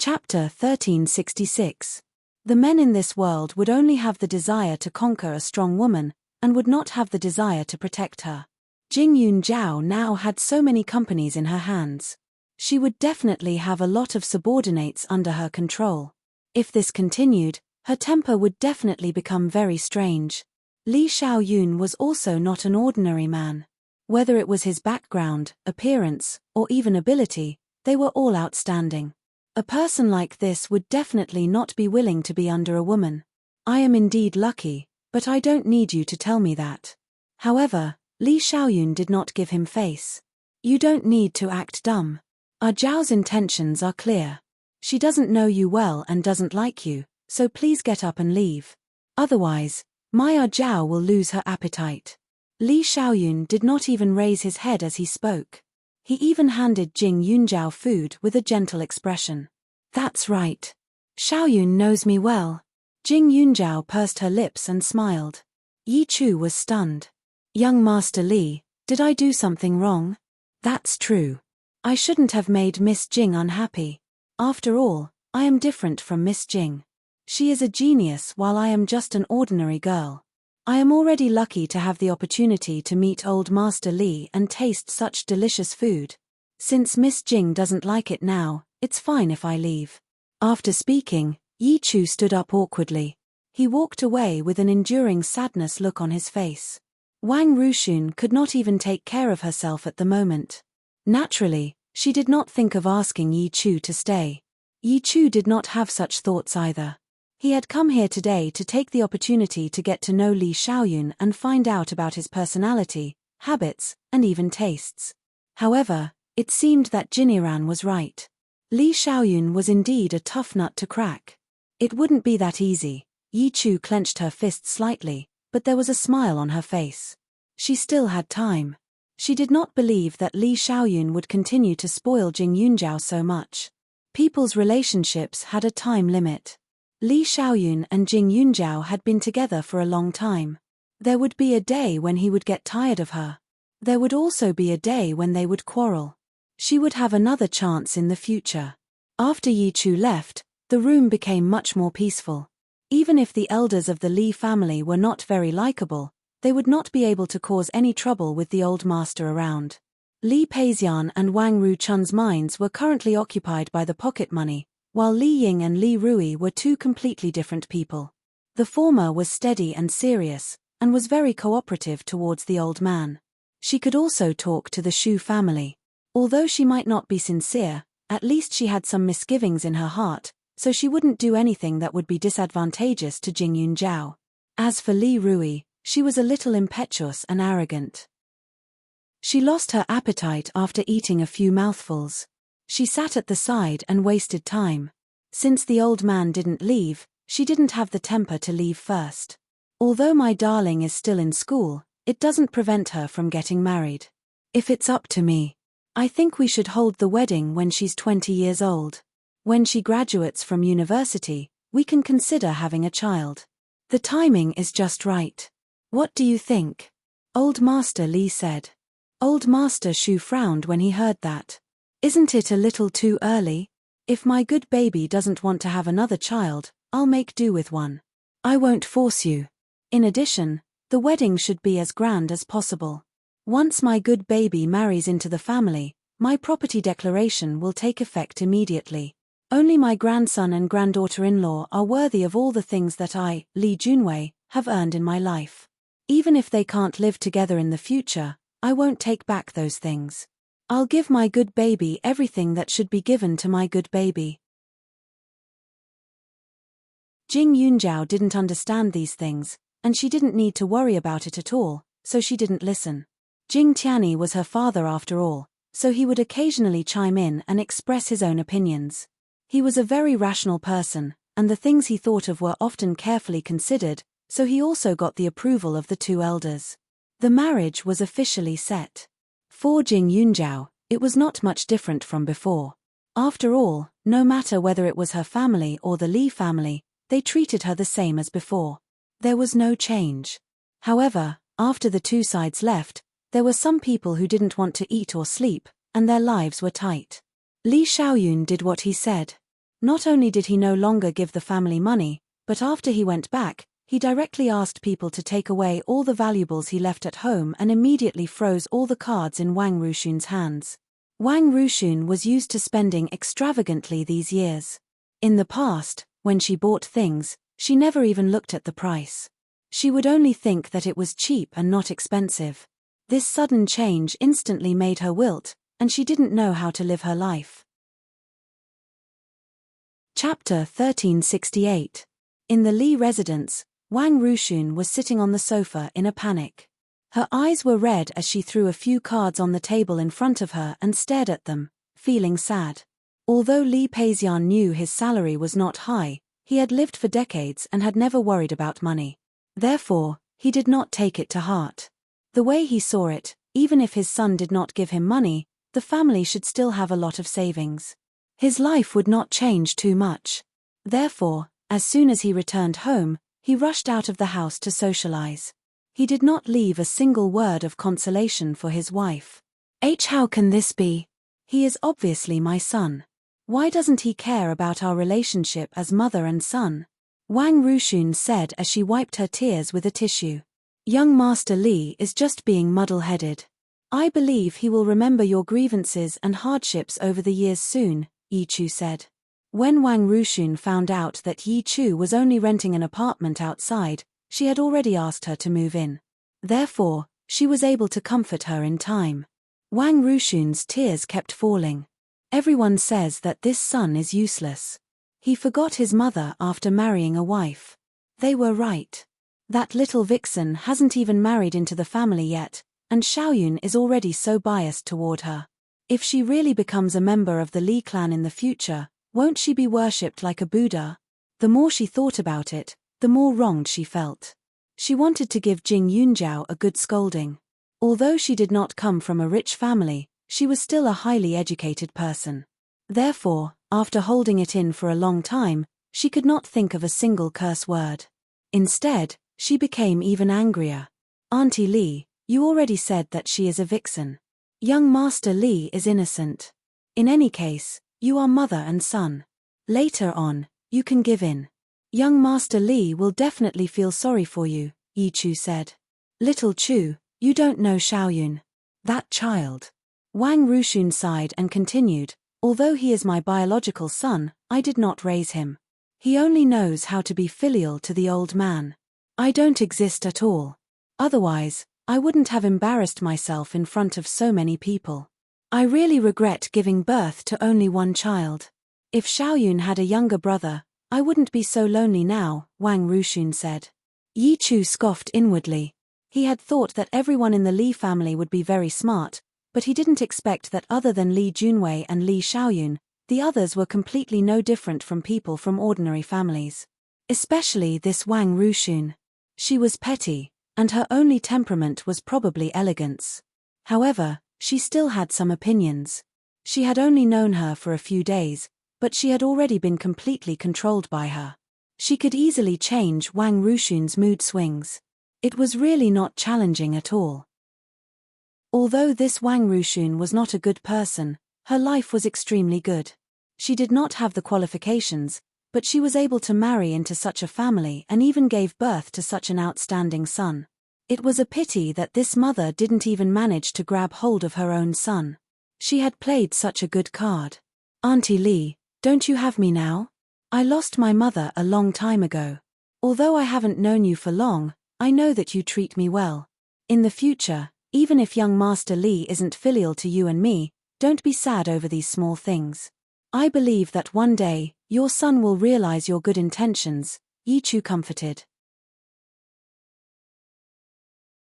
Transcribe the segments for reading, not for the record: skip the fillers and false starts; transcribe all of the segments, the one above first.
Chapter 1366. The men in this world would only have the desire to conquer a strong woman, and would not have the desire to protect her. Jing Yunjiao now had so many companies in her hands. She would definitely have a lot of subordinates under her control. If this continued, her temper would definitely become very strange. Li Xiaoyun was also not an ordinary man. Whether it was his background, appearance, or even ability, they were all outstanding. A person like this would definitely not be willing to be under a woman. I am indeed lucky, but I don't need you to tell me that. However, Li Xiaoyun did not give him face. You don't need to act dumb. Zhao's intentions are clear. She doesn't know you well and doesn't like you, so please get up and leave. Otherwise, my Zhao will lose her appetite. Li Xiaoyun did not even raise his head as he spoke. He even handed Jing Yunjiao food with a gentle expression. That's right. Xiaoyun knows me well. Jing Yunjiao pursed her lips and smiled. Yi Chu was stunned. Young Master Li, did I do something wrong? That's true. I shouldn't have made Miss Jing unhappy. After all, I am different from Miss Jing. She is a genius while I am just an ordinary girl. I am already lucky to have the opportunity to meet old Master Li and taste such delicious food. Since Miss Jing doesn't like it now, it's fine if I leave. After speaking, Yi Chu stood up awkwardly. He walked away with an enduring sadness look on his face. Wang Ruxun could not even take care of herself at the moment. Naturally, she did not think of asking Yi Chu to stay. Yi Chu did not have such thoughts either. He had come here today to take the opportunity to get to know Li Xiaoyun and find out about his personality, habits, and even tastes. However, it seemed that Jiniran was right. Li Xiaoyun was indeed a tough nut to crack. It wouldn't be that easy. Yi Chu clenched her fist slightly, but there was a smile on her face. She still had time. She did not believe that Li Xiaoyun would continue to spoil Jing Yunjiao so much. People's relationships had a time limit. Li Xiaoyun and Jing Yunjiao had been together for a long time. There would be a day when he would get tired of her. There would also be a day when they would quarrel. She would have another chance in the future. After Yi Chu left, the room became much more peaceful. Even if the elders of the Li family were not very likable, they would not be able to cause any trouble with the old master around. Li Peixian and Wang Ruchun's minds were currently occupied by the pocket money, while Li Ying and Li Rui were two completely different people. The former was steady and serious, and was very cooperative towards the old man. She could also talk to the Shu family. Although she might not be sincere, at least she had some misgivings in her heart, so she wouldn't do anything that would be disadvantageous to Jing Yunjiao. As for Li Rui, she was a little impetuous and arrogant. She lost her appetite after eating a few mouthfuls. She sat at the side and wasted time. Since the old man didn't leave, she didn't have the temper to leave first. Although my darling is still in school, it doesn't prevent her from getting married. If it's up to me, I think we should hold the wedding when she's 20 years old. When she graduates from university, we can consider having a child. The timing is just right. What do you think? Old Master Li said. Old Master Shu frowned when he heard that. Isn't it a little too early? If my good baby doesn't want to have another child, I'll make do with one. I won't force you. In addition, the wedding should be as grand as possible. Once my good baby marries into the family, my property declaration will take effect immediately. Only my grandson and granddaughter-in-law are worthy of all the things that I, Li Junwei, have earned in my life. Even if they can't live together in the future, I won't take back those things. I'll give my good baby everything that should be given to my good baby. Jing Yunjiao didn't understand these things, and she didn't need to worry about it at all, so she didn't listen. Jing Tianyi was her father after all, so he would occasionally chime in and express his own opinions. He was a very rational person, and the things he thought of were often carefully considered, so he also got the approval of the two elders. The marriage was officially set. For Jing Yunjiao, it was not much different from before. After all, no matter whether it was her family or the Li family, they treated her the same as before. There was no change. However, after the two sides left, there were some people who didn't want to eat or sleep, and their lives were tight. Li Xiaoyun did what he said. Not only did he no longer give the family money, but after he went back, he directly asked people to take away all the valuables he left at home and immediately froze all the cards in Wang Rushun's hands. Wang Rushun was used to spending extravagantly these years. In the past, when she bought things, she never even looked at the price. She would only think that it was cheap and not expensive. This sudden change instantly made her wilt, and she didn't know how to live her life. Chapter 1368. In the Li residence, Wang Rushun was sitting on the sofa in a panic. Her eyes were red as she threw a few cards on the table in front of her and stared at them, feeling sad. Although Li Peixian knew his salary was not high, he had lived for decades and had never worried about money. Therefore, he did not take it to heart. The way he saw it, even if his son did not give him money, the family should still have a lot of savings. His life would not change too much. Therefore, as soon as he returned home, he rushed out of the house to socialize. He did not leave a single word of consolation for his wife. How can this be? He is obviously my son. Why doesn't he care about our relationship as mother and son? Wang Rushun said as she wiped her tears with a tissue. Young Master Li is just being muddle-headed. I believe he will remember your grievances and hardships over the years soon, Yi Chu said. When Wang Rushun found out that Yi Chu was only renting an apartment outside, she had already asked her to move in. Therefore, she was able to comfort her in time. Wang Rushun's tears kept falling. Everyone says that this son is useless. He forgot his mother after marrying a wife. They were right. That little vixen hasn't even married into the family yet, and Xiaoyun is already so biased toward her. If she really becomes a member of the Li clan in the future, won't she be worshipped like a Buddha? The more she thought about it, the more wronged she felt. She wanted to give Jing Yunjiao a good scolding. Although she did not come from a rich family, she was still a highly educated person. Therefore, after holding it in for a long time, she could not think of a single curse word. Instead, she became even angrier. Auntie Li, you already said that she is a vixen. Young Master Li is innocent. In any case, you are mother and son. Later on, you can give in. Young Master Li will definitely feel sorry for you, Yi Chu said. Little Chu, you don't know Xiaoyun. That child. Wang Rushun sighed and continued, although he is my biological son, I did not raise him. He only knows how to be filial to the old man. I don't exist at all. Otherwise, I wouldn't have embarrassed myself in front of so many people. I really regret giving birth to only one child. If Xiaoyun had a younger brother, I wouldn't be so lonely now, Wang Rushun said. Yi Chu scoffed inwardly. He had thought that everyone in the Li family would be very smart, but he didn't expect that other than Li Junwei and Li Xiaoyun, the others were completely no different from people from ordinary families. Especially this Wang Rushun. She was petty, and her only temperament was probably elegance. However, she still had some opinions. She had only known her for a few days, but she had already been completely controlled by her. She could easily change Wang Rushun's mood swings. It was really not challenging at all. Although this Wang Rushun was not a good person, her life was extremely good. She did not have the qualifications, but she was able to marry into such a family and even gave birth to such an outstanding son. It was a pity that this mother didn't even manage to grab hold of her own son. She had played such a good card. Auntie Li, don't you have me now? I lost my mother a long time ago. Although I haven't known you for long, I know that you treat me well. In the future, even if young Master Li isn't filial to you and me, don't be sad over these small things. I believe that one day, your son will realize your good intentions, Yi Chu comforted.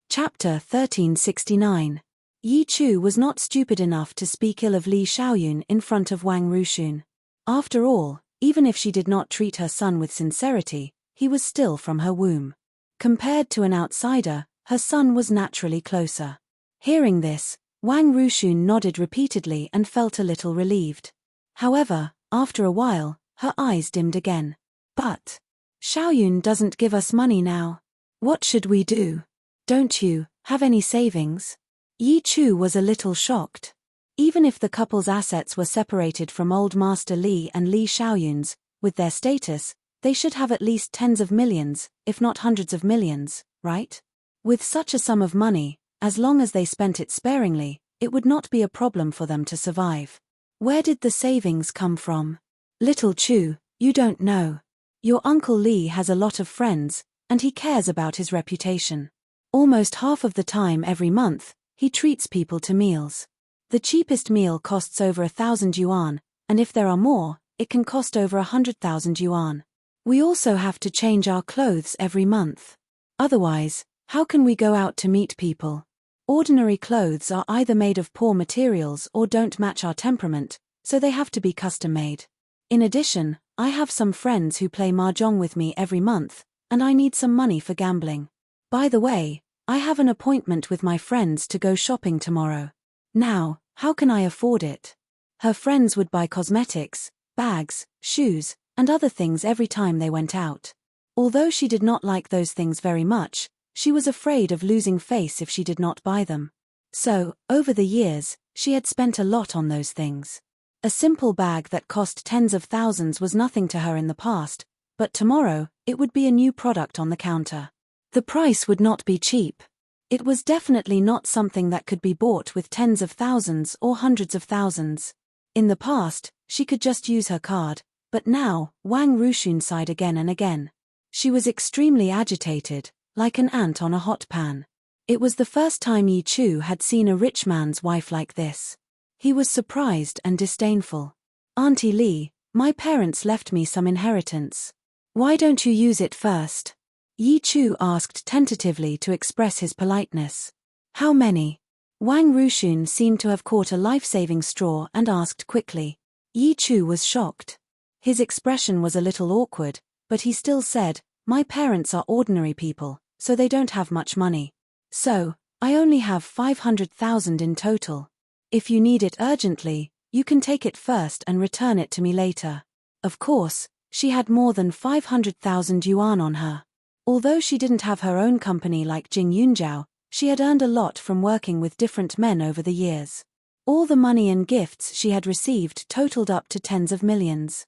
Chapter 1369. Yi Chu was not stupid enough to speak ill of Li Xiaoyun in front of Wang Rushun. After all, even if she did not treat her son with sincerity, he was still from her womb. Compared to an outsider, her son was naturally closer. Hearing this, Wang Rushun nodded repeatedly and felt a little relieved. However, after a while, her eyes dimmed again. But Xiaoyun doesn't give us money now. What should we do? Don't you have any savings? Yi Chu was a little shocked. Even if the couple's assets were separated from Old Master Li and Li Xiaoyun's, with their status, they should have at least tens of millions, if not hundreds of millions, right? With such a sum of money, as long as they spent it sparingly, it would not be a problem for them to survive. Where did the savings come from? Little Chu, you don't know. Your Uncle Li has a lot of friends, and he cares about his reputation. Almost half of the time every month, he treats people to meals. The cheapest meal costs over 1,000 yuan, and if there are more, it can cost over 100,000 yuan. We also have to change our clothes every month. Otherwise, how can we go out to meet people? Ordinary clothes are either made of poor materials or don't match our temperament, so they have to be custom-made. In addition, I have some friends who play mahjong with me every month, and I need some money for gambling. By the way, I have an appointment with my friends to go shopping tomorrow. Now, how can I afford it? Her friends would buy cosmetics, bags, shoes, and other things every time they went out. Although she did not like those things very much, she was afraid of losing face if she did not buy them. So, over the years, she had spent a lot on those things. A simple bag that cost tens of thousands was nothing to her in the past, but tomorrow, it would be a new product on the counter. The price would not be cheap. It was definitely not something that could be bought with tens of thousands or hundreds of thousands. In the past, she could just use her card, but now, Wang Ruxun sighed again and again. She was extremely agitated, like an ant on a hot pan. It was the first time Yi Chu had seen a rich man's wife like this. He was surprised and disdainful. Auntie Li, my parents left me some inheritance. Why don't you use it first? Yi Chu asked tentatively to express his politeness. How many? Wang Ruxun seemed to have caught a life-saving straw and asked quickly. Yi Chu was shocked. His expression was a little awkward, but he still said, my parents are ordinary people, so they don't have much money. So, I only have 500,000 in total. If you need it urgently, you can take it first and return it to me later. Of course, she had more than 500,000 yuan on her. Although she didn't have her own company like Jing Yunjiao, she had earned a lot from working with different men over the years. All the money and gifts she had received totaled up to tens of millions.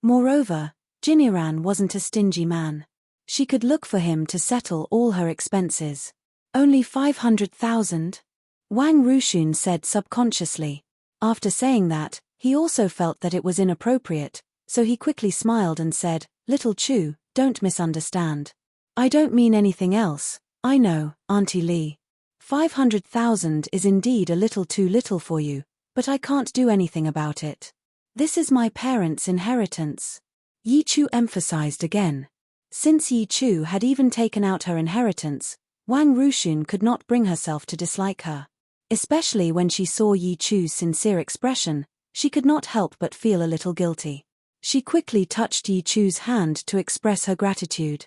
Moreover, Jiniran wasn't a stingy man. She could look for him to settle all her expenses. Only 500,000? Wang Ruxun said subconsciously. After saying that, he also felt that it was inappropriate, so he quickly smiled and said, Little Chu, don't misunderstand. I don't mean anything else, I know, Auntie Li. 500,000 is indeed a little too little for you, but I can't do anything about it. This is my parents' inheritance. Yi Chu emphasized again. Since Yi Chu had even taken out her inheritance, Wang Ruxun could not bring herself to dislike her. Especially when she saw Yi Chu's sincere expression, she could not help but feel a little guilty. She quickly touched Yi Chu's hand to express her gratitude.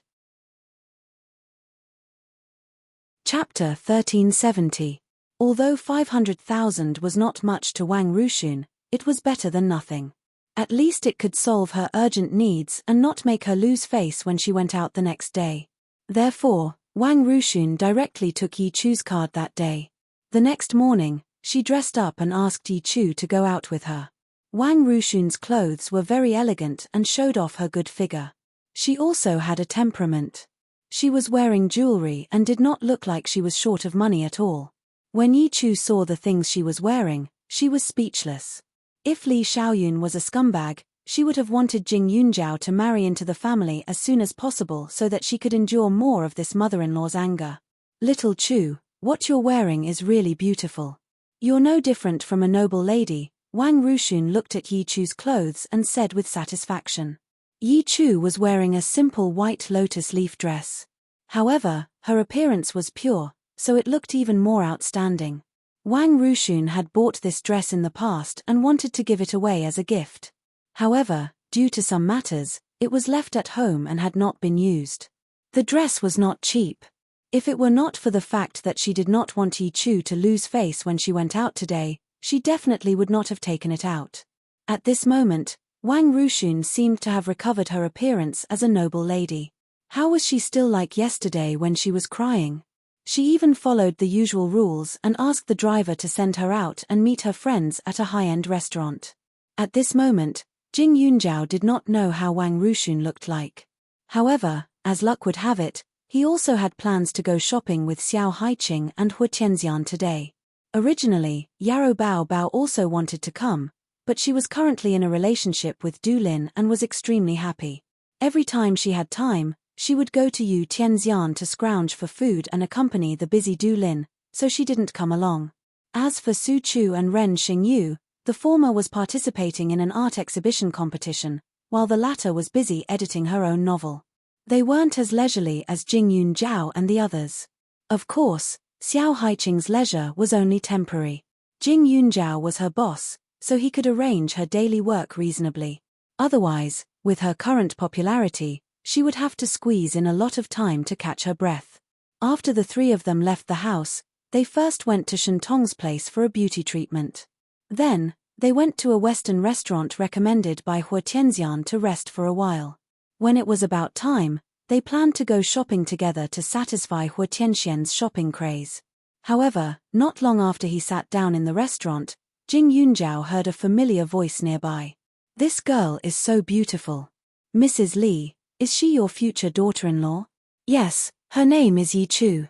Chapter 1370. Although 500,000 was not much to Wang Ruxun, it was better than nothing. At least it could solve her urgent needs and not make her lose face when she went out the next day. Therefore, Wang Ruxun directly took Yi Chu's card that day. The next morning, she dressed up and asked Yi Chu to go out with her. Wang Ruxun's clothes were very elegant and showed off her good figure. She also had a temperament. She was wearing jewelry and did not look like she was short of money at all. When Yi Chu saw the things she was wearing, she was speechless. If Li Xiaoyun was a scumbag, she would have wanted Jing Yunjiao to marry into the family as soon as possible so that she could endure more of this mother-in-law's anger. Little Chu, what you're wearing is really beautiful. You're no different from a noble lady. Wang Ruxun looked at Yi Chu's clothes and said with satisfaction. Yi Chu was wearing a simple white lotus leaf dress. However, her appearance was pure, so it looked even more outstanding. Wang Ruxun had bought this dress in the past and wanted to give it away as a gift. However, due to some matters, it was left at home and had not been used. The dress was not cheap. If it were not for the fact that she did not want Yi Chu to lose face when she went out today, she definitely would not have taken it out. At this moment, Wang Ruxun seemed to have recovered her appearance as a noble lady. How was she still like yesterday when she was crying? She even followed the usual rules and asked the driver to send her out and meet her friends at a high-end restaurant. At this moment, Jing Yunjiao did not know how Wang Ruxun looked like. However, as luck would have it, he also had plans to go shopping with Xiao Haiqing and Hu Tianxian today. Originally, Yarrow Bao Bao also wanted to come, but she was currently in a relationship with Du Lin and was extremely happy. Every time she had time, she would go to Yu Tianxian to scrounge for food and accompany the busy Du Lin, so she didn't come along. As for Su Chu and Ren Xingyu, the former was participating in an art exhibition competition, while the latter was busy editing her own novel. They weren't as leisurely as Jing Yunjiao and the others. Of course, Xiao Haiqing's leisure was only temporary. Jing Yunjiao was her boss, so he could arrange her daily work reasonably. Otherwise, with her current popularity, she would have to squeeze in a lot of time to catch her breath. After the three of them left the house, they first went to Shentong's place for a beauty treatment. Then, they went to a Western restaurant recommended by Hu Tianxian to rest for a while. When it was about time, they planned to go shopping together to satisfy Hu Tianxian's shopping craze. However, not long after he sat down in the restaurant, Jing Yunjiao heard a familiar voice nearby. "This girl is so beautiful. Mrs. Li, is she your future daughter-in-law?" "Yes, her name is Yi Chu.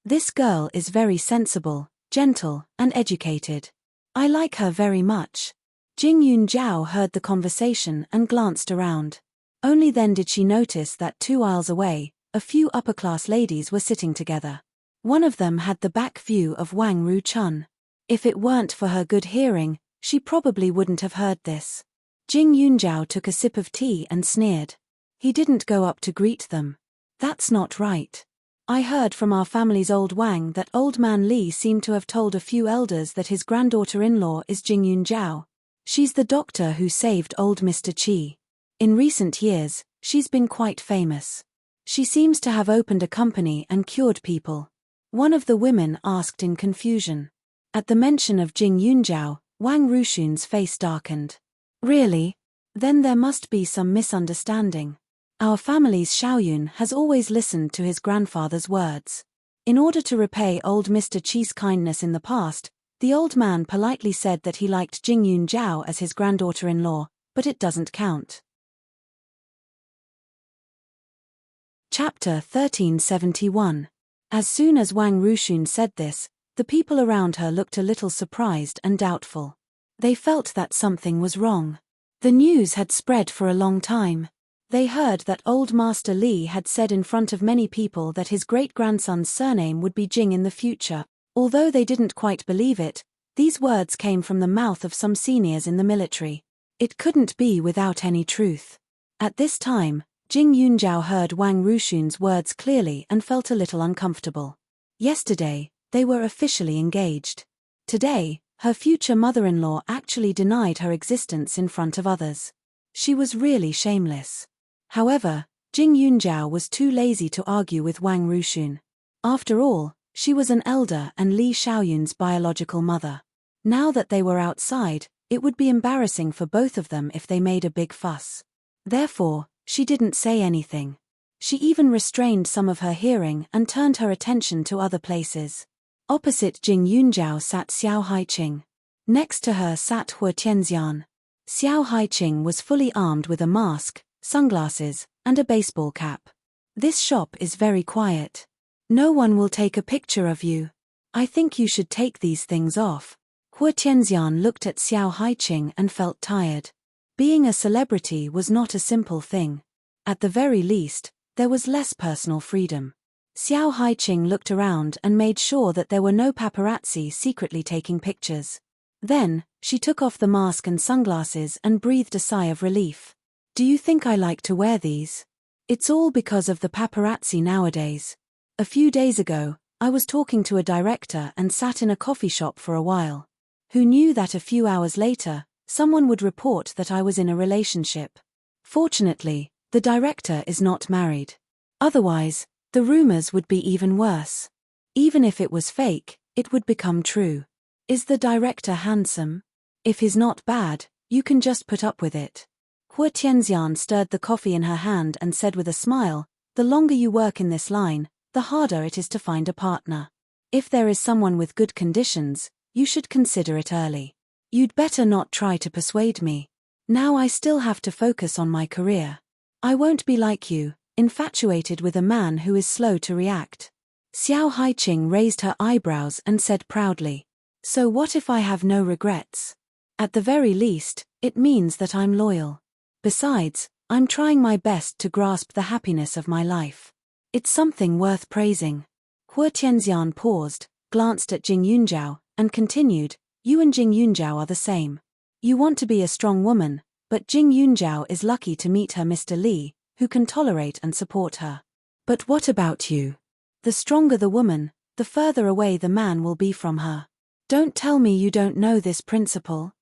This girl is very sensible, gentle, and educated. I like her very much." Jing Yunjiao heard the conversation and glanced around. Only then did she notice that 2 aisles away, a few upper-class ladies were sitting together. One of them had the back view of Wang Ruchun. If it weren't for her good hearing, she probably wouldn't have heard this. Jing Yunjiao took a sip of tea and sneered. He didn't go up to greet them. "That's not right. I heard from our family's old Wang that old man Li seemed to have told a few elders that his granddaughter-in-law is Jing Yunjiao. She's the doctor who saved old Mr. Qi. In recent years, she's been quite famous. She seems to have opened a company and cured people." One of the women asked in confusion. At the mention of Jing Yunjiao, Wang Ruxun's face darkened. "Really? Then there must be some misunderstanding. Our family's Xiaoyun has always listened to his grandfather's words. In order to repay old Mr. Qi's kindness in the past, the old man politely said that he liked Jing Yunjiao as his granddaughter-in-law, but it doesn't count." Chapter 1371. As soon as Wang Ruxun said this, the people around her looked a little surprised and doubtful. They felt that something was wrong. The news had spread for a long time. They heard that old Master Li had said in front of many people that his great-grandson's surname would be Jing in the future. Although they didn't quite believe it, these words came from the mouth of some seniors in the military. It couldn't be without any truth. At this time, Jing Yunjiao heard Wang Ruxun's words clearly and felt a little uncomfortable. Yesterday, they were officially engaged. Today, her future mother-in-law actually denied her existence in front of others. She was really shameless. However, Jing Yunjiao was too lazy to argue with Wang Ruxun. After all, she was an elder and Li Xiaoyun's biological mother. Now that they were outside, it would be embarrassing for both of them if they made a big fuss. Therefore, she didn't say anything. She even restrained some of her hearing and turned her attention to other places. Opposite Jing Yunjiao sat Xiao Haiqing. Next to her sat Hu Tianxian. Xiao Haiqing was fully armed with a mask, sunglasses, and a baseball cap. "This shop is very quiet. No one will take a picture of you. I think you should take these things off." Hu Tianxian looked at Xiao Haiqing and felt tired. Being a celebrity was not a simple thing. At the very least, there was less personal freedom. Xiao Haiqing looked around and made sure that there were no paparazzi secretly taking pictures. Then, she took off the mask and sunglasses and breathed a sigh of relief. "Do you think I like to wear these? It's all because of the paparazzi nowadays. A few days ago, I was talking to a director and sat in a coffee shop for a while. Who knew that a few hours later, someone would report that I was in a relationship? Fortunately, the director is not married. Otherwise, the rumors would be even worse. Even if it was fake, it would become true. Is the director handsome? If he's not bad, you can just put up with it." Hu Tianxian stirred the coffee in her hand and said with a smile, "The longer you work in this line, the harder it is to find a partner. If there is someone with good conditions, you should consider it early. You'd better not try to persuade me. Now I still have to focus on my career. I won't be like you, infatuated with a man who is slow to react. Xiao Haiqing raised her eyebrows and said proudly. So what if I have no regrets? At the very least, it means that I'm loyal. Besides, I'm trying my best to grasp the happiness of my life. It's something worth praising. Hua Tianxian paused, glanced at Jing Yunjiao, and continued, you and Jing Yunjiao are the same. You want to be a strong woman, but Jing Yunjiao is lucky to meet her Mr. Li, who can tolerate and support her. But what about you? The stronger the woman, the further away the man will be from her. Don't tell me you don't know this principle.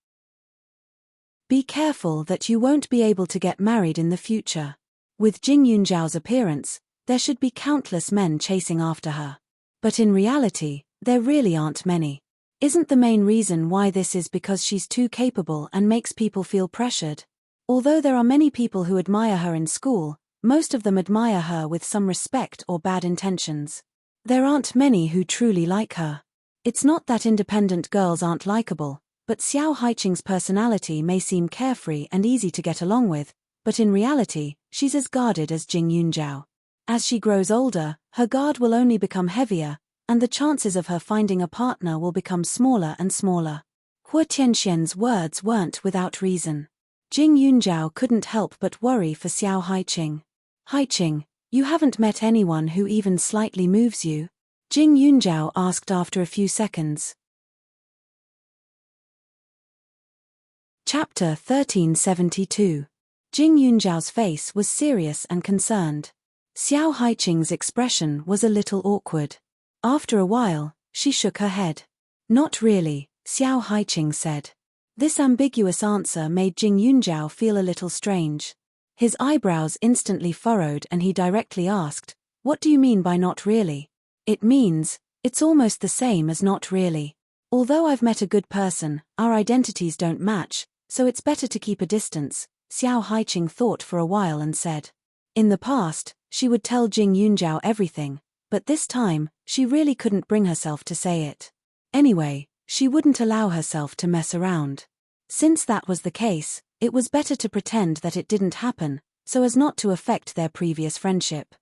Be careful that you won't be able to get married in the future. With Jing Yunjiao's appearance, there should be countless men chasing after her. But in reality, there really aren't many. Isn't the main reason why this is because she's too capable and makes people feel pressured? Although there are many people who admire her in school, most of them admire her with some respect or bad intentions. There aren't many who truly like her. It's not that independent girls aren't likable, but Xiao Haiqing's personality may seem carefree and easy to get along with, but in reality, she's as guarded as Jing Yunjiao. As she grows older, her guard will only become heavier, and the chances of her finding a partner will become smaller and smaller. Hua Tianxian's words weren't without reason. Jing Yunjiao couldn't help but worry for Xiao Haiqing. Haiqing, you haven't met anyone who even slightly moves you? Jing Yunjiao asked after a few seconds. Chapter 1372. Jing Yunjiao's face was serious and concerned. Xiao Haiqing's expression was a little awkward. After a while, she shook her head. Not really, Xiao Haiqing said. This ambiguous answer made Jing Yunjiao feel a little strange. His eyebrows instantly furrowed and he directly asked, what do you mean by not really? It means, it's almost the same as not really. Although I've met a good person, our identities don't match, so it's better to keep a distance, Xiao Haiqing thought for a while and said. In the past, she would tell Jing Yunjiao everything, but this time, she really couldn't bring herself to say it. Anyway, she wouldn't allow herself to mess around. Since that was the case, it was better to pretend that it didn't happen, so as not to affect their previous friendship.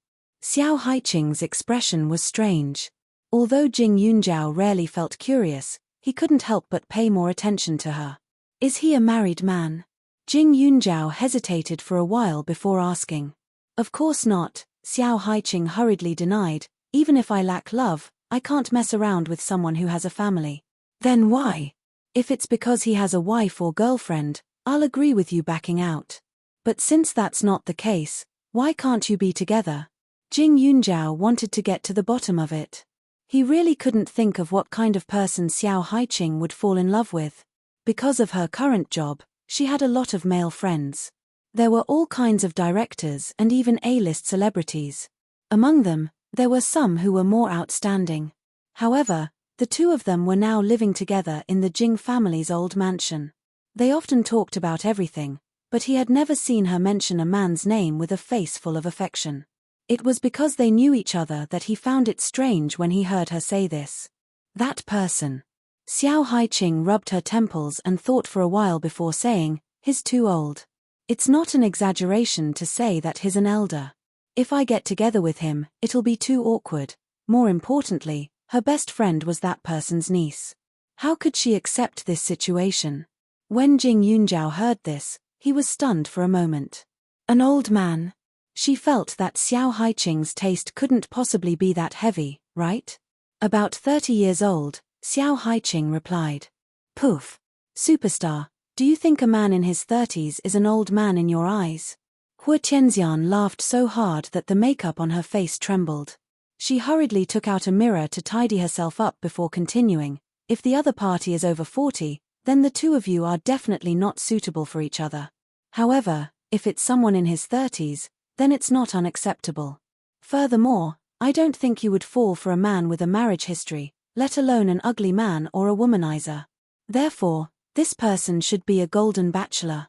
Xiao Haiqing's expression was strange. Although Jing Yunjiao rarely felt curious, he couldn't help but pay more attention to her. Is he a married man? Jing Yunjiao hesitated for a while before asking. Of course not, Xiao Haiqing hurriedly denied. Even if I lack love, I can't mess around with someone who has a family. Then why? If it's because he has a wife or girlfriend, I'll agree with you backing out. But since that's not the case, why can't you be together? Jing Yunjiao wanted to get to the bottom of it. He really couldn't think of what kind of person Xiao Haiqing would fall in love with. Because of her current job, she had a lot of male friends. There were all kinds of directors and even A-list celebrities. Among them, there were some who were more outstanding. However, the two of them were now living together in the Jing family's old mansion. They often talked about everything, but he had never seen her mention a man's name with a face full of affection. It was because they knew each other that he found it strange when he heard her say this. That person. Xiao Haiqing rubbed her temples and thought for a while before saying, he's too old. It's not an exaggeration to say that he's an elder. If I get together with him, it'll be too awkward. More importantly, her best friend was that person's niece. How could she accept this situation? When Jing Yunjiao heard this, he was stunned for a moment. An old man. She felt that Xiao Haiqing's taste couldn't possibly be that heavy, right? About 30 years old, Xiao Haiqing replied. Poof. Superstar, do you think a man in his 30s is an old man in your eyes? Hua Tianxian laughed so hard that the makeup on her face trembled. She hurriedly took out a mirror to tidy herself up before continuing. If the other party is over 40, then the two of you are definitely not suitable for each other. However, if it's someone in his 30s, then it's not unacceptable. Furthermore, I don't think you would fall for a man with a marriage history, let alone an ugly man or a womanizer. Therefore, this person should be a golden bachelor.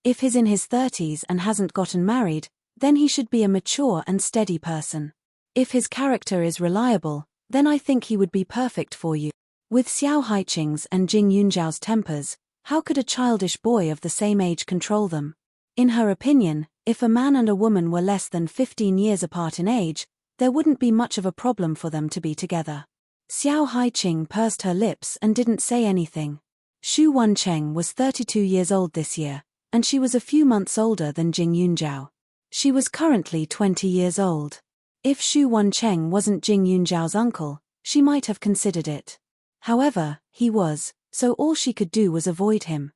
If he's in his 30s and hasn't gotten married, then he should be a mature and steady person. If his character is reliable, then I think he would be perfect for you. With Xiao Haiqing's and Jing Yunjiao's tempers, how could a childish boy of the same age control them? In her opinion, if a man and a woman were less than 15 years apart in age, there wouldn't be much of a problem for them to be together. Xiao Haiqing pursed her lips and didn't say anything. Xu Wencheng was 32 years old this year, and she was a few months older than Jing Yunjiao. She was currently 20 years old. If Xu Wencheng wasn't Jing Yunjiao's uncle, she might have considered it. However, he was, so all she could do was avoid him.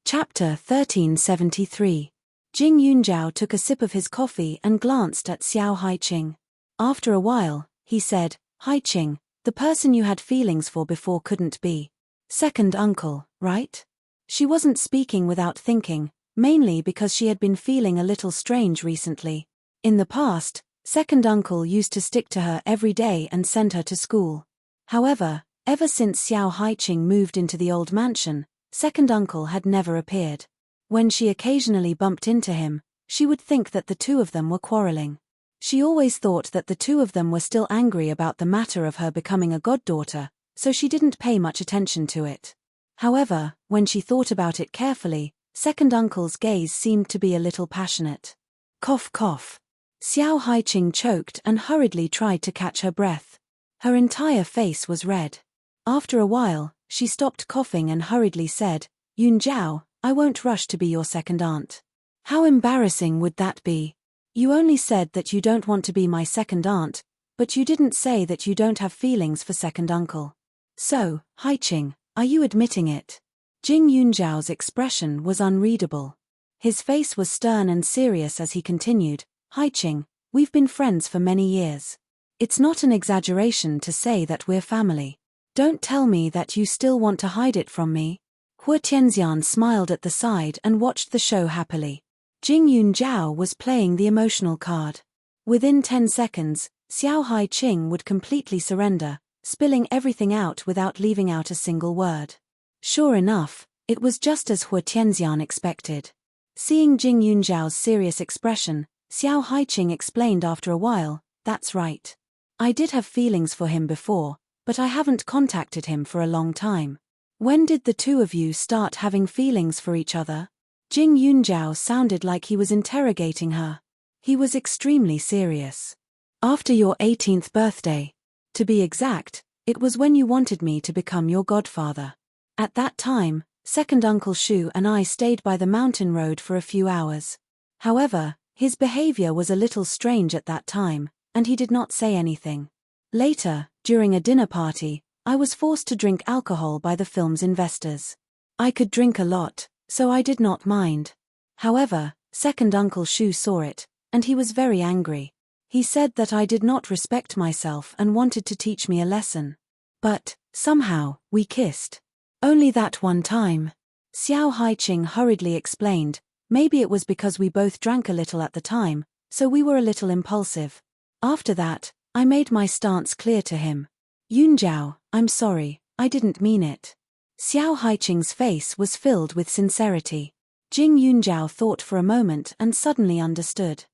Chapter 1373. Jing Yunjiao took a sip of his coffee and glanced at Xiao Haiqing. After a while, he said, "Haiqing, the person you had feelings for before couldn't be second uncle, right?" She wasn't speaking without thinking, mainly because she had been feeling a little strange recently. In the past, second uncle used to stick to her every day and send her to school. However, ever since Xiao Haiqing moved into the old mansion, second uncle had never appeared. When she occasionally bumped into him, she would think that the two of them were quarreling. She always thought that the two of them were still angry about the matter of her becoming a goddaughter, so she didn't pay much attention to it. However, when she thought about it carefully, second uncle's gaze seemed to be a little passionate. Cough cough. Xiao Haiqing choked and hurriedly tried to catch her breath. Her entire face was red. After a while, she stopped coughing and hurriedly said, "Yunjiao, I won't rush to be your second aunt." "How embarrassing would that be? You only said that you don't want to be my second aunt, but you didn't say that you don't have feelings for second uncle. So, Haiqing, are you admitting it?" Jing Yunjiao's expression was unreadable. His face was stern and serious as he continued, "Haiqing, we've been friends for many years. It's not an exaggeration to say that we're family. Don't tell me that you still want to hide it from me." Hu Tianxian smiled at the side and watched the show happily. Jing Yunjiao was playing the emotional card. Within 10 seconds, Xiao Haiqing would completely surrender, spilling everything out without leaving out a single word. Sure enough, it was just as Hu Tianxian expected. Seeing Jing Yunjiao's serious expression, Xiao Haiqing explained after a while, "That's right. I did have feelings for him before, but I haven't contacted him for a long time." "When did the two of you start having feelings for each other?" Jing Yunjiao sounded like he was interrogating her. He was extremely serious. "After your 18th birthday. To be exact, it was when you wanted me to become your godfather. At that time, second Uncle Shu and I stayed by the mountain road for a few hours. However, his behavior was a little strange at that time, and he did not say anything. Later, during a dinner party, I was forced to drink alcohol by the film's investors. I could drink a lot, so I did not mind. However, second Uncle Shu saw it, and he was very angry. He said that I did not respect myself and wanted to teach me a lesson. But, somehow, we kissed. Only that one time." Xiao Haiqing hurriedly explained, "Maybe it was because we both drank a little at the time, so we were a little impulsive. After that, I made my stance clear to him. Yunjiao, I'm sorry, I didn't mean it." Xiao Haiqing's face was filled with sincerity. Jing Yunjiao thought for a moment and suddenly understood.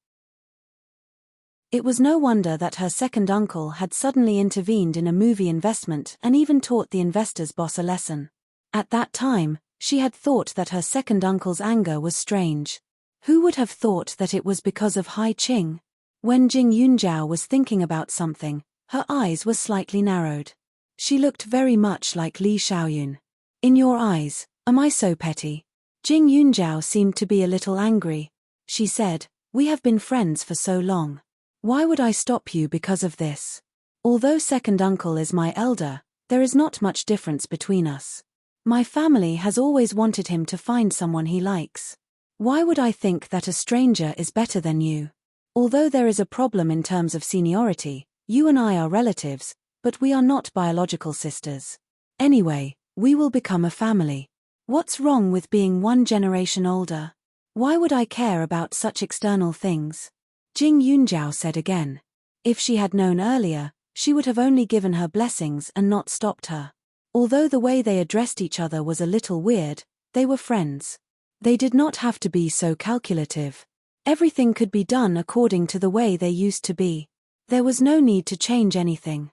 It was no wonder that her second uncle had suddenly intervened in a movie investment and even taught the investor's boss a lesson. At that time, she had thought that her second uncle's anger was strange. Who would have thought that it was because of Haiqing? When Jing Yunjiao was thinking about something, her eyes were slightly narrowed. She looked very much like Li Xiaoyun. "In your eyes, am I so petty?" Jing Yunjiao seemed to be a little angry. She said, "We have been friends for so long. Why would I stop you because of this? Although second uncle is my elder, there is not much difference between us. My family has always wanted him to find someone he likes. Why would I think that a stranger is better than you? Although there is a problem in terms of seniority, you and I are relatives, but we are not biological sisters. Anyway, we will become a family. What's wrong with being one generation older? Why would I care about such external things?" Jing Yunjiao said again. If she had known earlier, she would have only given her blessings and not stopped her. Although the way they addressed each other was a little weird, they were friends. They did not have to be so calculative. Everything could be done according to the way they used to be. There was no need to change anything.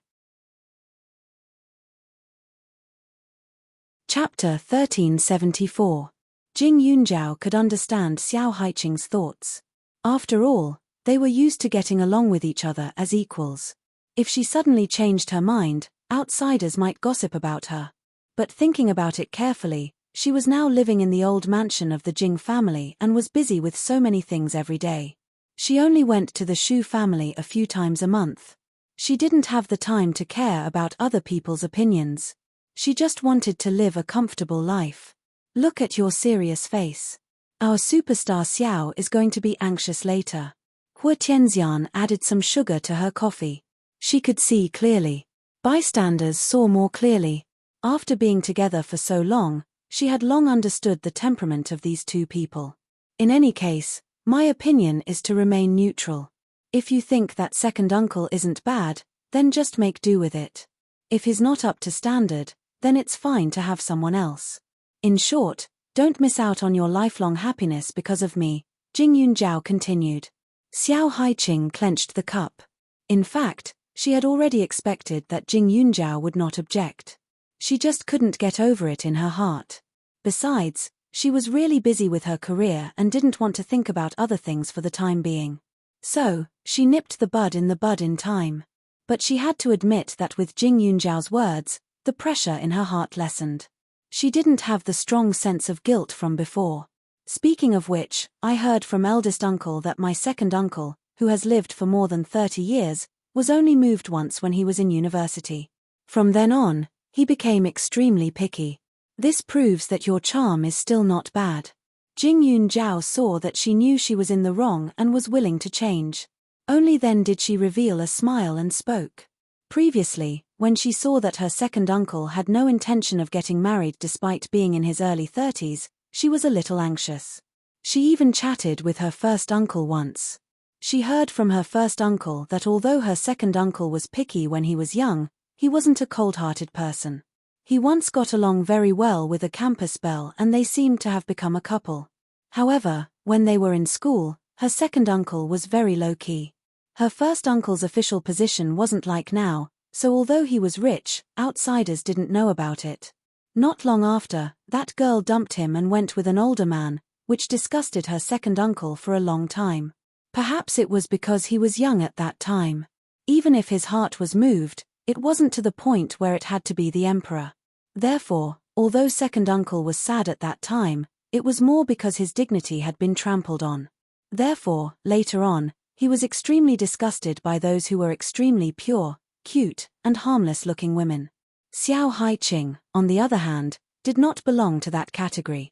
Chapter 1374. Jing Yunjiao could understand Xiao Haiqing's thoughts. After all, they were used to getting along with each other as equals. If she suddenly changed her mind, outsiders might gossip about her. But thinking about it carefully, she was now living in the old mansion of the Jing family and was busy with so many things every day. She only went to the Shu family a few times a month. She didn't have the time to care about other people's opinions. She just wanted to live a comfortable life. Look at your serious face. Our superstar Xiao is going to be anxious later. Hu Tianxian added some sugar to her coffee. She could see clearly. Bystanders saw more clearly. After being together for so long, she had long understood the temperament of these two people. In any case, my opinion is to remain neutral. If you think that second uncle isn't bad, then just make do with it. If he's not up to standard, then it's fine to have someone else. In short, don't miss out on your lifelong happiness because of me, Jing Yunjiao continued. Xiao Haiqing clenched the cup. In fact, she had already expected that Jing Yunjiao would not object. She just couldn't get over it in her heart. Besides, she was really busy with her career and didn't want to think about other things for the time being. So, she nipped the bud in time. But she had to admit that with Jing Yunjiao's words, the pressure in her heart lessened. She didn't have the strong sense of guilt from before. Speaking of which, I heard from eldest uncle that my second uncle, who has lived for more than 30 years, was only moved once when he was in university. From then on, he became extremely picky. This proves that your charm is still not bad. Jing Yunjiao saw that she knew she was in the wrong and was willing to change. Only then did she reveal a smile and spoke. Previously, when she saw that her second uncle had no intention of getting married despite being in his early 30s, she was a little anxious. She even chatted with her first uncle once. She heard from her first uncle that although her second uncle was picky when he was young, he wasn't a cold-hearted person. He once got along very well with a campus belle and they seemed to have become a couple. However, when they were in school, her second uncle was very low-key. Her first uncle's official position wasn't like now, so although he was rich, outsiders didn't know about it. Not long after, that girl dumped him and went with an older man, which disgusted her second uncle for a long time. Perhaps it was because he was young at that time. Even if his heart was moved, it wasn't to the point where it had to be the emperor. Therefore, although second uncle was sad at that time, it was more because his dignity had been trampled on. Therefore, later on, he was extremely disgusted by those who were extremely pure, cute, and harmless-looking women. Xiao Haiqing, on the other hand, did not belong to that category.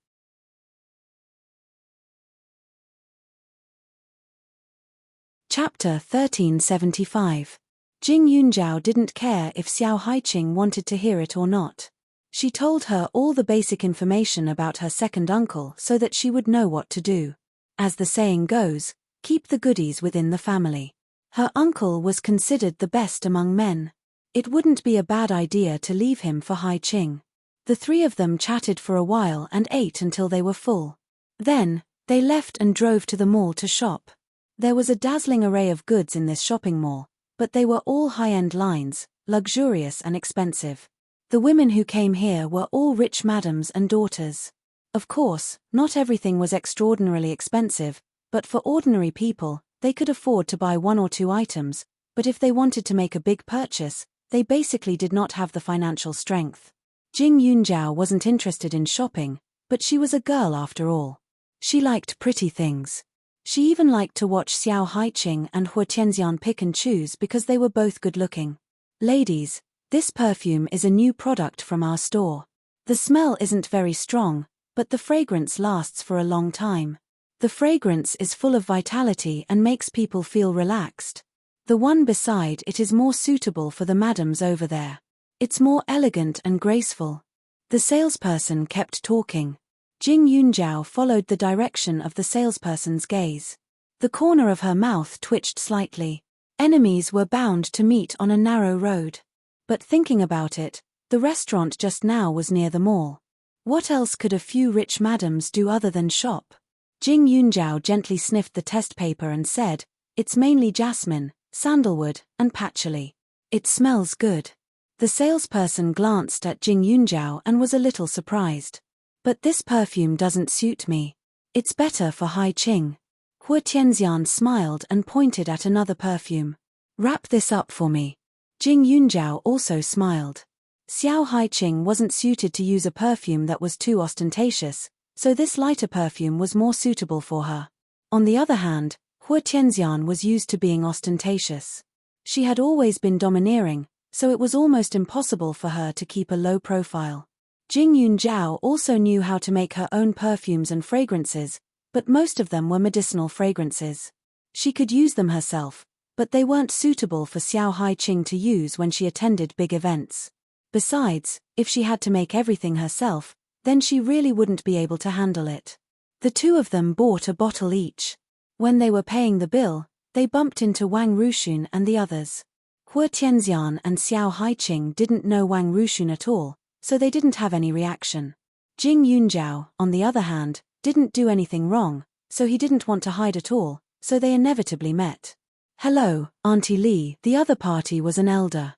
Chapter 1375. Jing Yunjiao didn't care if Xiao Haiqing wanted to hear it or not. She told her all the basic information about her second uncle so that she would know what to do. As the saying goes, keep the goodies within the family. Her uncle was considered the best among men. It wouldn't be a bad idea to leave him for Haiqing. The three of them chatted for a while and ate until they were full. Then, they left and drove to the mall to shop. There was a dazzling array of goods in this shopping mall, but they were all high-end lines, luxurious and expensive. The women who came here were all rich madams and daughters. Of course, not everything was extraordinarily expensive, but for ordinary people, they could afford to buy one or two items, but if they wanted to make a big purchase, they basically did not have the financial strength. Jing Yunjiao wasn't interested in shopping, but she was a girl after all. She liked pretty things. She even liked to watch Xiao Haiqing and Hu Tianxian pick and choose because they were both good-looking. Ladies, this perfume is a new product from our store. The smell isn't very strong, but the fragrance lasts for a long time. The fragrance is full of vitality and makes people feel relaxed. The one beside it is more suitable for the madams over there. It's more elegant and graceful. The salesperson kept talking. Jing Yunjiao followed the direction of the salesperson's gaze. The corner of her mouth twitched slightly. Enemies were bound to meet on a narrow road. But thinking about it, the restaurant just now was near the mall. What else could a few rich madams do other than shop? Jing Yunjiao gently sniffed the test paper and said, "It's mainly jasmine, sandalwood, and patchouli. It smells good." The salesperson glanced at Jing Yunjiao and was a little surprised. "But this perfume doesn't suit me. It's better for Hai Qing." Hua Tianxian smiled and pointed at another perfume. "Wrap this up for me." Jing Yunjiao also smiled. Xiao Haiqing wasn't suited to use a perfume that was too ostentatious, so this lighter perfume was more suitable for her. On the other hand, Hua Tianxian was used to being ostentatious. She had always been domineering, so it was almost impossible for her to keep a low profile. Jing Yunjiao also knew how to make her own perfumes and fragrances, but most of them were medicinal fragrances. She could use them herself, but they weren't suitable for Xiao Haiqing to use when she attended big events. Besides, if she had to make everything herself, then she really wouldn't be able to handle it. The two of them bought a bottle each. When they were paying the bill, they bumped into Wang Ruxun and the others. Hua Tianxian and Xiao Haiqing didn't know Wang Ruxun at all, so they didn't have any reaction. Jing Yunjiao, on the other hand, didn't do anything wrong, so he didn't want to hide at all, so they inevitably met. "Hello, Auntie Li." The other party was an elder.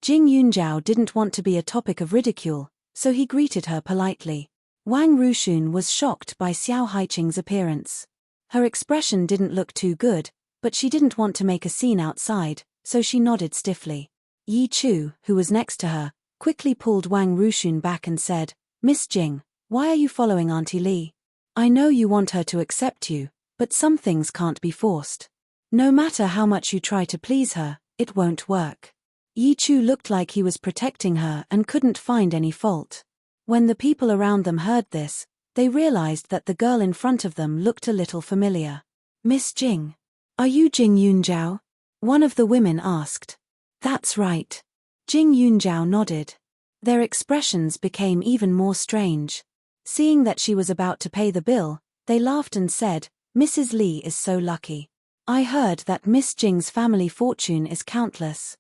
Jing Yunjiao didn't want to be a topic of ridicule, so he greeted her politely. Wang Ruxun was shocked by Xiao Haiqing's appearance. Her expression didn't look too good, but she didn't want to make a scene outside, so she nodded stiffly. Yi Chu, who was next to her, quickly pulled Wang Ruxun back and said, "Miss Jing, why are you following Auntie Li? I know you want her to accept you, but some things can't be forced. No matter how much you try to please her, it won't work." Yi Chu looked like he was protecting her and couldn't find any fault. When the people around them heard this, they realized that the girl in front of them looked a little familiar. "Miss Jing, are you Jing Yunjiao?" one of the women asked. "That's right." Jing Yunjiao nodded. Their expressions became even more strange. Seeing that she was about to pay the bill, they laughed and said, "Mrs. Li is so lucky. I heard that Miss Jing's family fortune is countless."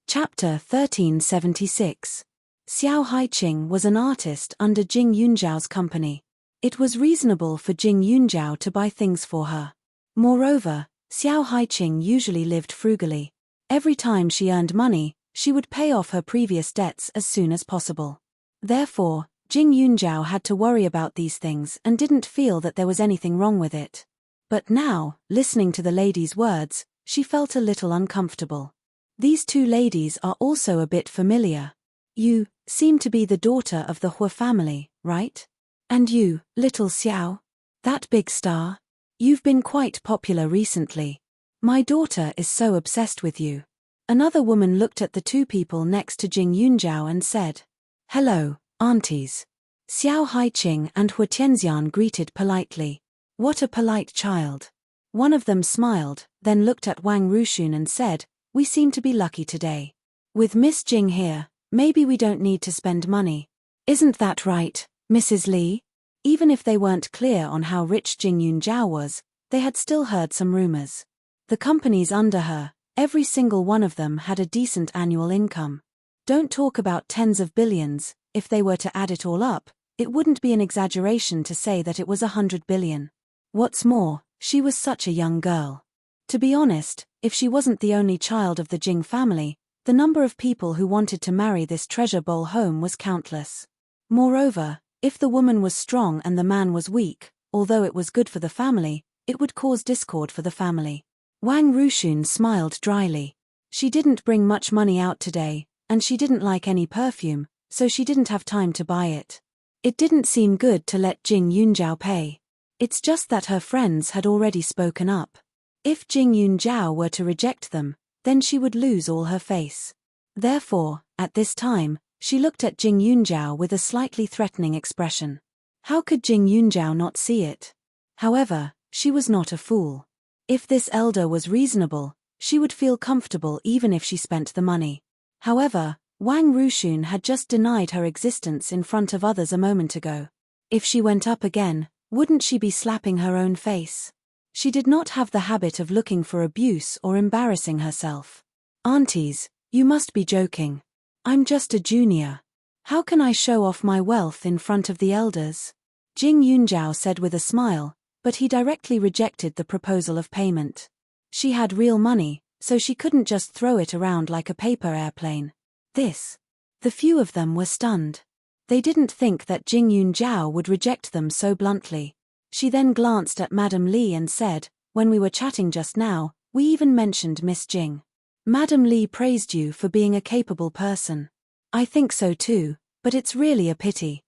Chapter 1376. Xiao Haiqing was an artist under Jing Yunjiao's company. It was reasonable for Jing Yunjiao to buy things for her. Moreover, Xiao Haiqing usually lived frugally. Every time she earned money, she would pay off her previous debts as soon as possible. Therefore, Jing Yunjiao had to worry about these things and didn't feel that there was anything wrong with it. But now, listening to the lady's words, she felt a little uncomfortable. These two ladies are also a bit familiar. "You seem to be the daughter of the Hua family, right? And you, little Xiao? That big star? You've been quite popular recently. My daughter is so obsessed with you." Another woman looked at the two people next to Jing Yunjiao and said, "Hello, aunties." Xiao Haiqing and Hua Tianxian greeted politely. "What a polite child." One of them smiled, then looked at Wang Ruxun and said, "We seem to be lucky today. With Miss Jing here, maybe we don't need to spend money. Isn't that right, Mrs. Li?" Even if they weren't clear on how rich Jing Yunjiao was, they had still heard some rumors. The companies under her, every single one of them had a decent annual income. Don't talk about tens of billions. If they were to add it all up, it wouldn't be an exaggeration to say that it was 100 billion. What's more, she was such a young girl. To be honest, if she wasn't the only child of the Jing family, the number of people who wanted to marry this treasure bowl home was countless. Moreover, if the woman was strong and the man was weak, although it was good for the family, it would cause discord for the family. Wang Ruxun smiled dryly. She didn't bring much money out today, and she didn't like any perfume, so she didn't have time to buy it. It didn't seem good to let Jing Yunjiao pay. It's just that her friends had already spoken up. If Jing Yunjiao were to reject them, then she would lose all her face. Therefore, at this time, she looked at Jing Yunjiao with a slightly threatening expression. How could Jing Yunjiao not see it? However, she was not a fool. If this elder was reasonable, she would feel comfortable even if she spent the money. However, Wang Ruxun had just denied her existence in front of others a moment ago. If she went up again, wouldn't she be slapping her own face? She did not have the habit of looking for abuse or embarrassing herself. "Aunties, you must be joking. I'm just a junior." How can I show off my wealth in front of the elders? Jing Yunjiao said with a smile, but he directly rejected the proposal of payment. She had real money, so she couldn't just throw it around like a paper airplane. The few of them were stunned. They didn't think that Jing Yunjiao would reject them so bluntly. She then glanced at Madame Li and said, "When we were chatting just now, we even mentioned Miss Jing. Madame Li praised you for being a capable person. I think so too, but it's really a pity.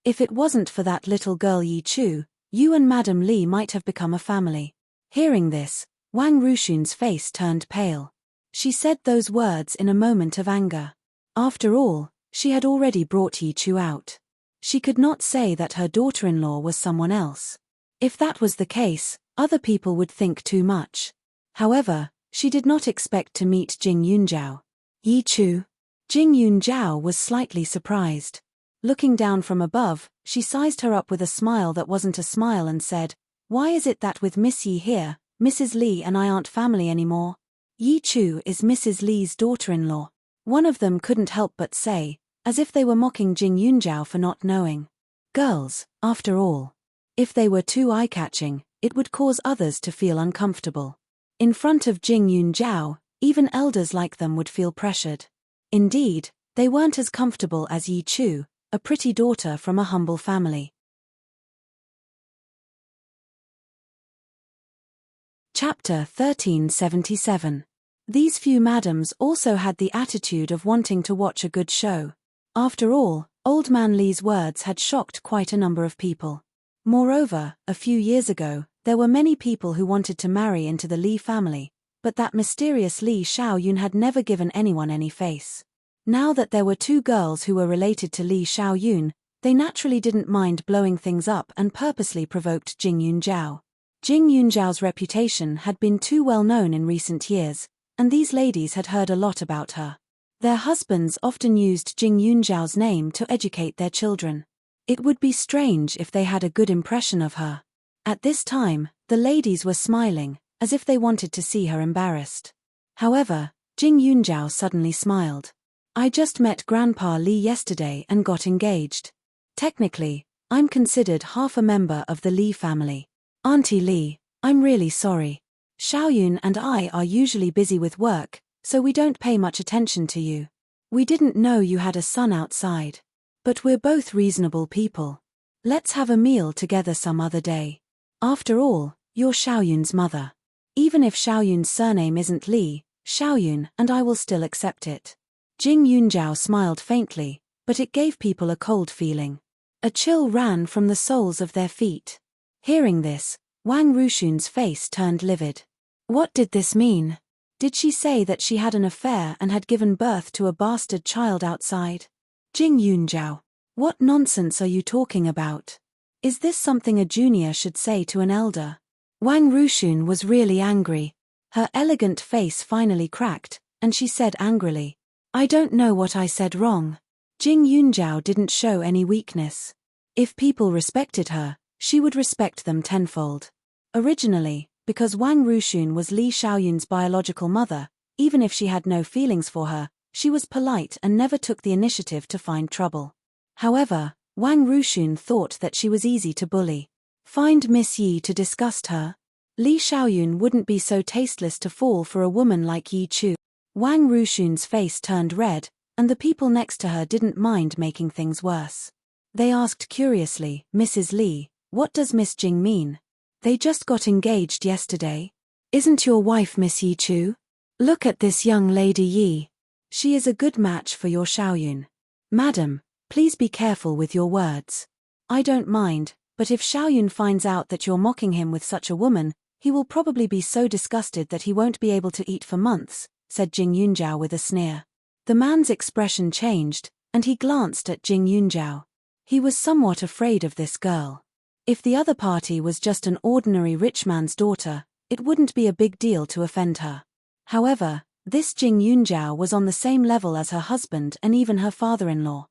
If it wasn't for that little girl Yi Chu, you and Madame Li might have become a family." Hearing this, Wang Ruxun's face turned pale. She said those words in a moment of anger. After all, she had already brought Yi Chu out. She could not say that her daughter-in-law was someone else. If that was the case, other people would think too much. However, she did not expect to meet Jing Yunjiao. Yi Chu? Jing Yunjiao was slightly surprised. Looking down from above, she sized her up with a smile that wasn't a smile and said, "Why is it that with Miss Yi here, Mrs. Li and I aren't family anymore?" Yi Chu is Mrs. Li's daughter-in-law. One of them couldn't help but say, as if they were mocking Jing Yunjiao for not knowing. Girls, after all. If they were too eye-catching, it would cause others to feel uncomfortable. In front of Jing Yunjiao, even elders like them would feel pressured. Indeed, they weren't as comfortable as Yi Chu, a pretty daughter from a humble family. Chapter 1377. These few madams also had the attitude of wanting to watch a good show. After all, Old Man Li's words had shocked quite a number of people. Moreover, a few years ago, there were many people who wanted to marry into the Li family, but that mysterious Li Xiaoyun had never given anyone any face. Now that there were two girls who were related to Li Xiaoyun, they naturally didn't mind blowing things up and purposely provoked Jing Yunjiao. Jing Yunjiao's reputation had been too well known in recent years, and these ladies had heard a lot about her. Their husbands often used Jing Yunjiao's name to educate their children. It would be strange if they had a good impression of her. At this time, the ladies were smiling, as if they wanted to see her embarrassed. However, Jing Yunjiao suddenly smiled. "I just met Grandpa Li yesterday and got engaged. Technically, I'm considered half a member of the Li family. Auntie Li, I'm really sorry. Xiaoyun and I are usually busy with work, so we don't pay much attention to you. We didn't know you had a son outside. But we're both reasonable people. Let's have a meal together some other day. After all, you're Xiaoyun's mother. Even if Xiaoyun's surname isn't Li, Xiaoyun and I will still accept it." Jing Yunjiao smiled faintly, but it gave people a cold feeling. A chill ran from the soles of their feet. Hearing this, Wang Ruxun's face turned livid. What did this mean? Did she say that she had an affair and had given birth to a bastard child outside? Jing Yunjiao, what nonsense are you talking about? Is this something a junior should say to an elder? Wang Ruxun was really angry. Her elegant face finally cracked, and she said angrily, "I don't know what I said wrong." Jing Yunjiao didn't show any weakness. If people respected her, she would respect them tenfold. Originally, because Wang Ruxun was Li Xiaoyun's biological mother, even if she had no feelings for her, she was polite and never took the initiative to find trouble. However, Wang Ruxun thought that she was easy to bully. Find Miss Yi to disgust her? Li Xiaoyun wouldn't be so tasteless to fall for a woman like Yi Chu. Wang Ruxun's face turned red, and the people next to her didn't mind making things worse. They asked curiously, "Mrs. Li, what does Miss Jing mean? They just got engaged yesterday. Isn't your wife Miss Yi Chu? Look at this young lady Yi. She is a good match for your Xiaoyun. Madam, please be careful with your words. I don't mind, but if Xiaoyun finds out that you're mocking him with such a woman, he will probably be so disgusted that he won't be able to eat for months," said Jing Yunjiao with a sneer. The man's expression changed, and he glanced at Jing Yunjiao. He was somewhat afraid of this girl. If the other party was just an ordinary rich man's daughter, it wouldn't be a big deal to offend her. However, this Jing Yunjiao was on the same level as her husband and even her father-in-law.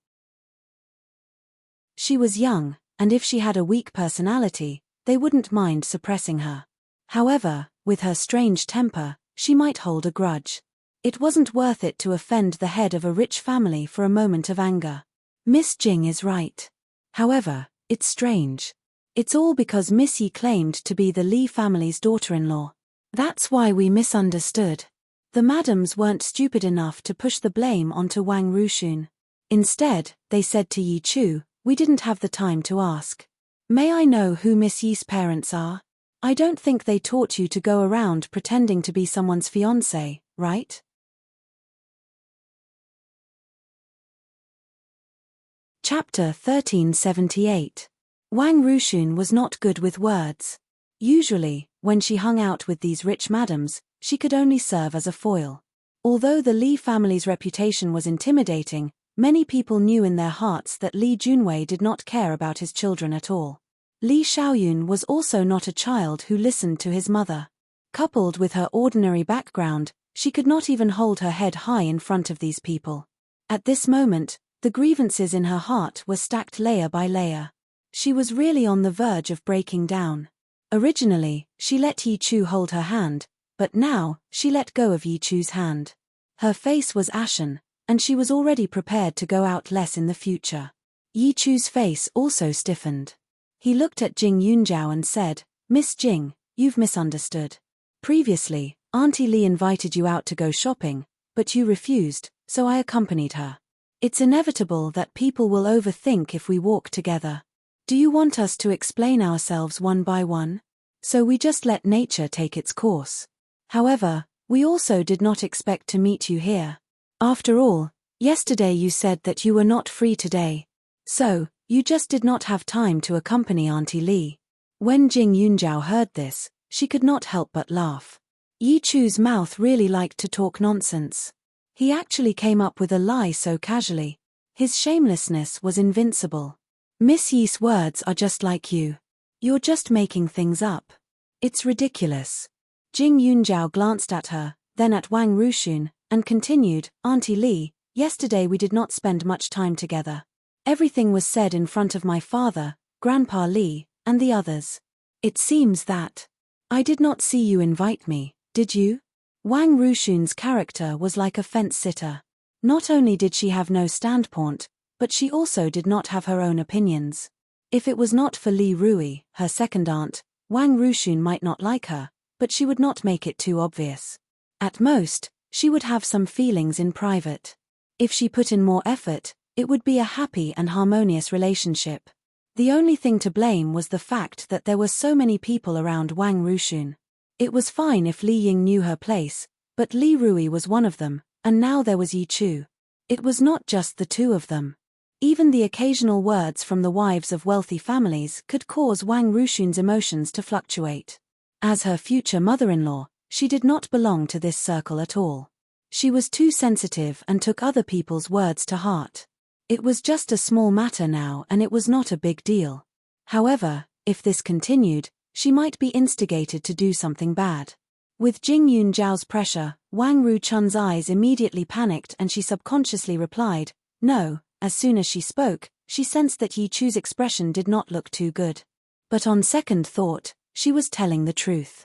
She was young, and if she had a weak personality, they wouldn't mind suppressing her. However, with her strange temper, she might hold a grudge. It wasn't worth it to offend the head of a rich family for a moment of anger. Miss Jing is right. However, it's strange. It's all because Miss Yi claimed to be the Li family's daughter-in-law. That's why we misunderstood. The madams weren't stupid enough to push the blame onto Wang Ruxun. Instead, they said to Yi Chu, "We didn't have the time to ask. May I know who Miss Yi's parents are? I don't think they taught you to go around pretending to be someone's fiancé, right?" Chapter 1378. Wang Ruxun was not good with words. Usually, when she hung out with these rich madams, she could only serve as a foil. Although the Li family's reputation was intimidating, many people knew in their hearts that Li Junwei did not care about his children at all. Li Xiaoyun was also not a child who listened to his mother. Coupled with her ordinary background, she could not even hold her head high in front of these people. At this moment, the grievances in her heart were stacked layer by layer. She was really on the verge of breaking down. Originally, she let Yi Chu hold her hand, but now, she let go of Yi Chu's hand. Her face was ashen, and she was already prepared to go out less in the future. Yi Chu's face also stiffened. He looked at Jing Yunjiao and said, "Miss Jing, you've misunderstood. Previously, Auntie Li invited you out to go shopping, but you refused, so I accompanied her. It's inevitable that people will overthink if we walk together. Do you want us to explain ourselves one by one? So we just let nature take its course. However, we also did not expect to meet you here. After all, yesterday you said that you were not free today. So, you just did not have time to accompany Auntie Li." When Jing Yunjiao heard this, she could not help but laugh. Yi Chu's mouth really liked to talk nonsense. He actually came up with a lie so casually. His shamelessness was invincible. "Miss Yi's words are just like you. You're just making things up. It's ridiculous." Jing Yunjiao glanced at her, then at Wang Ruxun, and continued, "Auntie Li, yesterday we did not spend much time together. Everything was said in front of my father, Grandpa Li, and the others. It seems that I did not see you invite me, did you?" Wang Ruxun's character was like a fence-sitter. Not only did she have no standpoint, but she also did not have her own opinions. If it was not for Li Rui, her second aunt, Wang Ruxun might not like her, but she would not make it too obvious. At most, she would have some feelings in private. If she put in more effort, it would be a happy and harmonious relationship. The only thing to blame was the fact that there were so many people around Wang Ruxun. It was fine if Li Ying knew her place, but Li Rui was one of them, and now there was Yi Chu. It was not just the two of them. Even the occasional words from the wives of wealthy families could cause Wang Ruxun's emotions to fluctuate. As her future mother-in-law, she did not belong to this circle at all. She was too sensitive and took other people's words to heart. It was just a small matter now and it was not a big deal. However, if this continued, she might be instigated to do something bad. With Jing Yunjiao's pressure, Wang Ruchun's eyes immediately panicked and she subconsciously replied, "No." As soon as she spoke, she sensed that Yi Chu's expression did not look too good. But on second thought, she was telling the truth.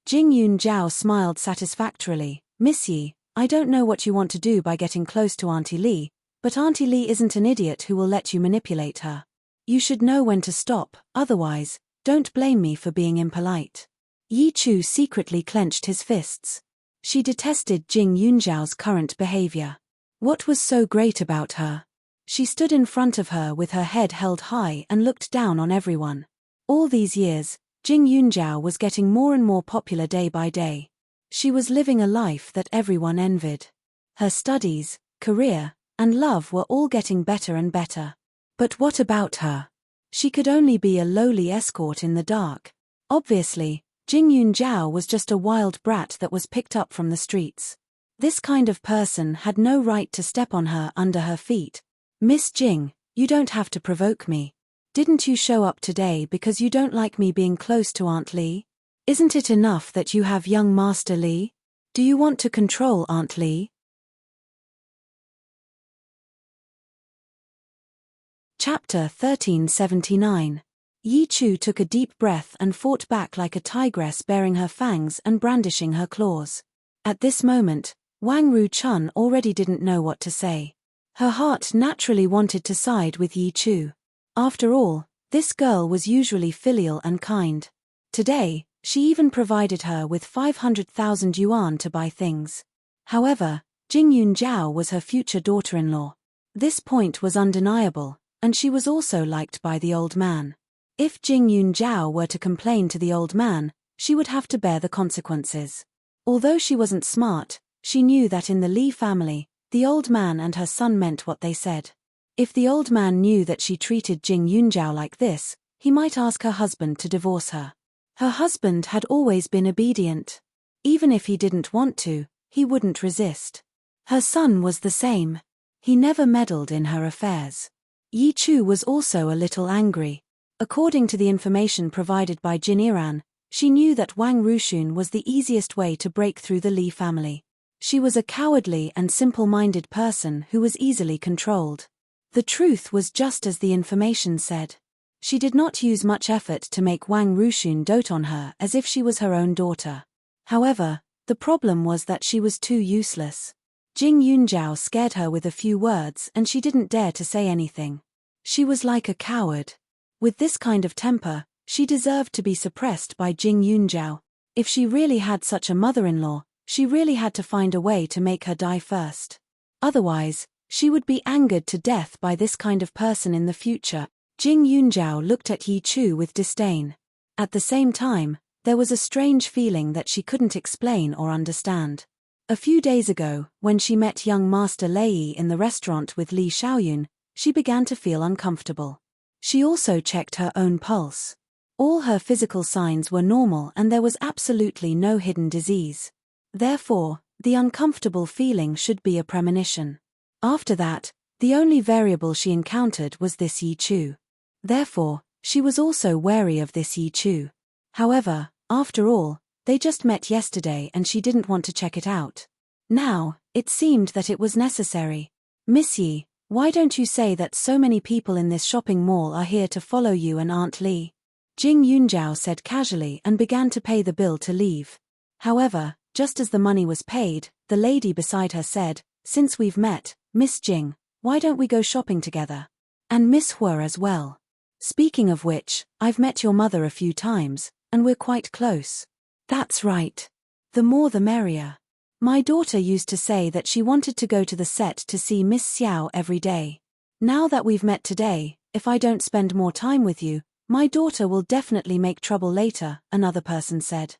Jing Yunjiao smiled satisfactorily, "Miss Yi, I don't know what you want to do by getting close to Auntie Li, but Auntie Li isn't an idiot who will let you manipulate her. You should know when to stop, otherwise, don't blame me for being impolite." Yi Chu secretly clenched his fists. She detested Jing Yunjiao's current behavior. What was so great about her? She stood in front of her with her head held high and looked down on everyone. All these years, Jing Yunjiao was getting more and more popular day by day. She was living a life that everyone envied. Her studies, career, and love were all getting better and better. But what about her? She could only be a lowly escort in the dark. Obviously, Jing Yunjiao was just a wild brat that was picked up from the streets. This kind of person had no right to step on her under her feet. "Miss Jing, you don't have to provoke me. Didn't you show up today because you don't like me being close to Aunt Li? Isn't it enough that you have young Master Li? Do you want to control Aunt Li?" Chapter 1379. Yi Chu took a deep breath and fought back like a tigress baring her fangs and brandishing her claws. At this moment, Wang Ruchun already didn't know what to say. Her heart naturally wanted to side with Yi Chu. After all, this girl was usually filial and kind. Today, she even provided her with 500,000 yuan to buy things. However, Jing Yunjiao was her future daughter-in-law. This point was undeniable, and she was also liked by the old man. If Jing Yunjiao were to complain to the old man, she would have to bear the consequences. Although she wasn't smart, she knew that in the Li family, the old man and her son meant what they said. If the old man knew that she treated Jing Yunjiao like this, he might ask her husband to divorce her. Her husband had always been obedient. Even if he didn't want to, he wouldn't resist. Her son was the same. He never meddled in her affairs. Yi Chu was also a little angry. According to the information provided by Jin Iran, she knew that Wang Rushun was the easiest way to break through the Li family. She was a cowardly and simple-minded person who was easily controlled. The truth was just as the information said. She did not use much effort to make Wang Rushun dote on her as if she was her own daughter. However, the problem was that she was too useless. Jing Yunjiao scared her with a few words and she didn't dare to say anything. She was like a coward. With this kind of temper, she deserved to be suppressed by Jing Yunjiao. If she really had such a mother-in-law, she really had to find a way to make her die first. Otherwise, she would be angered to death by this kind of person in the future. Jing Yunjiao looked at Yi Chu with disdain. At the same time, there was a strange feeling that she couldn't explain or understand. A few days ago, when she met young Master Lei in the restaurant with Li Xiaoyun, she began to feel uncomfortable. She also checked her own pulse. All her physical signs were normal and there was absolutely no hidden disease. Therefore, the uncomfortable feeling should be a premonition. After that, the only variable she encountered was this Yi Chu. Therefore, she was also wary of this Yi Chu. However, after all, they just met yesterday and she didn't want to check it out. Now, it seemed that it was necessary. Miss Yi, why don't you say that so many people in this shopping mall are here to follow you and Aunt Li? Jing Yunjiao said casually and began to pay the bill to leave. However, just as the money was paid, the lady beside her said, "Since we've met, Miss Jing, why don't we go shopping together? And Miss Hua as well. Speaking of which, I've met your mother a few times, and we're quite close." "That's right. The more the merrier. My daughter used to say that she wanted to go to the set to see Miss Xiao every day. Now that we've met today, if I don't spend more time with you, my daughter will definitely make trouble later," another person said.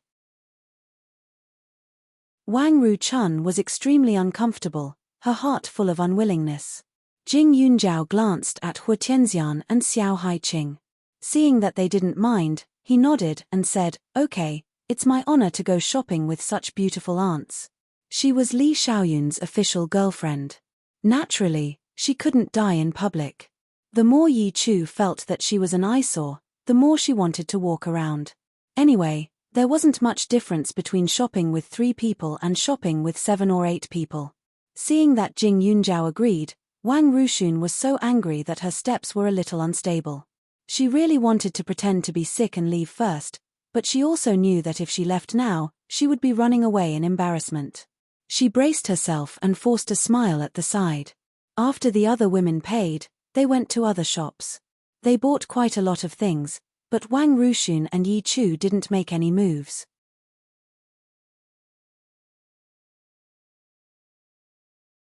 Wang Ruchun was extremely uncomfortable, her heart full of unwillingness. Jing Yunjiao glanced at Hu Tianxian and Xiao Haiqing. Seeing that they didn't mind, he nodded and said, "Okay, it's my honor to go shopping with such beautiful aunts." She was Li Xiaoyun's official girlfriend. Naturally, she couldn't die in public. The more Yi Chu felt that she was an eyesore, the more she wanted to walk around. Anyway, there wasn't much difference between shopping with 3 people and shopping with 7 or 8 people. Seeing that Jing Yunjiao agreed, Wang Rushun was so angry that her steps were a little unstable. She really wanted to pretend to be sick and leave first, but she also knew that if she left now, she would be running away in embarrassment. She braced herself and forced a smile at the side. After the other women paid, they went to other shops. They bought quite a lot of things, but Wang Rushun and Yi Chu didn't make any moves.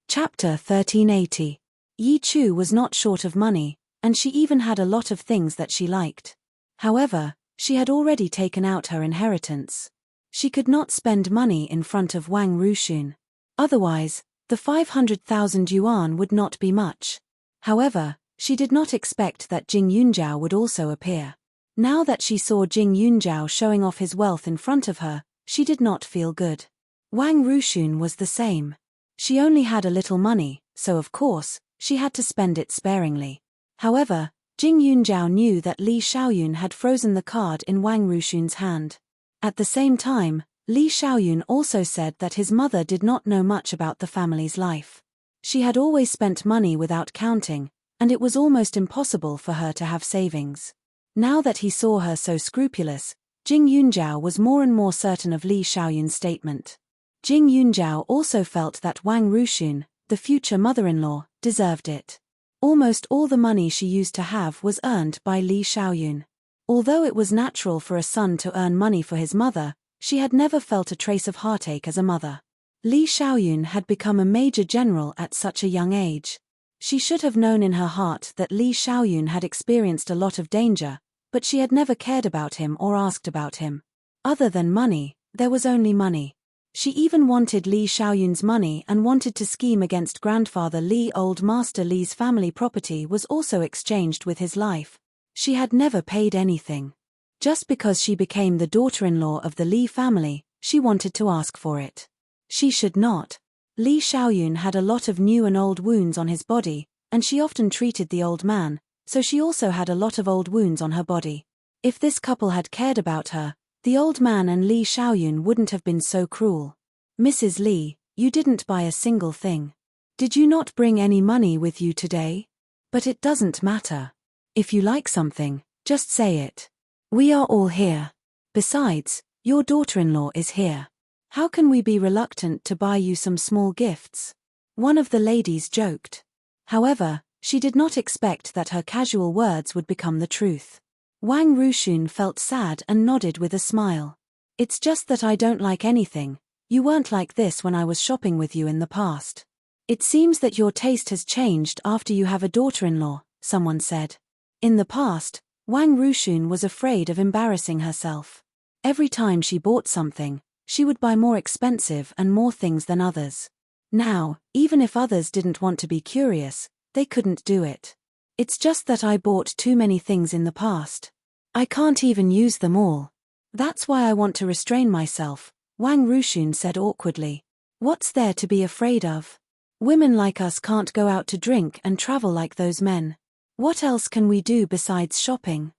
Chapter 1380. Yi Chu was not short of money, and she even had a lot of things that she liked. However, she had already taken out her inheritance. She could not spend money in front of Wang Rushun. Otherwise, the 500,000 yuan would not be much. However, she did not expect that Jing Yunjiao would also appear. Now that she saw Jing Yunjiao showing off his wealth in front of her, she did not feel good. Wang Rushun was the same. She only had a little money, so of course, she had to spend it sparingly. However, Jing Yunjiao knew that Li Xiaoyun had frozen the card in Wang Rushun's hand. At the same time, Li Xiaoyun also said that his mother did not know much about the family's life. She had always spent money without counting, and it was almost impossible for her to have savings. Now that he saw her so scrupulous, Jing Yunjiao was more and more certain of Li Xiaoyun's statement. Jing Yunjiao also felt that Wang Ruxun, the future mother-in-law, deserved it. Almost all the money she used to have was earned by Li Xiaoyun. Although it was natural for a son to earn money for his mother, she had never felt a trace of heartache as a mother. Li Xiaoyun had become a major general at such a young age. She should have known in her heart that Li Xiaoyun had experienced a lot of danger, but she had never cared about him or asked about him. Other than money, there was only money. She even wanted Li Xiaoyun's money and wanted to scheme against grandfather Li. Old Master Li's family property was also exchanged with his life. She had never paid anything. Just because she became the daughter-in-law of the Li family, she wanted to ask for it. She should not. Li Xiaoyun had a lot of new and old wounds on his body, and she often treated the old man, so she also had a lot of old wounds on her body. If this couple had cared about her, the old man and Li Xiaoyun wouldn't have been so cruel. Mrs. Li, you didn't buy a single thing. Did you not bring any money with you today? But it doesn't matter. If you like something, just say it. We are all here. Besides, your daughter-in-law is here. How can we be reluctant to buy you some small gifts? One of the ladies joked. However, she did not expect that her casual words would become the truth. Wang Ruxun felt sad and nodded with a smile. It's just that I don't like anything. You weren't like this when I was shopping with you in the past. It seems that your taste has changed after you have a daughter-in-law, someone said. In the past, Wang Ruxun was afraid of embarrassing herself. Every time she bought something, she would buy more expensive and more things than others. Now, even if others didn't want to be curious, they couldn't do it. It's just that I bought too many things in the past. I can't even use them all. That's why I want to restrain myself, Wang Ruxun said awkwardly. What's there to be afraid of? Women like us can't go out to drink and travel like those men. What else can we do besides shopping?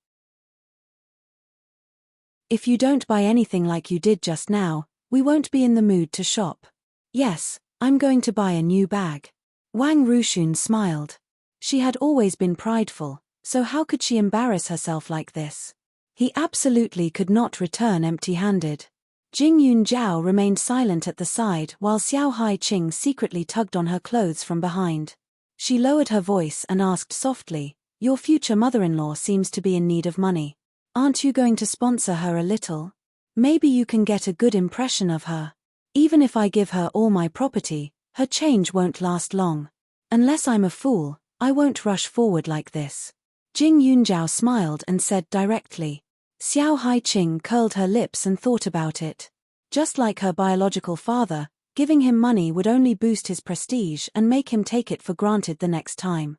If you don't buy anything like you did just now, we won't be in the mood to shop. Yes, I'm going to buy a new bag. Wang Ruxun smiled. She had always been prideful, so how could she embarrass herself like this? He absolutely could not return empty-handed. Jing Yunjiao remained silent at the side while Xiao Haiqing secretly tugged on her clothes from behind. She lowered her voice and asked softly, "Your future mother-in-law seems to be in need of money. Aren't you going to sponsor her a little? Maybe you can get a good impression of her. Even if I give her all my property, her change won't last long. Unless I'm a fool, I won't rush forward like this." Jing Yunjiao smiled and said directly. Xiao Haiqing curled her lips and thought about it. Just like her biological father, giving him money would only boost his prestige and make him take it for granted the next time.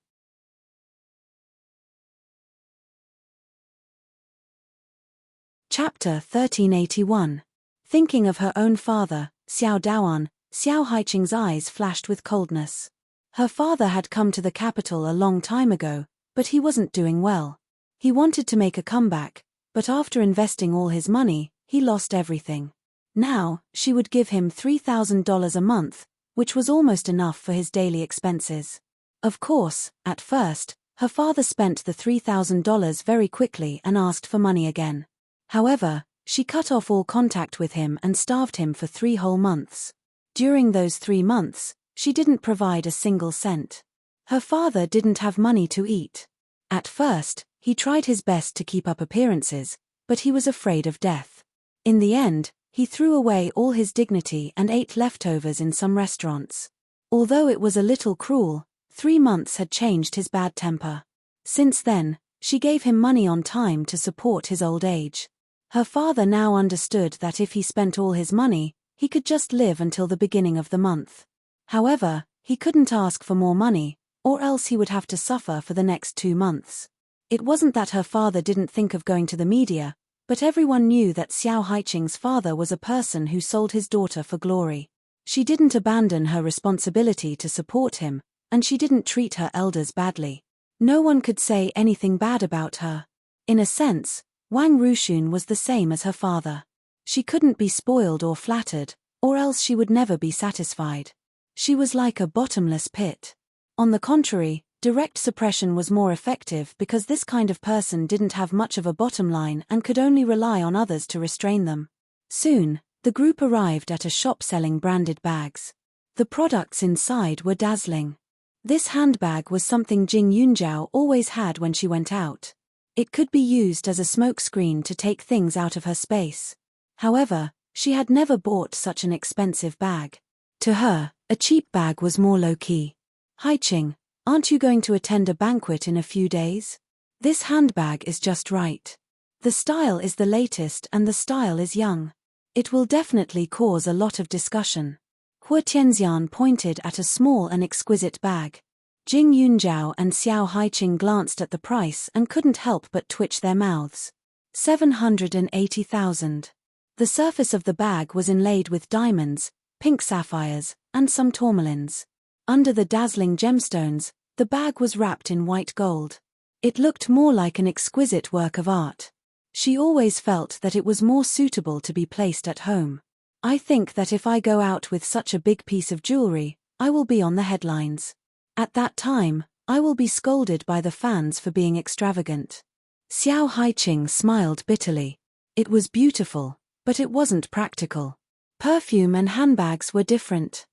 Chapter 1381. Thinking of her own father, Xiao Daoan, Xiao Haiqing's eyes flashed with coldness. Her father had come to the capital a long time ago, but he wasn't doing well. He wanted to make a comeback, but after investing all his money, he lost everything. Now, she would give him $3,000 a month, which was almost enough for his daily expenses. Of course, at first, her father spent the $3,000 very quickly and asked for money again. However, she cut off all contact with him and starved him for 3 whole months. During those 3 months, she didn't provide a single cent. Her father didn't have money to eat. At first, he tried his best to keep up appearances, but he was afraid of death. In the end, he threw away all his dignity and ate leftovers in some restaurants. Although it was a little cruel, 3 months had changed his bad temper. Since then, she gave him money on time to support his old age. Her father now understood that if he spent all his money, he could just live until the beginning of the month. However, he couldn't ask for more money, or else he would have to suffer for the next 2 months. It wasn't that her father didn't think of going to the media, but everyone knew that Xiao Haiqing's father was a person who sold his daughter for glory. She didn't abandon her responsibility to support him, and she didn't treat her elders badly. No one could say anything bad about her. In a sense, Wang Ruxun was the same as her father. She couldn't be spoiled or flattered, or else she would never be satisfied. She was like a bottomless pit. On the contrary, direct suppression was more effective because this kind of person didn't have much of a bottom line and could only rely on others to restrain them. Soon, The group arrived at a shop selling branded bags. The products inside were dazzling. This handbag was something Jing Yunjiao always had when she went out. It could be used as a smokescreen to take things out of her space. However, she had never bought such an expensive bag. To her, a cheap bag was more low-key. "Haiqing, aren't you going to attend a banquet in a few days? This handbag is just right. The style is the latest and the style is young. It will definitely cause a lot of discussion." Hu Tianxian pointed at a small and exquisite bag. Jing Yunjiao and Xiao Haiqing glanced at the price and couldn't help but twitch their mouths. 780,000. The surface of the bag was inlaid with diamonds, pink sapphires, and some tourmalines. Under the dazzling gemstones, the bag was wrapped in white gold. It looked more like an exquisite work of art. She always felt that it was more suitable to be placed at home. "I think that if I go out with such a big piece of jewelry, I will be on the headlines. At that time, I will be scolded by the fans for being extravagant." Xiao Haiqing smiled bitterly. It was beautiful, but it wasn't practical. Perfume and handbags were different.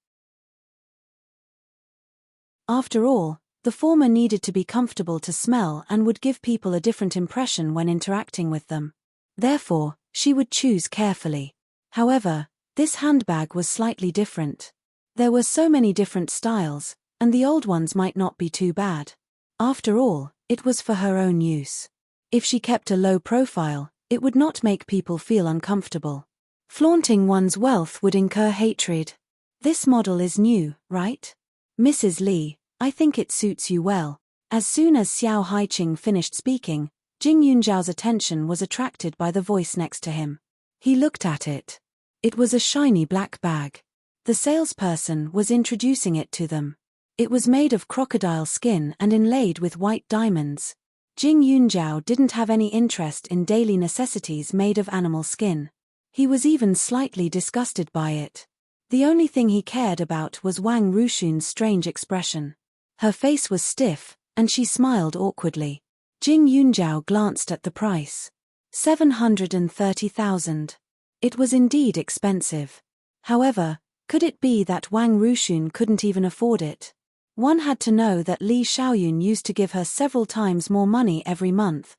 After all, the former needed to be comfortable to smell and would give people a different impression when interacting with them. Therefore, she would choose carefully. However, this handbag was slightly different. There were so many different styles, and the old ones might not be too bad. After all, it was for her own use. If she kept a low profile, it would not make people feel uncomfortable. Flaunting one's wealth would incur hatred. "This model is new, right? Mrs. Li, I think it suits you well." As soon as Xiao Haiqing finished speaking, Jing Yunjiao's attention was attracted by the voice next to him. He looked at it. It was a shiny black bag. The salesperson was introducing it to them. It was made of crocodile skin and inlaid with white diamonds. Jing Yunjiao didn't have any interest in daily necessities made of animal skin. He was even slightly disgusted by it. The only thing he cared about was Wang Ruxun's strange expression. Her face was stiff, and she smiled awkwardly. Jing Yunjiao glanced at the price. 730,000. It was indeed expensive. However, could it be that Wang Ruxun couldn't even afford it? One had to know that Li Xiaoyun used to give her several times more money every month.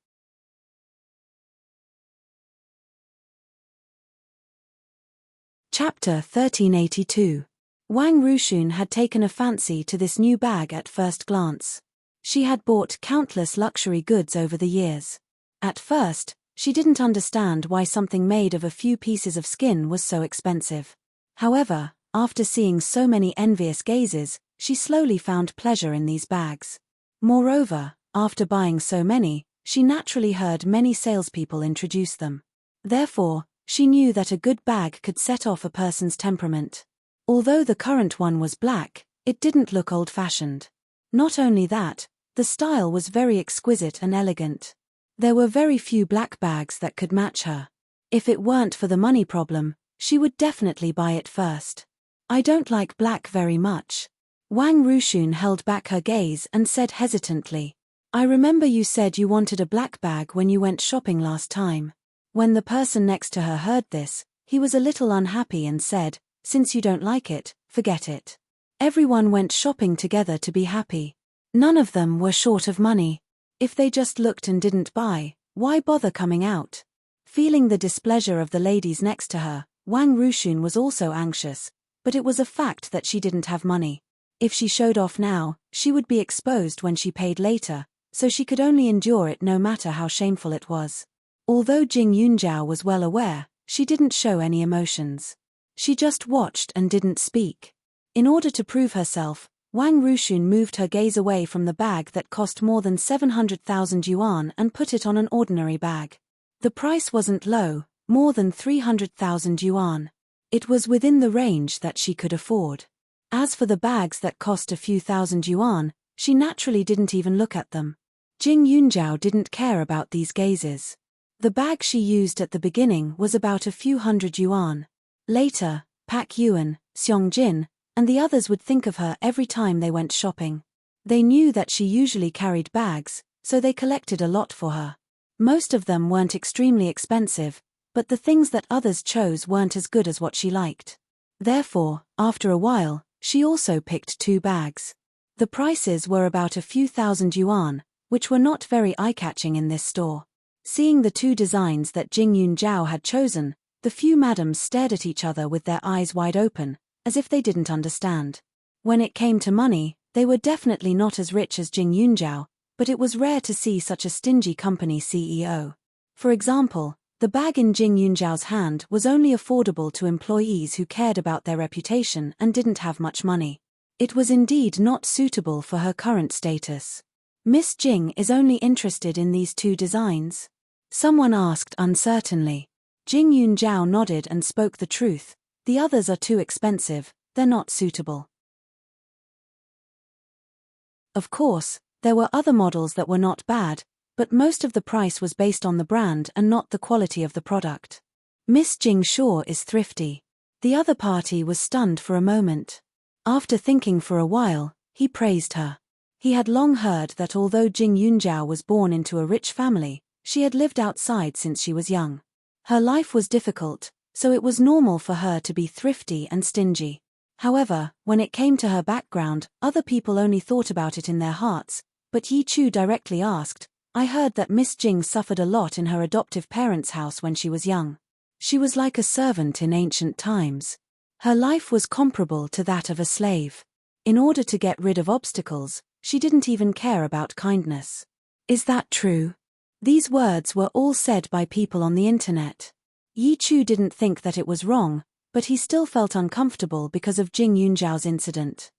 Chapter 1382. Wang Ruxun had taken a fancy to this new bag at first glance. She had bought countless luxury goods over the years. At first, she didn't understand why something made of a few pieces of skin was so expensive. However, after seeing so many envious gazes, she slowly found pleasure in these bags. Moreover, after buying so many, she naturally heard many salespeople introduce them. Therefore, she knew that a good bag could set off a person's temperament. Although the current one was black, it didn't look old-fashioned. Not only that, the style was very exquisite and elegant. There were very few black bags that could match her. If it weren't for the money problem, she would definitely buy it first. "I don't like black very much." Wang Ruxun held back her gaze and said hesitantly, "I remember you said you wanted a black bag when you went shopping last time." When the person next to her heard this, he was a little unhappy and said, "Since you don't like it, forget it." Everyone went shopping together to be happy. None of them were short of money. If they just looked and didn't buy, why bother coming out? Feeling the displeasure of the ladies next to her, Wang Ruxun was also anxious, but it was a fact that she didn't have money. If she showed off now, she would be exposed when she paid later, so she could only endure it no matter how shameful it was. Although Jing Yunjiao was well aware, she didn't show any emotions. She just watched and didn't speak. In order to prove herself, Wang Ruxun moved her gaze away from the bag that cost more than 700,000 yuan and put it on an ordinary bag. The price wasn't low, more than 300,000 yuan. It was within the range that she could afford. As for the bags that cost a few thousand yuan, she naturally didn't even look at them. Jing Yunjiao didn't care about these gazes. The bag she used at the beginning was about a few hundred yuan. Later, Pak Yuan, Xiong Jin, and the others would think of her every time they went shopping. They knew that she usually carried bags, so they collected a lot for her. Most of them weren't extremely expensive, but the things that others chose weren't as good as what she liked. Therefore, after a while, she also picked 2 bags. The prices were about a few thousand yuan, which were not very eye-catching in this store. Seeing the 2 designs that Jingyun Zhao had chosen, the few madams stared at each other with their eyes wide open, as if they didn't understand. When it came to money, they were definitely not as rich as Jingyun Zhao, but it was rare to see such a stingy company CEO. For example, the bag in Jingyun Zhao's hand was only affordable to employees who cared about their reputation and didn't have much money. It was indeed not suitable for her current status. Miss Jing is only interested in these 2 designs? Someone asked uncertainly. Jingyun Zhao nodded and spoke the truth. The others are too expensive, they're not suitable. Of course, there were other models that were not bad, but most of the price was based on the brand and not the quality of the product. Miss Jing sure is thrifty. The other party was stunned for a moment. After thinking for a while, he praised her. He had long heard that although Jingyun Zhao was born into a rich family, she had lived outside since she was young. Her life was difficult, so it was normal for her to be thrifty and stingy. However, when it came to her background, other people only thought about it in their hearts, but Yi Chu directly asked, "I heard that Miss Jing suffered a lot in her adoptive parents' house when she was young. She was like a servant in ancient times. Her life was comparable to that of a slave. In order to get rid of obstacles, she didn't even care about kindness. Is that true?" These words were all said by people on the internet. Yi Chu didn't think that it was wrong, but he still felt uncomfortable because of Jingyun Zhao's incident.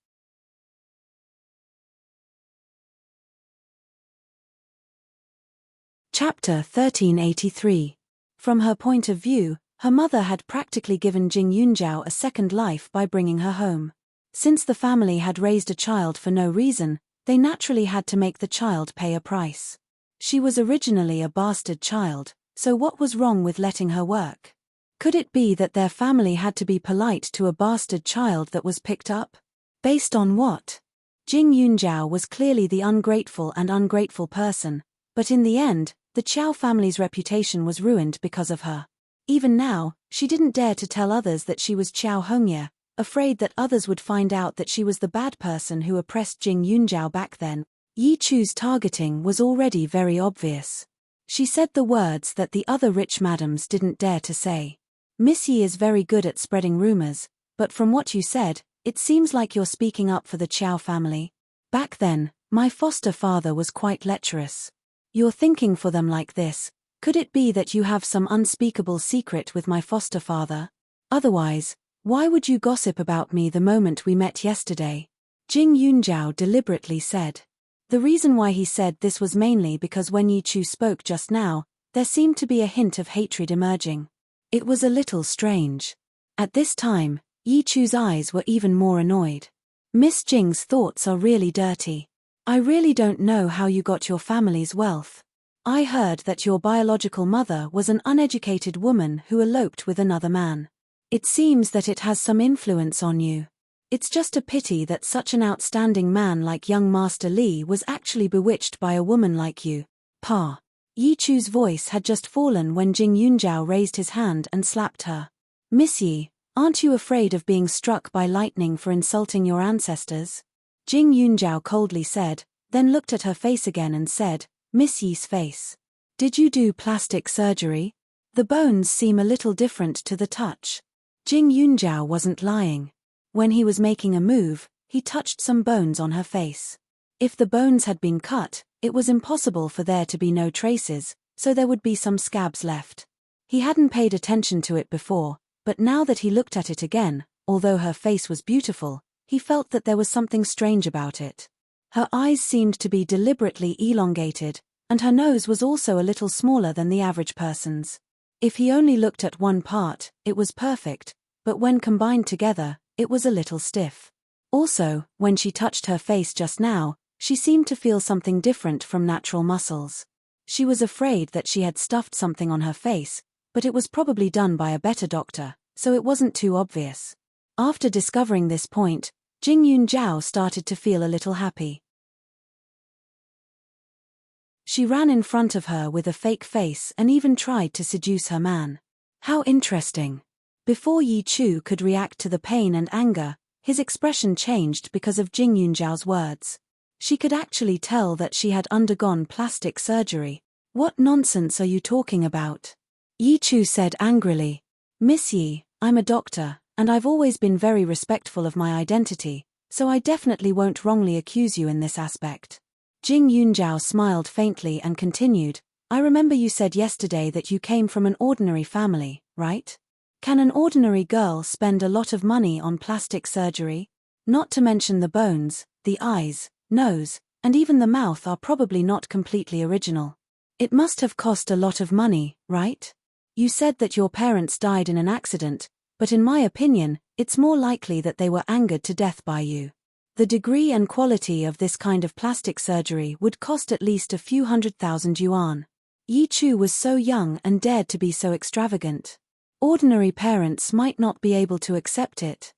Chapter 1383. From her point of view, her mother had practically given Jingyun Zhao a second life by bringing her home. Since the family had raised a child for no reason, they naturally had to make the child pay a price. She was originally a bastard child, so what was wrong with letting her work? Could it be that their family had to be polite to a bastard child that was picked up? Based on what? Jingyun Zhao was clearly the ungrateful person, but in the end, the Qiao family's reputation was ruined because of her. Even now, she didn't dare to tell others that she was Qiao Hongye, afraid that others would find out that she was the bad person who oppressed Jingyun Zhao back then. Yi Chu's targeting was already very obvious. She said the words that the other rich madams didn't dare to say. "Miss Yi is very good at spreading rumors, but from what you said, it seems like you're speaking up for the Qiao family. Back then, my foster father was quite lecherous. You're thinking for them like this. Could it be that you have some unspeakable secret with my foster father? Otherwise, why would you gossip about me the moment we met yesterday?" Jingyun Zhao deliberately said. The reason why he said this was mainly because when Yi Chu spoke just now, there seemed to be a hint of hatred emerging. It was a little strange. At this time, Yi Chu's eyes were even more annoyed. "Miss Jing's thoughts are really dirty. I really don't know how you got your family's wealth. I heard that your biological mother was an uneducated woman who eloped with another man. It seems that it has some influence on you. It's just a pity that such an outstanding man like young Master Li was actually bewitched by a woman like you, Pa." Yi Chu's voice had just fallen when Jingyun Zhao raised his hand and slapped her. "Miss Yi, aren't you afraid of being struck by lightning for insulting your ancestors?" Jingyun Zhao coldly said, then looked at her face again and said, "Miss Yi's face. Did you do plastic surgery? The bones seem a little different to the touch." Jingyun Zhao wasn't lying. When he was making a move, he touched some bones on her face. If the bones had been cut, it was impossible for there to be no traces, so there would be some scabs left. He hadn't paid attention to it before, but now that he looked at it again, although her face was beautiful, he felt that there was something strange about it. Her eyes seemed to be deliberately elongated, and her nose was also a little smaller than the average person's. If he only looked at one part, it was perfect, but when combined together, it was a little stiff. Also, when she touched her face just now, she seemed to feel something different from natural muscles. She was afraid that she had stuffed something on her face, but it was probably done by a better doctor, so it wasn't too obvious. After discovering this point, Jingyun Zhao started to feel a little happy. She ran in front of her with a fake face and even tried to seduce her man. How interesting. Before Yi Chu could react to the pain and anger, his expression changed because of Jing Yunjiao's words. She could actually tell that she had undergone plastic surgery. What nonsense are you talking about? Yi Chu said angrily. Miss Yi, I'm a doctor, and I've always been very respectful of my identity, so I definitely won't wrongly accuse you in this aspect. Jing Yunjiao smiled faintly and continued, I remember you said yesterday that you came from an ordinary family, right? Can an ordinary girl spend a lot of money on plastic surgery? Not to mention the bones, the eyes, nose, and even the mouth are probably not completely original. It must have cost a lot of money, right? You said that your parents died in an accident, but in my opinion, it's more likely that they were angered to death by you. The degree and quality of this kind of plastic surgery would cost at least a few 100,000 yuan. Yi Chu was so young and dared to be so extravagant. Ordinary parents might not be able to accept it.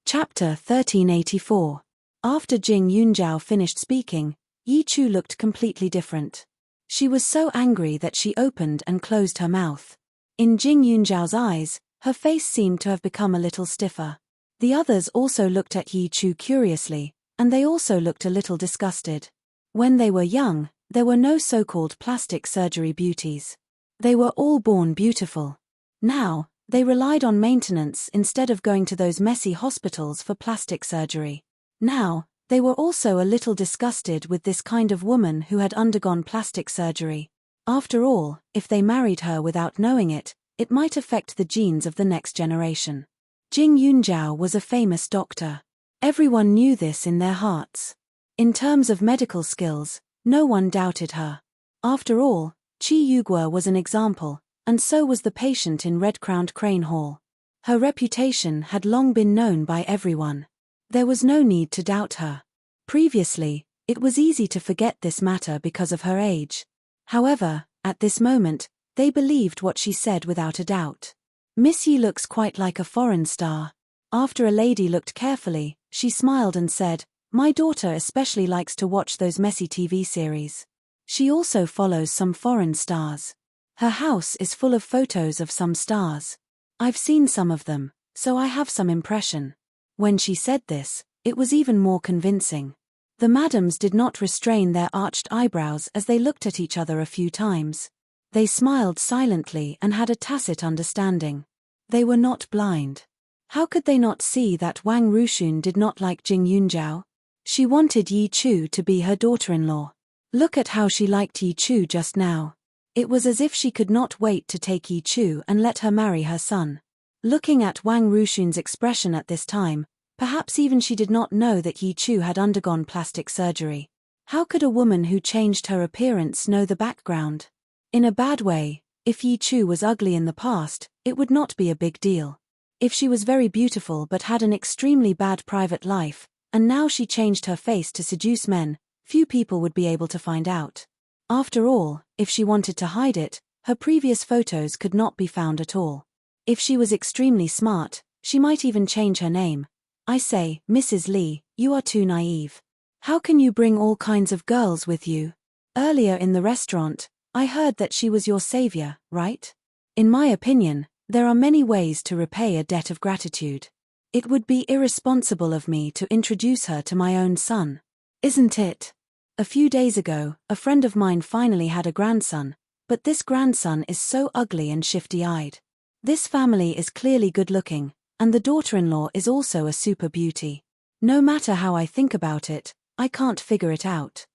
Chapter 1384. After Jing Yunjiao finished speaking, Yi Chu looked completely different. She was so angry that she opened and closed her mouth. In Jing Yunjiao's eyes, her face seemed to have become a little stiffer. The others also looked at Yi Chu curiously, and they also looked a little disgusted. When they were young, there were no so-called plastic surgery beauties. They were all born beautiful. Now, they relied on maintenance instead of going to those messy hospitals for plastic surgery. Now, they were also a little disgusted with this kind of woman who had undergone plastic surgery. After all, if they married her without knowing it, it might affect the genes of the next generation. Jing Yunjiao was a famous doctor. Everyone knew this in their hearts. In terms of medical skills, no one doubted her. After all, Qi Yuguo was an example, and so was the patient in Red-Crowned Crane Hall. Her reputation had long been known by everyone. There was no need to doubt her. Previously, it was easy to forget this matter because of her age. However, at this moment, they believed what she said without a doubt. Miss Yi looks quite like a foreign star. After a lady looked carefully, she smiled and said, My daughter especially likes to watch those messy TV series. She also follows some foreign stars. Her house is full of photos of some stars. I've seen some of them, so I have some impression. When she said this, it was even more convincing. The madams did not restrain their arched eyebrows as they looked at each other a few times. They smiled silently and had a tacit understanding. They were not blind. How could they not see that Wang Ruxun did not like Jing Yunjiao? She wanted Yi Chu to be her daughter-in-law. Look at how she liked Yi Chu just now. It was as if she could not wait to take Yi Chu and let her marry her son. Looking at Wang Ruxun's expression at this time, perhaps even she did not know that Yi Chu had undergone plastic surgery. How could a woman who changed her appearance know the background? In a bad way, if Yi Chu was ugly in the past, it would not be a big deal. If she was very beautiful but had an extremely bad private life, and now she changed her face to seduce men, few people would be able to find out. After all, if she wanted to hide it, her previous photos could not be found at all. If she was extremely smart, she might even change her name. I say, Mrs. Li, you are too naive. How can you bring all kinds of girls with you? Earlier in the restaurant, I heard that she was your savior, right? In my opinion, there are many ways to repay a debt of gratitude. It would be irresponsible of me to introduce her to my own son. Isn't it? A few days ago, a friend of mine finally had a grandson, but this grandson is so ugly and shifty-eyed. This family is clearly good-looking, and the daughter-in-law is also a super beauty. No matter how I think about it, I can't figure it out.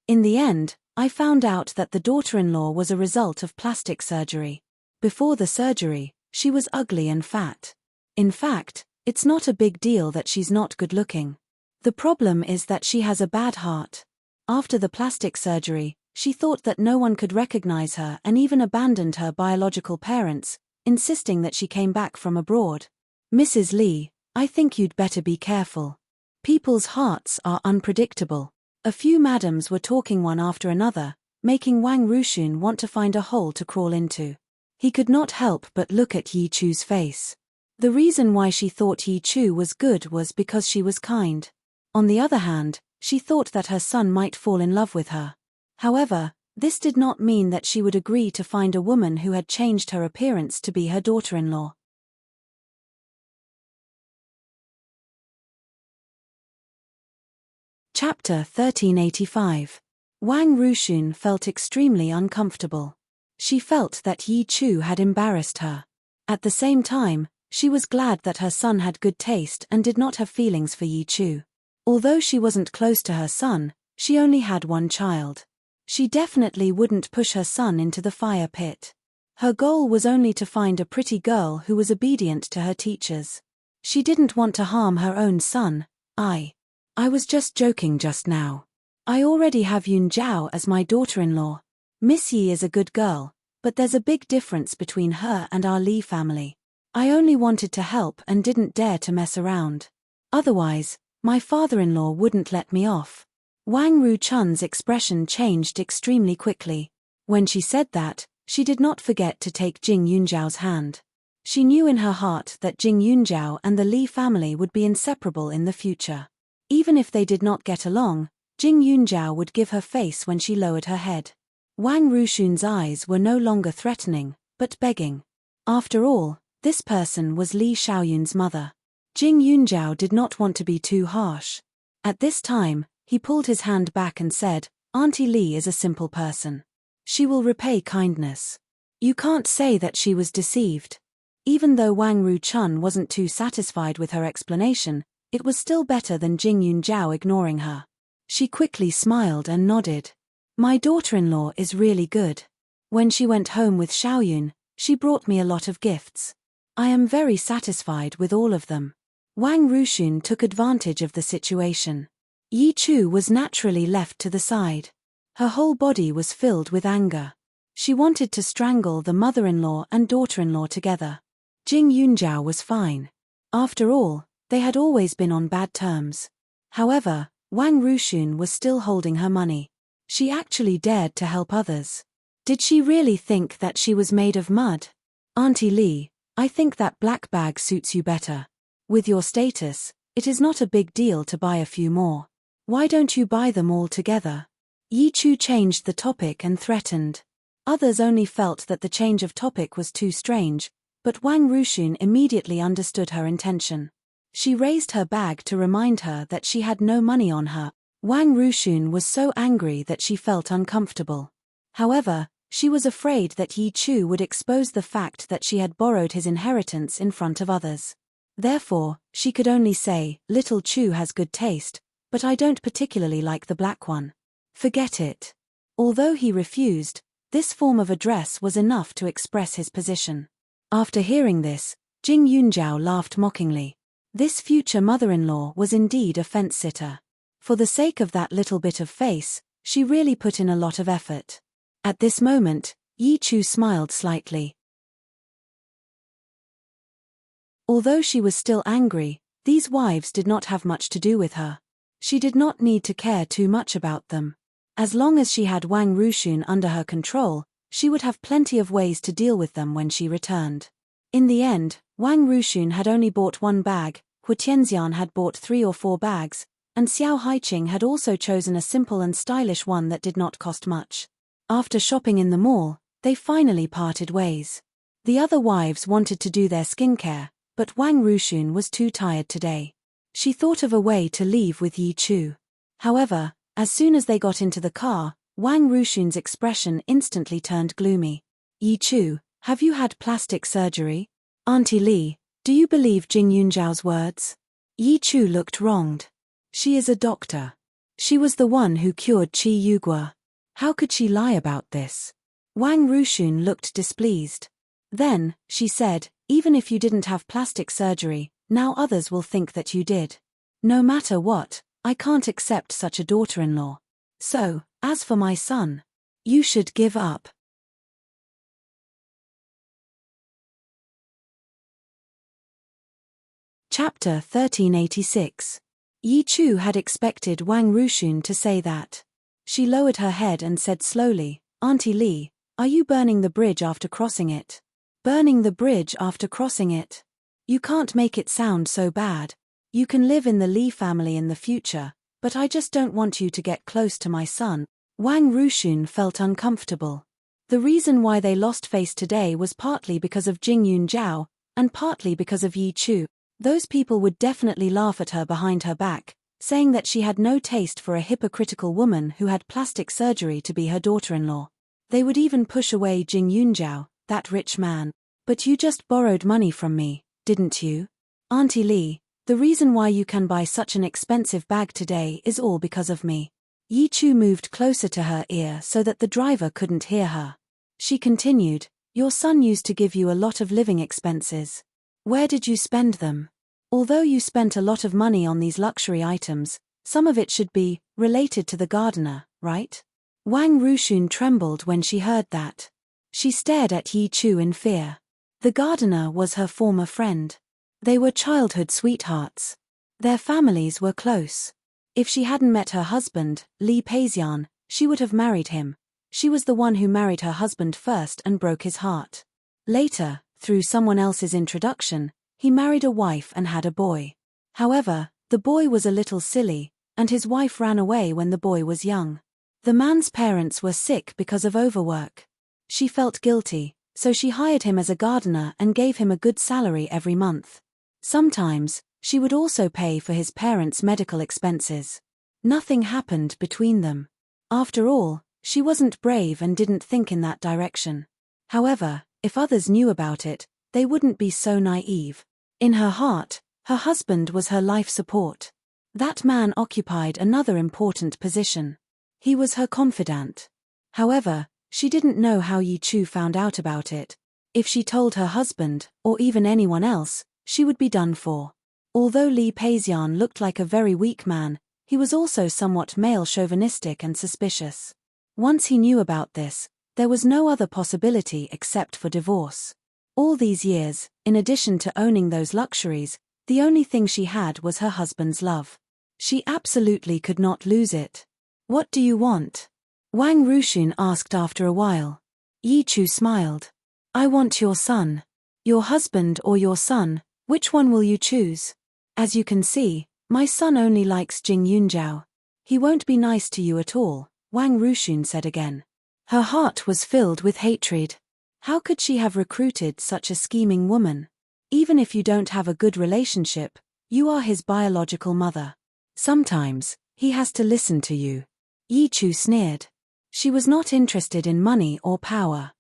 In the end, I found out that the daughter-in-law was a result of plastic surgery. Before the surgery, she was ugly and fat. In fact, it's not a big deal that she's not good-looking. The problem is that she has a bad heart. After the plastic surgery, she thought that no one could recognize her and even abandoned her biological parents, insisting that she came back from abroad. Mrs. Li, I think you'd better be careful. People's hearts are unpredictable. A few madams were talking one after another, making Wang Ruxun want to find a hole to crawl into. He could not help but look at Yi Chu's face. The reason why she thought Yi Chu was good was because she was kind. On the other hand, She thought that her son might fall in love with her. However, this did not mean that she would agree to find a woman who had changed her appearance to be her daughter-in-law. Chapter 1385. Wang Ruxun felt extremely uncomfortable. She felt that Yi Chu had embarrassed her. At the same time, she was glad that her son had good taste and did not have feelings for Yi Chu. Although she wasn't close to her son, she only had one child. She definitely wouldn't push her son into the fire pit. Her goal was only to find a pretty girl who was obedient to her teachers. She didn't want to harm her own son. I was just joking just now. I already have Yun Zhao as my daughter-in-law. Miss Yi is a good girl, but there's a big difference between her and our Li family. I only wanted to help and didn't dare to mess around. Otherwise, my father-in-law wouldn't let me off. Wang Ruchun's expression changed extremely quickly. When she said that, she did not forget to take Jing Yunzhao's hand. She knew in her heart that Jing Yunzhao and the Li family would be inseparable in the future. Even if they did not get along, Jing Yunzhao would give her face when she lowered her head. Wang Ruxun's eyes were no longer threatening, but begging. After all, this person was Li Xiaoyun's mother. Jing Yunzhao did not want to be too harsh. At this time, he pulled his hand back and said, "Auntie Li is a simple person. She will repay kindness." You can't say that she was deceived. Even though Wang Ruchun wasn't too satisfied with her explanation, it was still better than Jing Yunzhao ignoring her. She quickly smiled and nodded. My daughter-in-law is really good. When she went home with Xiaoyun, she brought me a lot of gifts. I am very satisfied with all of them. Wang Ruxun took advantage of the situation. Yi Chu was naturally left to the side. Her whole body was filled with anger. She wanted to strangle the mother-in-law and daughter-in-law together. Jing Yunzhao was fine. After all, they had always been on bad terms. However, Wang Ruxun was still holding her money. She actually dared to help others. Did she really think that she was made of mud? Auntie Li, I think that black bag suits you better. With your status, it is not a big deal to buy a few more. Why don't you buy them all together? Yi Chu changed the topic and threatened. Others only felt that the change of topic was too strange, but Wang Ruxun immediately understood her intention. She raised her bag to remind her that she had no money on her. Wang Ruxun was so angry that she felt uncomfortable. However, she was afraid that Yi Chu would expose the fact that she had borrowed his inheritance in front of others. Therefore, she could only say, "Little Chu has good taste, but I don't particularly like the black one. Forget it." Although he refused, this form of address was enough to express his position. After hearing this, Jing Yunzhao laughed mockingly. This future mother-in-law was indeed a fence-sitter. For the sake of that little bit of face, she really put in a lot of effort. At this moment, Yi Chu smiled slightly. Although she was still angry, these wives did not have much to do with her. She did not need to care too much about them. As long as she had Wang Ruxun under her control, she would have plenty of ways to deal with them when she returned. In the end, Wang Ruxun had only bought one bag, Hu Tianxian had bought 3 or 4 bags, and Xiao Haiqing had also chosen a simple and stylish one that did not cost much. After shopping in the mall, they finally parted ways. The other wives wanted to do their skincare, but Wang Ruxun was too tired today. She thought of a way to leave with Yi Chu. However, as soon as they got into the car, Wang Ruxun's expression instantly turned gloomy. "Yi Chu, have you had plastic surgery?" "Auntie Li, do you believe Jing Yunzhao's words?" Yi Chu looked wronged. She is a doctor. She was the one who cured Qi Yugua. How could she lie about this? Wang Ruxun looked displeased. Then, she said, "Even if you didn't have plastic surgery, now others will think that you did. No matter what, I can't accept such a daughter-in-law. So, as for my son, you should give up." Chapter 1386. Yi Chu had expected Wang Ruxun to say that. She lowered her head and said slowly, "Auntie Li, are you burning the bridge after crossing it?" "Burning the bridge after crossing it? You can't make it sound so bad. You can live in the Li family in the future, but I just don't want you to get close to my son. Wang Ruxun felt uncomfortable. The reason why they lost face today was partly because of Jing Yunjiao, and partly because of Yi Chu. Those people would definitely laugh at her behind her back, saying that she had no taste for a hypocritical woman who had plastic surgery to be her daughter-in-law. They would even push away Jing Yunjiao, that rich man. But you just borrowed money from me, didn't you? Auntie Li, the reason why you can buy such an expensive bag today is all because of me. Yi Chu moved closer to her ear so that the driver couldn't hear her. She continued, your son used to give you a lot of living expenses. Where did you spend them? Although you spent a lot of money on these luxury items, some of it should be related to the gardener, right? Wang Ruxun trembled when she heard that. She stared at Yi Chu in fear. The gardener was her former friend. They were childhood sweethearts. Their families were close. If she hadn't met her husband, Li Peixian, she would have married him. She was the one who married her husband first and broke his heart. Later, through someone else's introduction, he married a wife and had a boy. However, the boy was a little silly, and his wife ran away when the boy was young. The man's parents were sick because of overwork. She felt guilty, so she hired him as a gardener and gave him a good salary every month. Sometimes, she would also pay for his parents' medical expenses. Nothing happened between them. After all, she wasn't brave and didn't think in that direction. However, if others knew about it, they wouldn't be so naive. In her heart, her husband was her life support. That man occupied another important position. He was her confidant. However, she didn't know how Yi Chu found out about it. If she told her husband, or even anyone else, she would be done for. Although Li Peixian looked like a very weak man, he was also somewhat male-chauvinistic and suspicious. Once he knew about this, there was no other possibility except for divorce. All these years, in addition to owning those luxuries, the only thing she had was her husband's love. She absolutely could not lose it. What do you want? Wang Ruxun asked after a while. Yi Chu smiled. I want your son. Your husband or your son, which one will you choose? As you can see, my son only likes Jing Yunjiao. He won't be nice to you at all, Wang Ruxun said again. Her heart was filled with hatred. How could she have recruited such a scheming woman? Even if you don't have a good relationship, you are his biological mother. Sometimes, he has to listen to you. Yi Chu sneered. She was not interested in money or power.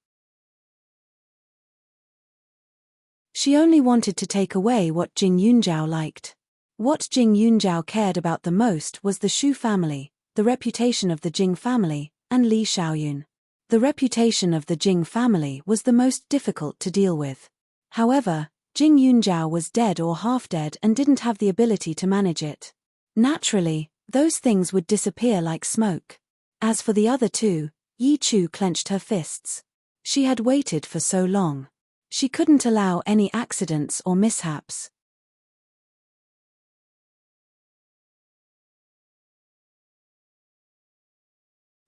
She only wanted to take away what Jing Yunjiao liked. What Jing Yunjiao cared about the most was the Shu family, the reputation of the Jing family, and Li Xiaoyun. The reputation of the Jing family was the most difficult to deal with. However, Jing Yunjiao was dead or half dead and didn't have the ability to manage it. Naturally, those things would disappear like smoke. As for the other two, Yi Chu clenched her fists. She had waited for so long. She couldn't allow any accidents or mishaps.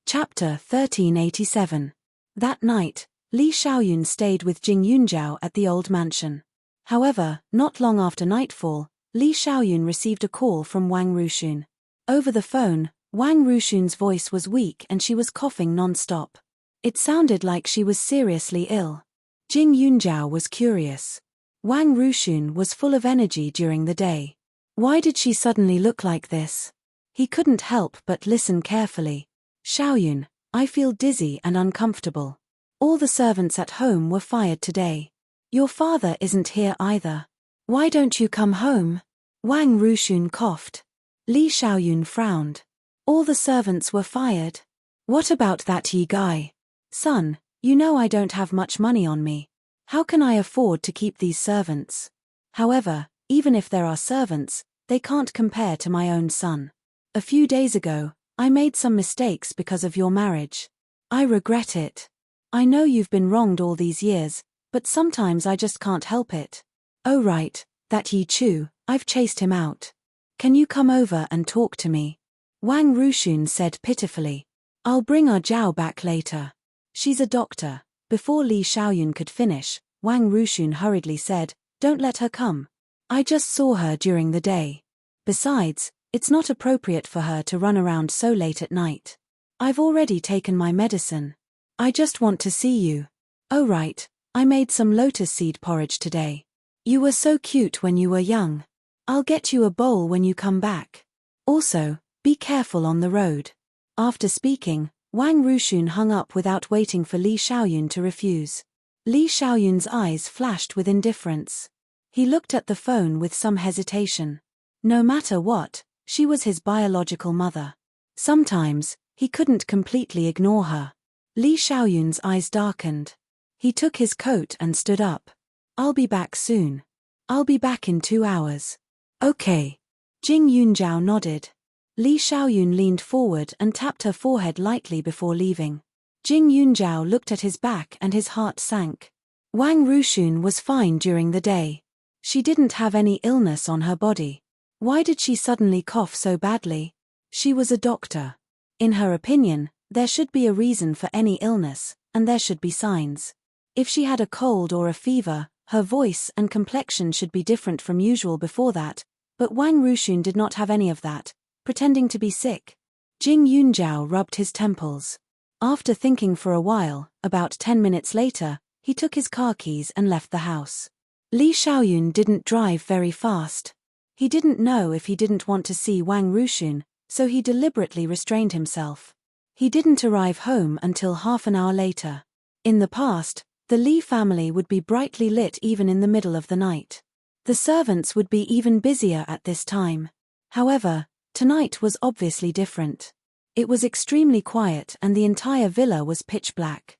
Chapter 1387. That night, Li Xiaoyun stayed with Jing Yunjiao at the old mansion. However, not long after nightfall, Li Xiaoyun received a call from Wang Ruxun. Over the phone, Wang Ruxun's voice was weak and she was coughing non-stop. It sounded like she was seriously ill. Jing Yunjiao was curious. Wang Ruxun was full of energy during the day. Why did she suddenly look like this? He couldn't help but listen carefully. Xiaoyun, I feel dizzy and uncomfortable. All the servants at home were fired today. Your father isn't here either. Why don't you come home? Wang Ruxun coughed. Li Xiaoyun frowned. All the servants were fired. What about that Yi guy? Son, you know I don't have much money on me. How can I afford to keep these servants? However, even if there are servants, they can't compare to my own son. A few days ago, I made some mistakes because of your marriage. I regret it. I know you've been wronged all these years, but sometimes I just can't help it. Oh right, that Yi Chu, I've chased him out. Can you come over and talk to me? Wang Ruxun said pitifully. I'll bring our Zhao back later. She's a doctor. Before Li Xiaoyun could finish, Wang Ruxun hurriedly said, don't let her come. I just saw her during the day. Besides, It's not appropriate for her to run around so late at night. I've already taken my medicine. I just want to see you. Oh right, I made some lotus seed porridge today. You were so cute when you were young. I'll get you a bowl when you come back. Also, be careful on the road. After speaking, Wang Rushun hung up without waiting for Li Xiaoyun to refuse. Li Xiaoyun's eyes flashed with indifference. He looked at the phone with some hesitation. No matter what, she was his biological mother. Sometimes, he couldn't completely ignore her. Li Xiaoyun's eyes darkened. He took his coat and stood up. I'll be back soon. I'll be back in 2 hours. Okay. Jing Yunjiao nodded. Li Xiaoyun leaned forward and tapped her forehead lightly before leaving. Jing Yunjiao looked at his back and his heart sank. Wang Rushun was fine during the day. She didn't have any illness on her body. Why did she suddenly cough so badly? She was a doctor. In her opinion, there should be a reason for any illness, and there should be signs. If she had a cold or a fever, her voice and complexion should be different from usual before that, but Wang Rushun did not have any of that, pretending to be sick. Jing Yunjiao rubbed his temples. After thinking for a while, about 10 minutes later, he took his car keys and left the house. Li Xiaoyun didn't drive very fast. He didn't know if he didn't want to see Wang Rushun, so he deliberately restrained himself. He didn't arrive home until half an hour later. In the past, the Li family would be brightly lit even in the middle of the night. The servants would be even busier at this time. However, tonight was obviously different. It was extremely quiet and the entire villa was pitch black.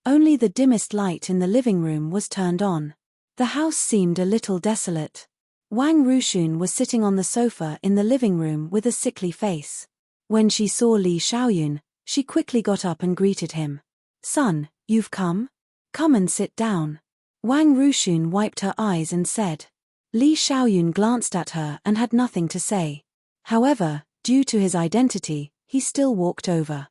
Only the dimmest light in the living room was turned on. The house seemed a little desolate. Wang Rushun was sitting on the sofa in the living room with a sickly face. When she saw Li Xiaoyun, she quickly got up and greeted him. Son, you've come? Come and sit down. Wang Rushun wiped her eyes and said. Li Xiaoyun glanced at her and had nothing to say. However, due to his identity, he still walked over.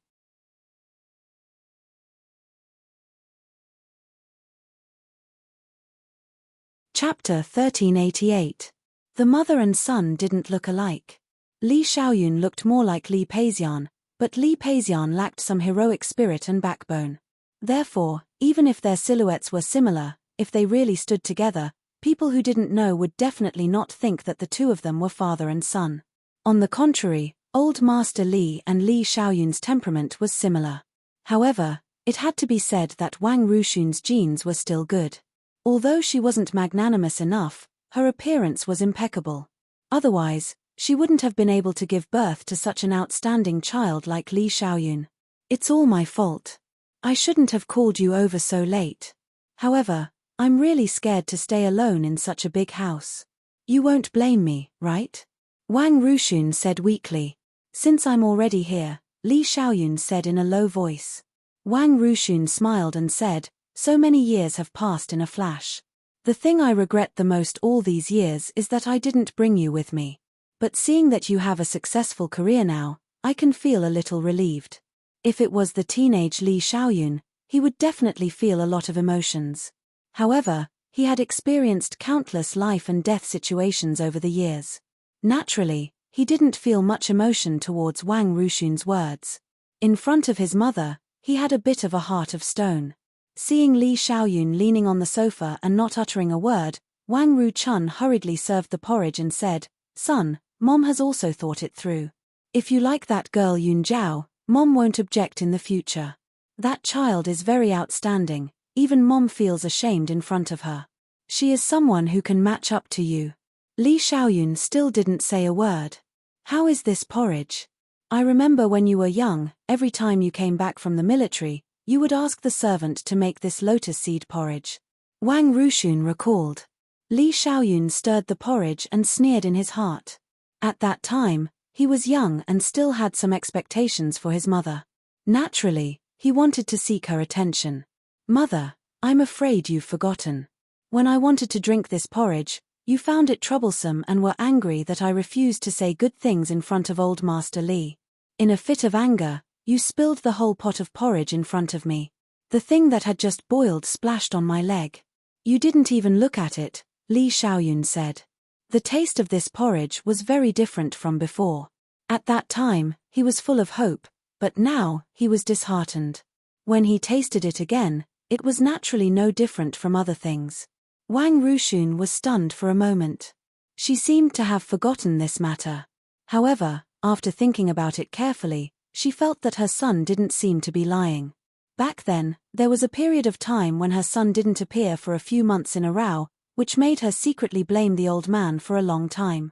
Chapter 1388. The mother and son didn't look alike. Li Xiaoyun looked more like Li Peixian, but Li Peixian lacked some heroic spirit and backbone. Therefore, even if their silhouettes were similar, if they really stood together, people who didn't know would definitely not think that the two of them were father and son. On the contrary, Old Master Li and Li Xiaoyun's temperament was similar. However, it had to be said that Wang Rushun's genes were still good. Although she wasn't magnanimous enough, her appearance was impeccable. Otherwise, she wouldn't have been able to give birth to such an outstanding child like Li Xiaoyun. It's all my fault. I shouldn't have called you over so late. However, I'm really scared to stay alone in such a big house. You won't blame me, right? Wang Rushun said weakly. Since I'm already here, Li Xiaoyun said in a low voice. Wang Rushun smiled and said, so many years have passed in a flash. The thing I regret the most all these years is that I didn't bring you with me. But seeing that you have a successful career now, I can feel a little relieved. If it was the teenage Li Xiaoyun, he would definitely feel a lot of emotions. However, he had experienced countless life and death situations over the years. Naturally, he didn't feel much emotion towards Wang Rushun's words. In front of his mother, he had a bit of a heart of stone. Seeing Li Xiaoyun leaning on the sofa and not uttering a word, Wang Ruchun hurriedly served the porridge and said, Son, Mom has also thought it through. If you like that girl Yunjiao, Mom won't object in the future. That child is very outstanding, even Mom feels ashamed in front of her. She is someone who can match up to you. Li Xiaoyun still didn't say a word. How is this porridge? I remember when you were young, every time you came back from the military, you would ask the servant to make this lotus seed porridge. Wang Rushun recalled. Li Xiaoyun stirred the porridge and sneered in his heart. At that time, he was young and still had some expectations for his mother. Naturally, he wanted to seek her attention. Mother, I'm afraid you've forgotten. When I wanted to drink this porridge, you found it troublesome and were angry that I refused to say good things in front of old Master Li. In a fit of anger, you spilled the whole pot of porridge in front of me. The thing that had just boiled splashed on my leg. You didn't even look at it, Li Xiaoyun said. The taste of this porridge was very different from before. At that time, he was full of hope, but now, he was disheartened. When he tasted it again, it was naturally no different from other things. Wang Ruxun was stunned for a moment. She seemed to have forgotten this matter. However, after thinking about it carefully, she felt that her son didn't seem to be lying. Back then, there was a period of time when her son didn't appear for a few months in a row, which made her secretly blame the old man for a long time.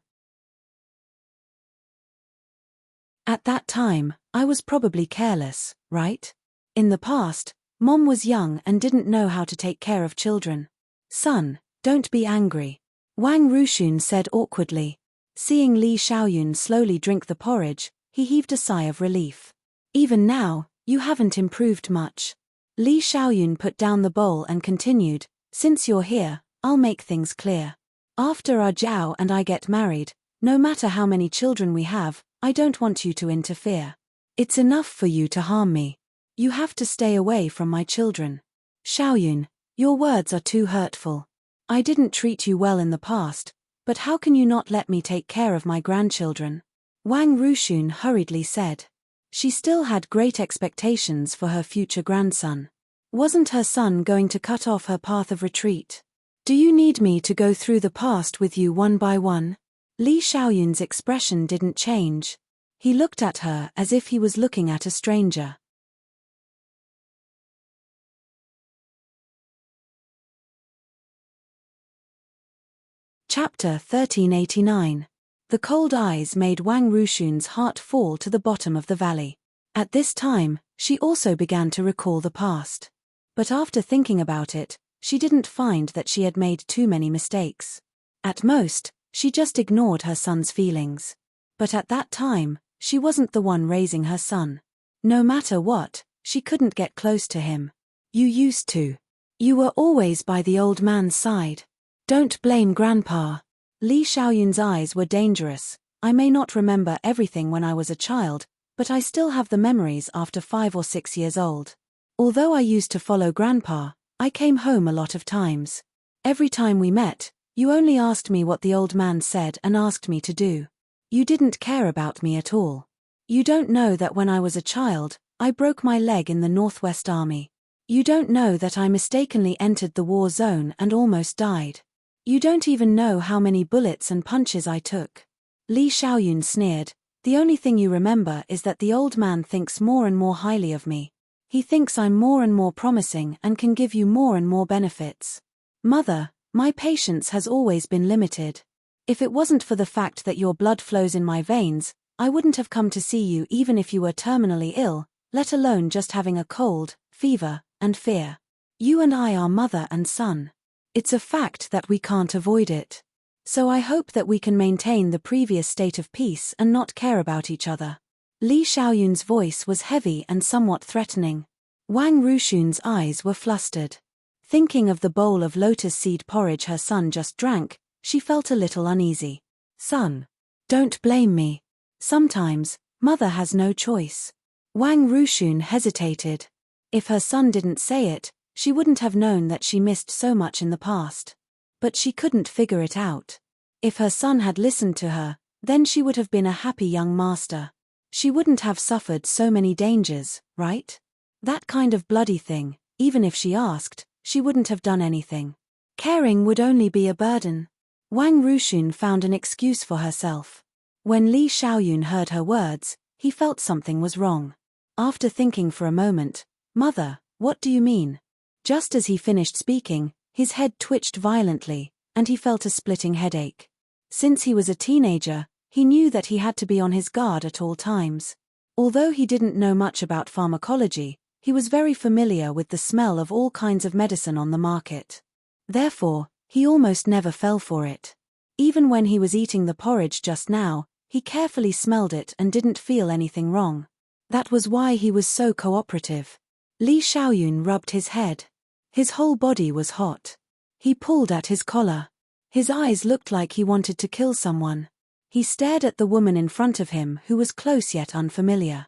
At that time, I was probably careless, right? In the past, Mom was young and didn't know how to take care of children. Son, don't be angry. Wang Ruxun said awkwardly. Seeing Li Xiaoyun slowly drink the porridge, he heaved a sigh of relief. Even now, you haven't improved much. Li Xiaoyun put down the bowl and continued, since you're here, I'll make things clear. After our Zhao and I get married, no matter how many children we have, I don't want you to interfere. It's enough for you to harm me. You have to stay away from my children. Xiaoyun, your words are too hurtful. I didn't treat you well in the past, but how can you not let me take care of my grandchildren? Wang Ruxun hurriedly said. She still had great expectations for her future grandson. Wasn't her son going to cut off her path of retreat? Do you need me to go through the past with you one by one? Li Xiaoyun's expression didn't change. He looked at her as if he was looking at a stranger. Chapter 1389. The cold eyes made Wang Ruxun's heart fall to the bottom of the valley. At this time, she also began to recall the past. But after thinking about it, she didn't find that she had made too many mistakes. At most, she just ignored her son's feelings. But at that time, she wasn't the one raising her son. No matter what, she couldn't get close to him. You used to. You were always by the old man's side. Don't blame Grandpa. Li Xiaoyun's eyes were dangerous. I may not remember everything when I was a child, but I still have the memories after 5 or 6 years old. Although I used to follow Grandpa, I came home a lot of times. Every time we met, you only asked me what the old man said and asked me to do. You didn't care about me at all. You don't know that when I was a child, I broke my leg in the Northwest Army. You don't know that I mistakenly entered the war zone and almost died. You don't even know how many bullets and punches I took. Li Xiaoyun sneered. The only thing you remember is that the old man thinks more and more highly of me. He thinks I'm more and more promising and can give you more and more benefits. Mother, my patience has always been limited. If it wasn't for the fact that your blood flows in my veins, I wouldn't have come to see you even if you were terminally ill, let alone just having a cold, fever, and fear. You and I are mother and son. It's a fact that we can't avoid it. So I hope that we can maintain the previous state of peace and not care about each other. Li Xiaoyun's voice was heavy and somewhat threatening. Wang Ruxun's eyes were flustered. Thinking of the bowl of lotus seed porridge her son just drank, she felt a little uneasy. Son, don't blame me. Sometimes, mother has no choice. Wang Ruxun hesitated. If her son didn't say it, she wouldn't have known that she missed so much in the past. But she couldn't figure it out. If her son had listened to her, then she would have been a happy young master. She wouldn't have suffered so many dangers, right? That kind of bloody thing, even if she asked, she wouldn't have done anything. Caring would only be a burden. Wang Ruxun found an excuse for herself. When Li Xiaoyun heard her words, he felt something was wrong. After thinking for a moment, Mother, what do you mean? Just as he finished speaking, his head twitched violently, and he felt a splitting headache. Since he was a teenager, he knew that he had to be on his guard at all times. Although he didn't know much about pharmacology, he was very familiar with the smell of all kinds of medicine on the market. Therefore, he almost never fell for it. Even when he was eating the porridge just now, he carefully smelled it and didn't feel anything wrong. That was why he was so cooperative. Li Xiaoyun rubbed his head. His whole body was hot. He pulled at his collar. His eyes looked like he wanted to kill someone. He stared at the woman in front of him who was close yet unfamiliar.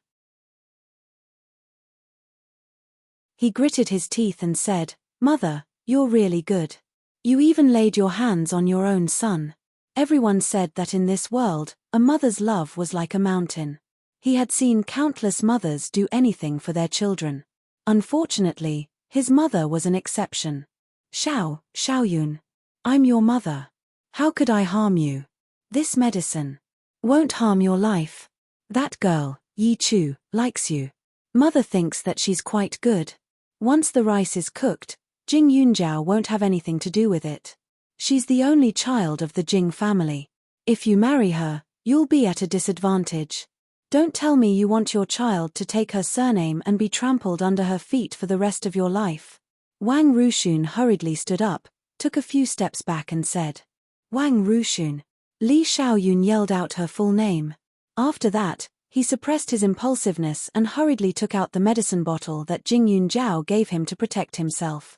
He gritted his teeth and said, Mother, you're really good. You even laid your hands on your own son. Everyone said that in this world, a mother's love was like a mountain. He had seen countless mothers do anything for their children. Unfortunately, his mother was an exception. Xiaoyun. I'm your mother. How could I harm you? This medicine won't harm your life. That girl, Yi Chu, likes you. Mother thinks that she's quite good. Once the rice is cooked, Jing Yunjiao won't have anything to do with it. She's the only child of the Jing family. If you marry her, you'll be at a disadvantage. Don't tell me you want your child to take her surname and be trampled under her feet for the rest of your life. Wang Rushun hurriedly stood up, took a few steps back and said, Wang Rushun. Li Xiaoyun yelled out her full name. After that, he suppressed his impulsiveness and hurriedly took out the medicine bottle that Jing Yunjiao gave him to protect himself.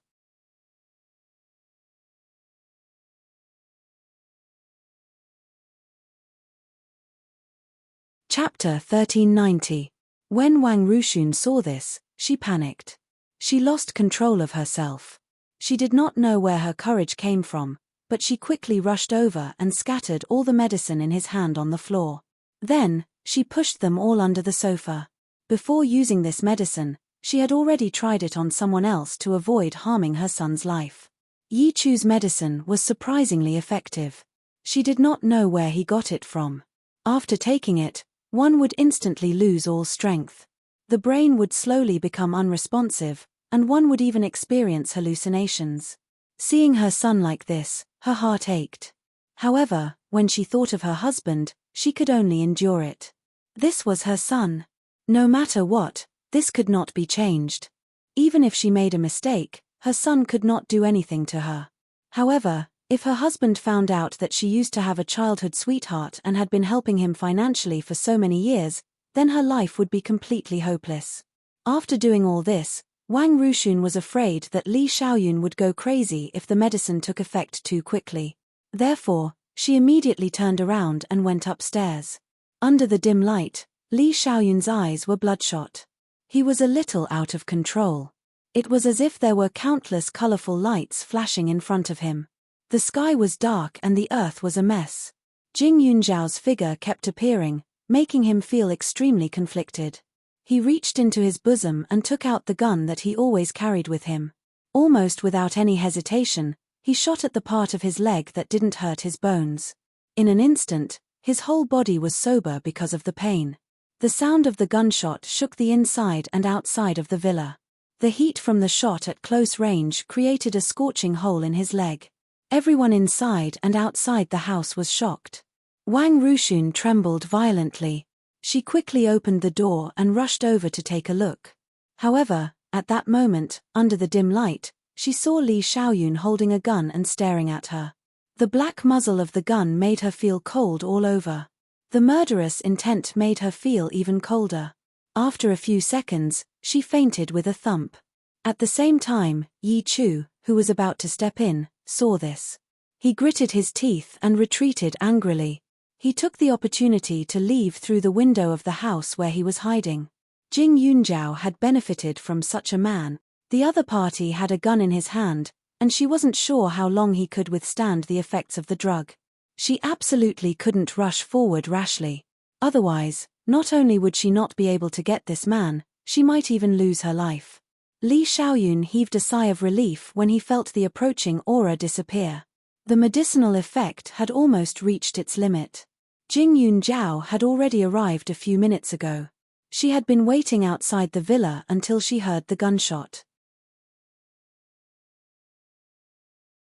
Chapter 1390. When Wang Rushun saw this, she panicked. She lost control of herself. She did not know where her courage came from, but she quickly rushed over and scattered all the medicine in his hand on the floor. Then, she pushed them all under the sofa. Before using this medicine, she had already tried it on someone else to avoid harming her son's life. Yi Chu's medicine was surprisingly effective. She did not know where he got it from. After taking it, one would instantly lose all strength. The brain would slowly become unresponsive, and one would even experience hallucinations. Seeing her son like this, her heart ached. However, when she thought of her husband, she could only endure it. This was her son. No matter what, this could not be changed. Even if she made a mistake, her son could not do anything to her. However, if her husband found out that she used to have a childhood sweetheart and had been helping him financially for so many years, then her life would be completely hopeless. After doing all this, Wang Rushun was afraid that Li Xiaoyun would go crazy if the medicine took effect too quickly. Therefore, she immediately turned around and went upstairs. Under the dim light, Li Xiaoyun's eyes were bloodshot. He was a little out of control. It was as if there were countless colorful lights flashing in front of him. The sky was dark and the earth was a mess. Jing Yunjiao's figure kept appearing, making him feel extremely conflicted. He reached into his bosom and took out the gun that he always carried with him. Almost without any hesitation, he shot at the part of his leg that didn't hurt his bones. In an instant, his whole body was sober because of the pain. The sound of the gunshot shook the inside and outside of the villa. The heat from the shot at close range created a scorching hole in his leg. Everyone inside and outside the house was shocked. Wang Rushun trembled violently. She quickly opened the door and rushed over to take a look. However, at that moment, under the dim light, she saw Li Xiaoyun holding a gun and staring at her. The black muzzle of the gun made her feel cold all over. The murderous intent made her feel even colder. After a few seconds, she fainted with a thump. At the same time, Yi Chu, who was about to step in, saw this. He gritted his teeth and retreated angrily. He took the opportunity to leave through the window of the house where he was hiding. Jing Yunjiao had benefited from such a man. The other party had a gun in his hand, and she wasn't sure how long he could withstand the effects of the drug. She absolutely couldn't rush forward rashly. Otherwise, not only would she not be able to get this man, she might even lose her life. Li Xiaoyun heaved a sigh of relief when he felt the approaching aura disappear. The medicinal effect had almost reached its limit. Jing Yunjiao had already arrived a few minutes ago. She had been waiting outside the villa until she heard the gunshot.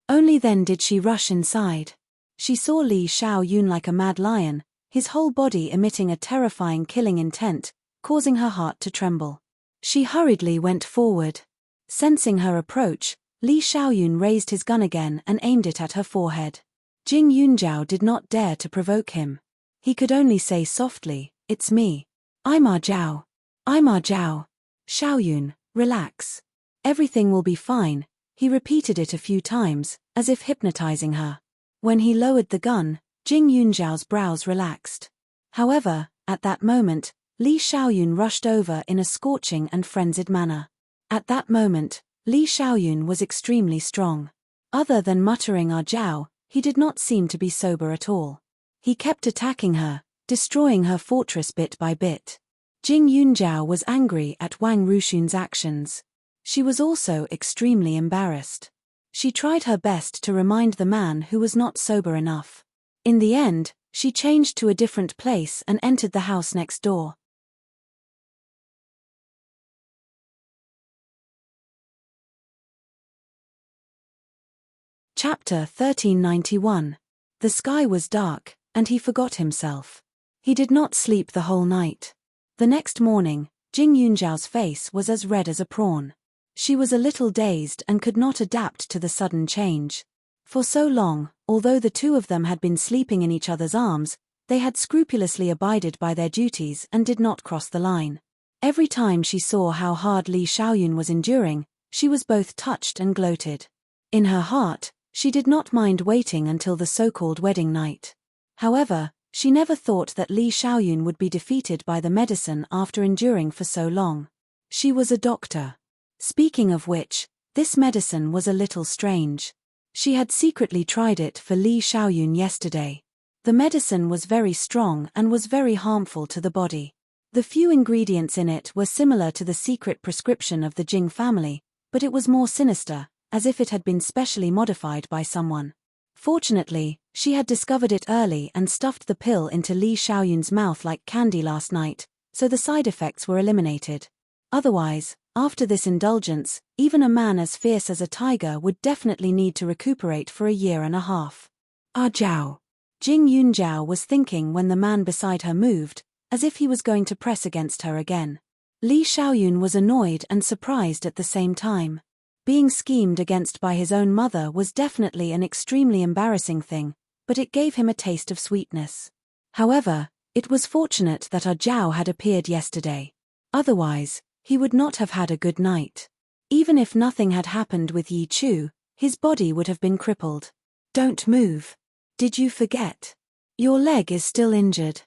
Only then did she rush inside. She saw Li Xiaoyun like a mad lion, his whole body emitting a terrifying killing intent, causing her heart to tremble. She hurriedly went forward. Sensing her approach, Li Xiaoyun raised his gun again and aimed it at her forehead. Jing Yunjiao did not dare to provoke him. He could only say softly, "It's me. I'm Zhao. I'm Zhao. Xiaoyun, relax. Everything will be fine." He repeated it a few times, as if hypnotizing her. When he lowered the gun, Jing Yunjiao's brows relaxed. However, at that moment, Li Xiaoyun rushed over in a scorching and frenzied manner. At that moment, Li Xiaoyun was extremely strong. Other than muttering Zhao, he did not seem to be sober at all. He kept attacking her, destroying her fortress bit by bit. Jing Yunjiao was angry at Wang Ruxun's actions. She was also extremely embarrassed. She tried her best to remind the man who was not sober enough. In the end, she changed to a different place and entered the house next door. Chapter 1391. The sky was dark, and he forgot himself. He did not sleep the whole night. The next morning, Jing Yunjiao's face was as red as a prawn. She was a little dazed and could not adapt to the sudden change. For so long, although the two of them had been sleeping in each other's arms, they had scrupulously abided by their duties and did not cross the line. Every time she saw how hard Li Xiaoyun was enduring, she was both touched and gloated. In her heart, she did not mind waiting until the so-called wedding night. However, she never thought that Li Xiaoyun would be defeated by the medicine after enduring for so long. She was a doctor. Speaking of which, this medicine was a little strange. She had secretly tried it for Li Xiaoyun yesterday. The medicine was very strong and was very harmful to the body. The few ingredients in it were similar to the secret prescription of the Jing family, but it was more sinister, as if it had been specially modified by someone. Fortunately, she had discovered it early and stuffed the pill into Li Xiaoyun's mouth like candy last night, so the side effects were eliminated. Otherwise, after this indulgence, even a man as fierce as a tiger would definitely need to recuperate for a year and a half. Ah Zhao. Jing Yunjiao was thinking when the man beside her moved, as if he was going to press against her again. Li Xiaoyun was annoyed and surprised at the same time. Being schemed against by his own mother was definitely an extremely embarrassing thing, but it gave him a taste of sweetness. However, it was fortunate that Ah Zhao had appeared yesterday. Otherwise, he would not have had a good night. Even if nothing had happened with Yi Chu, his body would have been crippled. Don't move. Did you forget? Your leg is still injured.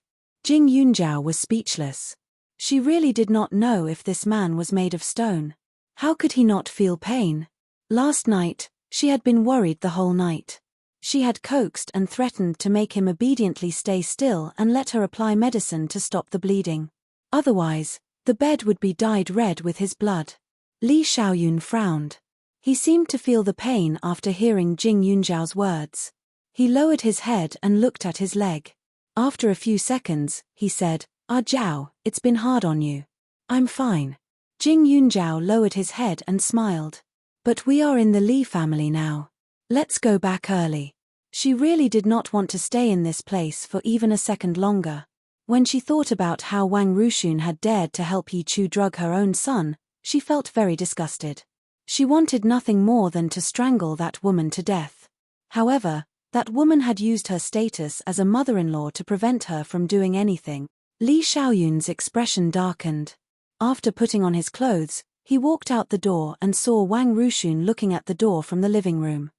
Jing Yunjiao was speechless. She really did not know if this man was made of stone. How could he not feel pain? Last night, she had been worried the whole night. She had coaxed and threatened to make him obediently stay still and let her apply medicine to stop the bleeding. Otherwise, the bed would be dyed red with his blood. Li Xiaoyun frowned. He seemed to feel the pain after hearing Jing Yunjiao's words. He lowered his head and looked at his leg. After a few seconds, he said, Ah Zhao, it's been hard on you. I'm fine. Jing Yunjiao lowered his head and smiled. But we are in the Li family now. Let's go back early. She really did not want to stay in this place for even a second longer. When she thought about how Wang Ruxun had dared to help Yi Chu drug her own son, she felt very disgusted. She wanted nothing more than to strangle that woman to death. However, that woman had used her status as a mother-in-law to prevent her from doing anything. Li Xiaoyun's expression darkened. After putting on his clothes, he walked out the door and saw Wang Ruxun looking at the door from the living room.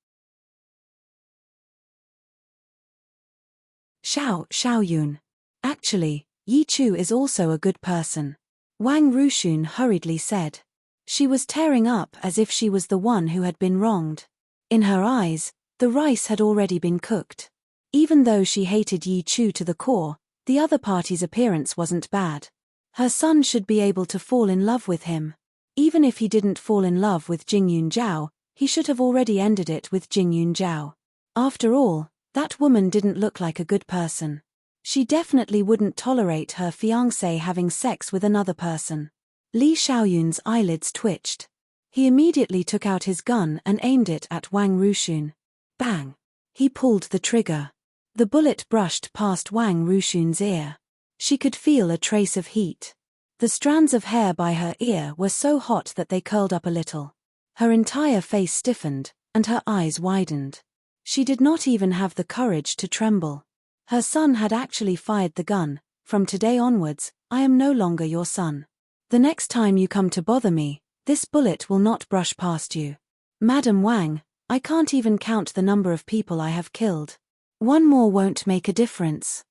Xiaoyun. Actually, Yi Chu is also a good person. Wang Ruxun hurriedly said. She was tearing up as if she was the one who had been wronged. In her eyes, the rice had already been cooked. Even though she hated Yi Chu to the core, the other party's appearance wasn't bad. Her son should be able to fall in love with him. Even if he didn't fall in love with Jing Yunjiao, he should have already ended it with Jing Yunjiao. After all, that woman didn't look like a good person. She definitely wouldn't tolerate her fiancé having sex with another person. Li Xiaoyun's eyelids twitched. He immediately took out his gun and aimed it at Wang Ruxun. Bang! He pulled the trigger. The bullet brushed past Wang Ruxun's ear. She could feel a trace of heat. The strands of hair by her ear were so hot that they curled up a little. Her entire face stiffened, and her eyes widened. She did not even have the courage to tremble. Her son had actually fired the gun. From today onwards, I am no longer your son. The next time you come to bother me, this bullet will not brush past you. Madam Wang, I can't even count the number of people I have killed. One more won't make a difference.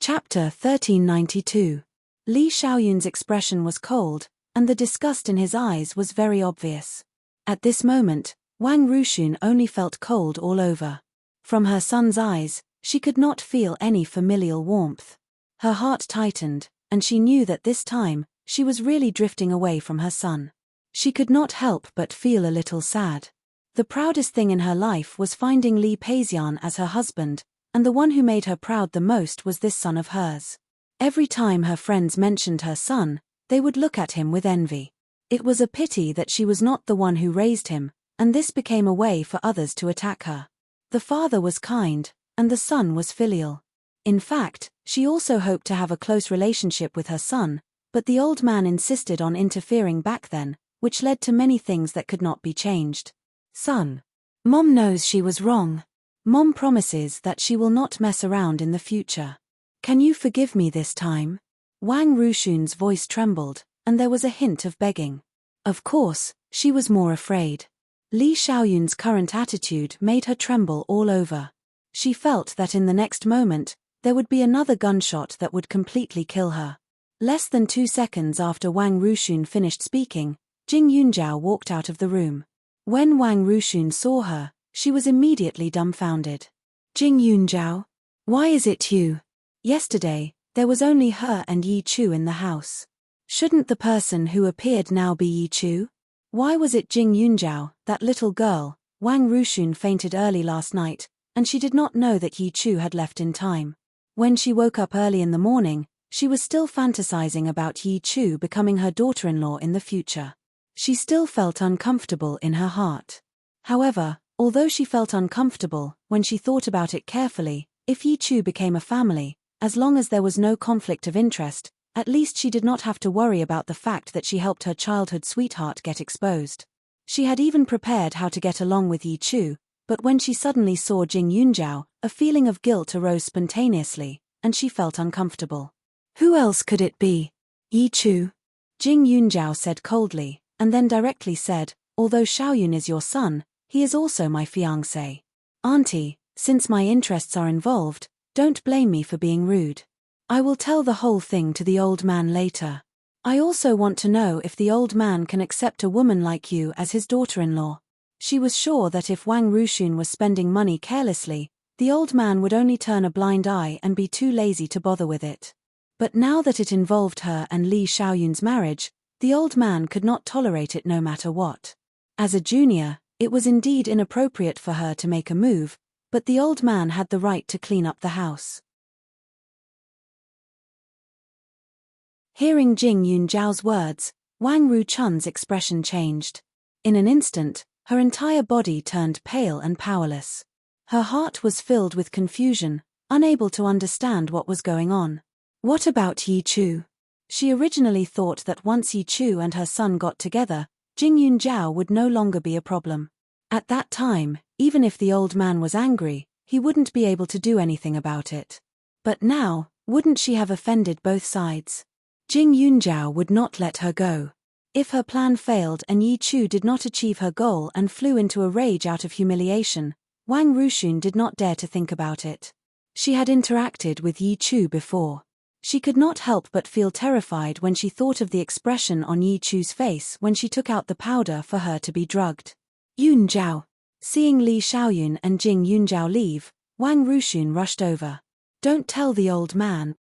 Chapter 1392. Li Xiaoyun's expression was cold, and the disgust in his eyes was very obvious. At this moment, Wang Ruxun only felt cold all over. From her son's eyes, she could not feel any familial warmth. Her heart tightened, and she knew that this time, she was really drifting away from her son. She could not help but feel a little sad. The proudest thing in her life was finding Li Peixian as her husband, and the one who made her proud the most was this son of hers. Every time her friends mentioned her son, they would look at him with envy. It was a pity that she was not the one who raised him, and this became a way for others to attack her. The father was kind, and the son was filial. In fact, she also hoped to have a close relationship with her son, but the old man insisted on interfering back then, which led to many things that could not be changed. Son. Mom knows she was wrong. Mom promises that she will not mess around in the future. Can you forgive me this time? Wang Ruxun's voice trembled, and there was a hint of begging. Of course, she was more afraid. Li Xiaoyun's current attitude made her tremble all over. She felt that in the next moment, there would be another gunshot that would completely kill her. Less than 2 seconds after Wang Ruxun finished speaking, Jing Yunjiao walked out of the room. When Wang Ruxun saw her, she was immediately dumbfounded. Jing Yunjiao? Why is it you? Yesterday, there was only her and Yi Chu in the house. Shouldn't the person who appeared now be Yi Chu? Why was it Jing Yunjiao, that little girl? Wang Ruxun fainted early last night, and she did not know that Yi Chu had left in time. When she woke up early in the morning, she was still fantasizing about Yi Chu becoming her daughter-in-law in the future. She still felt uncomfortable in her heart. However, although she felt uncomfortable, when she thought about it carefully, if Yi Chu became a family, as long as there was no conflict of interest, at least she did not have to worry about the fact that she helped her childhood sweetheart get exposed. She had even prepared how to get along with Yi Chu, but when she suddenly saw Jing Yunjiao, a feeling of guilt arose spontaneously, and she felt uncomfortable. Who else could it be? Yi Chu? Jing Yunjiao said coldly, and then directly said, although Xiaoyun is your son, he is also my fiancé. Auntie, since my interests are involved, don't blame me for being rude. I will tell the whole thing to the old man later. I also want to know if the old man can accept a woman like you as his daughter-in-law. She was sure that if Wang Ruxun was spending money carelessly, the old man would only turn a blind eye and be too lazy to bother with it. But now that it involved her and Li Xiaoyun's marriage, the old man could not tolerate it no matter what. As a junior, it was indeed inappropriate for her to make a move, but the old man had the right to clean up the house. Hearing Jing Yunjiao's words, Wang Ruchun's expression changed. In an instant, her entire body turned pale and powerless. Her heart was filled with confusion, unable to understand what was going on. What about Yi Chu? She originally thought that once Yi Chu and her son got together, Jing Yunjiao would no longer be a problem. At that time, even if the old man was angry, he wouldn't be able to do anything about it. But now, wouldn't she have offended both sides? Jing Yunjiao would not let her go. If her plan failed and Yi Chu did not achieve her goal and flew into a rage out of humiliation, Wang Ruxun did not dare to think about it. She had interacted with Yi Chu before. She could not help but feel terrified when she thought of the expression on Yi Chu's face when she took out the powder for her to be drugged. Yunjiao. Seeing Li Xiaoyun and Jing Yunjiao leave, Wang Ruxun rushed over. Don't tell the old man.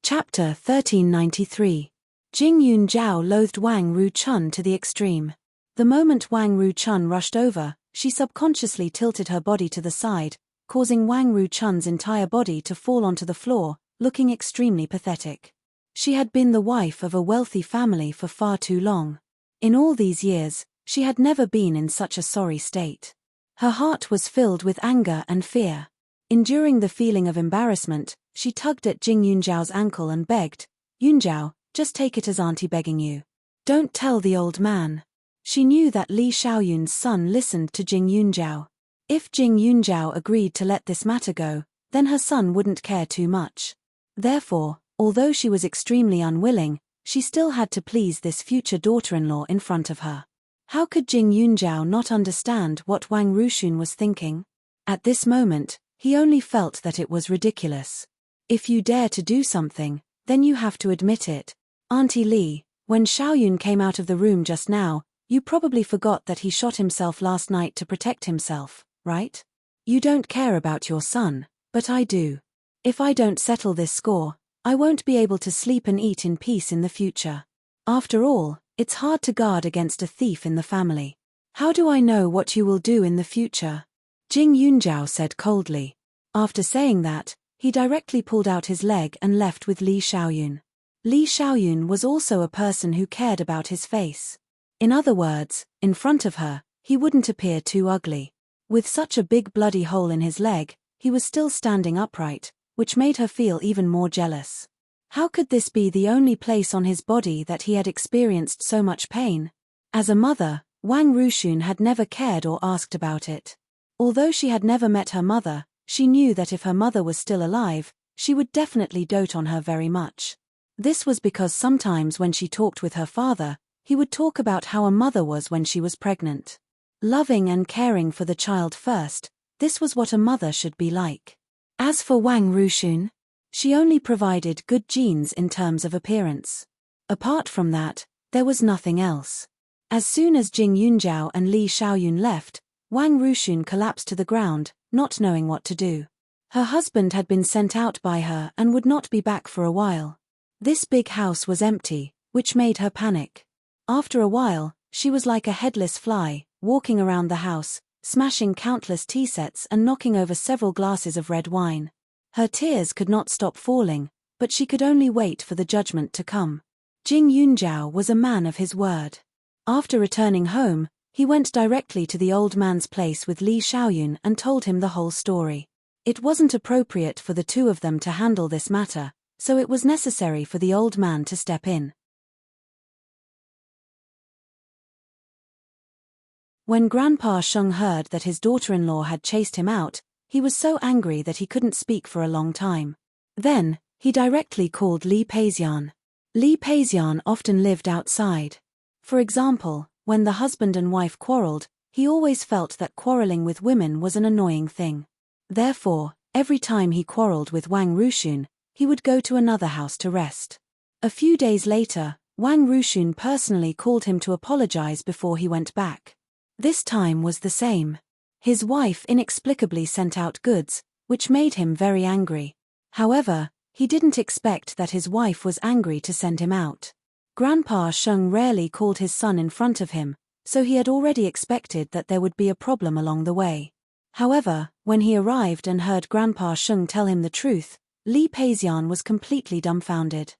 Chapter 1393. Jing Yunjiao loathed Wang Ruchun to the extreme. The moment Wang Ruchun rushed over, she subconsciously tilted her body to the side, causing Wang Ruchun's entire body to fall onto the floor, looking extremely pathetic. She had been the wife of a wealthy family for far too long. In all these years, she had never been in such a sorry state. Her heart was filled with anger and fear. Enduring the feeling of embarrassment, she tugged at Jing Yunjiao's ankle and begged, Yunjiao, just take it as auntie begging you. Don't tell the old man. She knew that Li Xiaoyun's son listened to Jing Yunjiao. If Jing Yunjiao agreed to let this matter go, then her son wouldn't care too much. Therefore, although she was extremely unwilling, she still had to please this future daughter-in-law in front of her. How could Jing Yunjiao not understand what Wang Ruxun was thinking? At this moment, he only felt that it was ridiculous. If you dare to do something, then you have to admit it. Auntie Lee, when Xiaoyun came out of the room just now, you probably forgot that he shot himself last night to protect himself, right? You don't care about your son, but I do. If I don't settle this score, I won't be able to sleep and eat in peace in the future. After all, it's hard to guard against a thief in the family. How do I know what you will do in the future? Jing Yunjiao said coldly. After saying that, he directly pulled out his leg and left with Li Xiaoyun. Li Xiaoyun was also a person who cared about his face. In other words, in front of her, he wouldn't appear too ugly. With such a big bloody hole in his leg, he was still standing upright, which made her feel even more jealous. How could this be the only place on his body that he had experienced so much pain? As a mother, Wang Ruxun had never cared or asked about it. Although she had never met her mother, she knew that if her mother was still alive, she would definitely dote on her very much. This was because sometimes when she talked with her father, he would talk about how a mother was when she was pregnant. Loving and caring for the child first, this was what a mother should be like. As for Wang Ruxun, she only provided good genes in terms of appearance. Apart from that, there was nothing else. As soon as Jing Yunjiao and Li Xiaoyun left, Wang Ruxun collapsed to the ground, not knowing what to do. Her husband had been sent out by her and would not be back for a while. This big house was empty, which made her panic. After a while, she was like a headless fly, walking around the house, smashing countless tea sets and knocking over several glasses of red wine. Her tears could not stop falling, but she could only wait for the judgment to come. Jing Yunjiao was a man of his word. After returning home, he went directly to the old man's place with Li Xiaoyun and told him the whole story. It wasn't appropriate for the two of them to handle this matter, so it was necessary for the old man to step in. When Grandpa Sheng heard that his daughter-in-law had chased him out, he was so angry that he couldn't speak for a long time. Then, he directly called Li Peixian. Li Peixian often lived outside. For example, when the husband and wife quarreled, he always felt that quarreling with women was an annoying thing. Therefore, every time he quarreled with Wang Ruxun, he would go to another house to rest. A few days later, Wang Ruxun personally called him to apologize before he went back. This time was the same. His wife inexplicably sent out goods, which made him very angry. However, he didn't expect that his wife was angry to send him out. Grandpa Sheng rarely called his son in front of him, so he had already expected that there would be a problem along the way. However, when he arrived and heard Grandpa Sheng tell him the truth, Li Peixian was completely dumbfounded.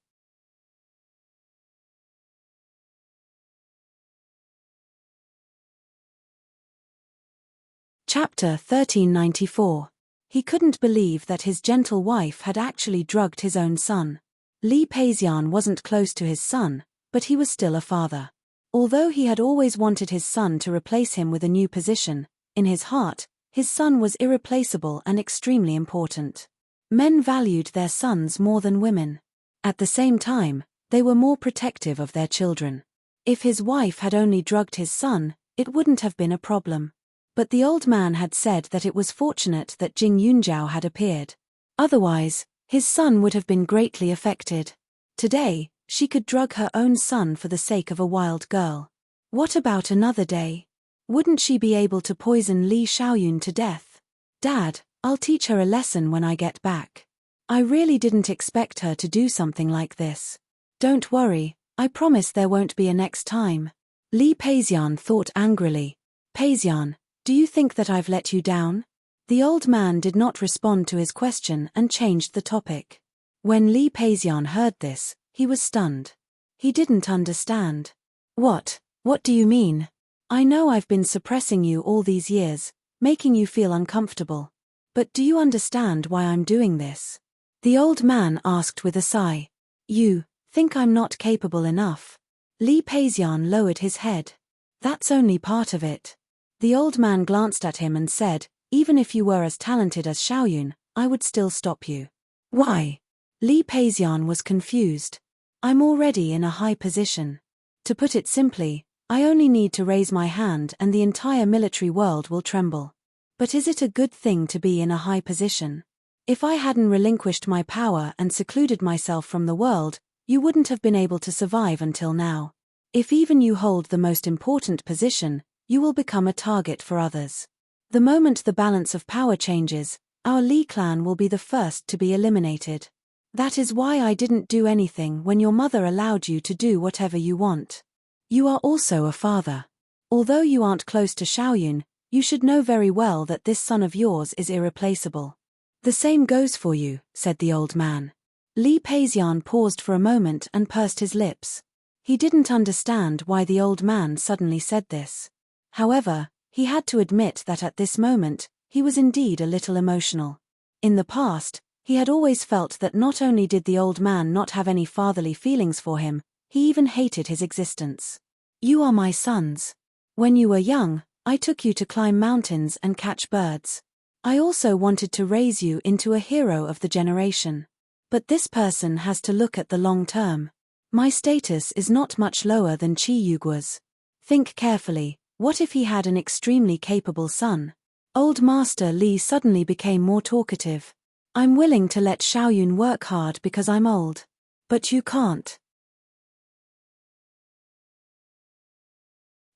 Chapter 1394. He couldn't believe that his gentle wife had actually drugged his own son. Li Peixian wasn't close to his son, but he was still a father. Although he had always wanted his son to replace him with a new position, in his heart, his son was irreplaceable and extremely important. Men valued their sons more than women. At the same time, they were more protective of their children. If his wife had only drugged his son, it wouldn't have been a problem. But the old man had said that it was fortunate that Jing Yunjiao had appeared. Otherwise, his son would have been greatly affected. Today, she could drug her own son for the sake of a wild girl. What about another day? Wouldn't she be able to poison Li Xiaoyun to death? Dad, I'll teach her a lesson when I get back. I really didn't expect her to do something like this. Don't worry, I promise there won't be a next time. Li Peixian thought angrily. Peixian, do you think that I've let you down? The old man did not respond to his question and changed the topic. When Li Peixian heard this, he was stunned. He didn't understand. What do you mean? I know I've been suppressing you all these years, making you feel uncomfortable. But do you understand why I'm doing this? The old man asked with a sigh. You think I'm not capable enough? Li Peixian lowered his head. That's only part of it. The old man glanced at him and said, even if you were as talented as Xiaoyun, I would still stop you. Why? Li Peixian was confused. I'm already in a high position. To put it simply, I only need to raise my hand and the entire military world will tremble. But is it a good thing to be in a high position? If I hadn't relinquished my power and secluded myself from the world, you wouldn't have been able to survive until now. If even you hold the most important position, you will become a target for others. The moment the balance of power changes, our Lee clan will be the first to be eliminated. That is why I didn't do anything when your mother allowed you to do whatever you want. You are also a father. Although you aren't close to Xiaoyun, you should know very well that this son of yours is irreplaceable. The same goes for you, said the old man. Li Peixian paused for a moment and pursed his lips. He didn't understand why the old man suddenly said this. However, he had to admit that at this moment, he was indeed a little emotional. In the past, he had always felt that not only did the old man not have any fatherly feelings for him, he even hated his existence. You are my sons. When you were young, I took you to climb mountains and catch birds. I also wanted to raise you into a hero of the generation. But this person has to look at the long term. My status is not much lower than Qi Yugua's. Think carefully, what if he had an extremely capable son? Old Master Li suddenly became more talkative. I'm willing to let Xiaoyun work hard because I'm old. But you can't.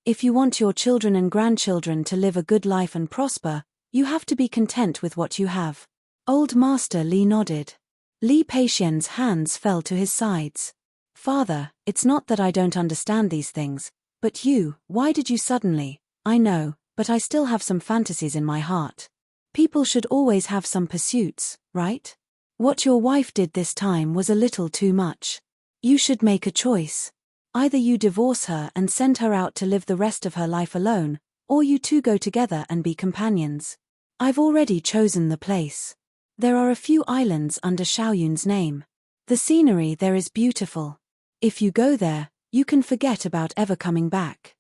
If you want your children and grandchildren to live a good life and prosper, you have to be content with what you have. Old Master Li nodded. Li Peixian's hands fell to his sides. Father, it's not that I don't understand these things, but why did you suddenly? I know, but I still have some fantasies in my heart. People should always have some pursuits, right? What your wife did this time was a little too much. You should make a choice. Either you divorce her and send her out to live the rest of her life alone, or you two go together and be companions. I've already chosen the place. There are a few islands under Xiaoyun's name. The scenery there is beautiful. If you go there, you can forget about ever coming back.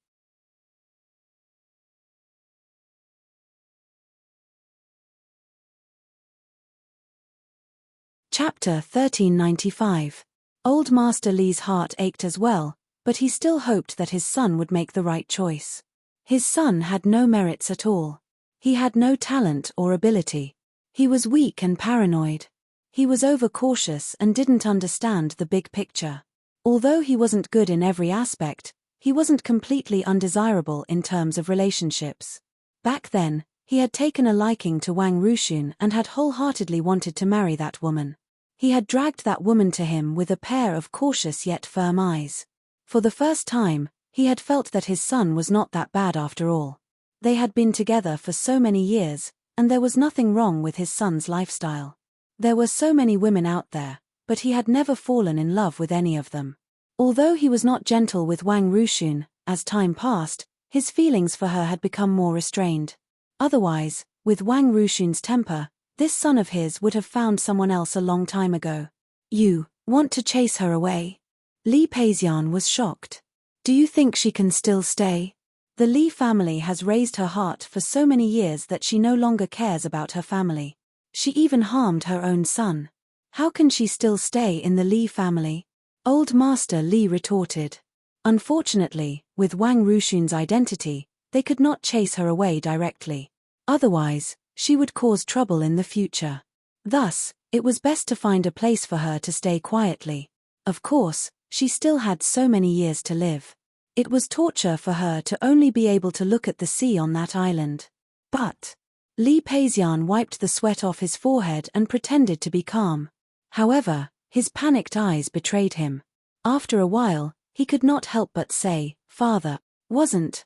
Chapter 1395. Old Master Li's heart ached as well, but he still hoped that his son would make the right choice. His son had no merits at all. He had no talent or ability. He was weak and paranoid. He was overcautious and didn't understand the big picture. Although he wasn't good in every aspect, he wasn't completely undesirable in terms of relationships. Back then, he had taken a liking to Wang Ruxun and had wholeheartedly wanted to marry that woman. He had dragged that woman to him with a pair of cautious yet firm eyes. For the first time, he had felt that his son was not that bad after all. They had been together for so many years, and there was nothing wrong with his son's lifestyle. There were so many women out there, but he had never fallen in love with any of them. Although he was not gentle with Wang Ruxun, as time passed, his feelings for her had become more restrained. Otherwise, with Wang Ruxun's temper, this son of his would have found someone else a long time ago. You want to chase her away? Li Peixian was shocked. Do you think she can still stay? The Li family has raised her heart for so many years that she no longer cares about her family. She even harmed her own son. How can she still stay in the Li family? Old Master Li retorted. Unfortunately, with Wang Ruxun's identity, they could not chase her away directly. Otherwise, she would cause trouble in the future. Thus, it was best to find a place for her to stay quietly. Of course, she still had so many years to live. It was torture for her to only be able to look at the sea on that island. But Li Peixian wiped the sweat off his forehead and pretended to be calm. However, his panicked eyes betrayed him. After a while, he could not help but say, Father, wasn't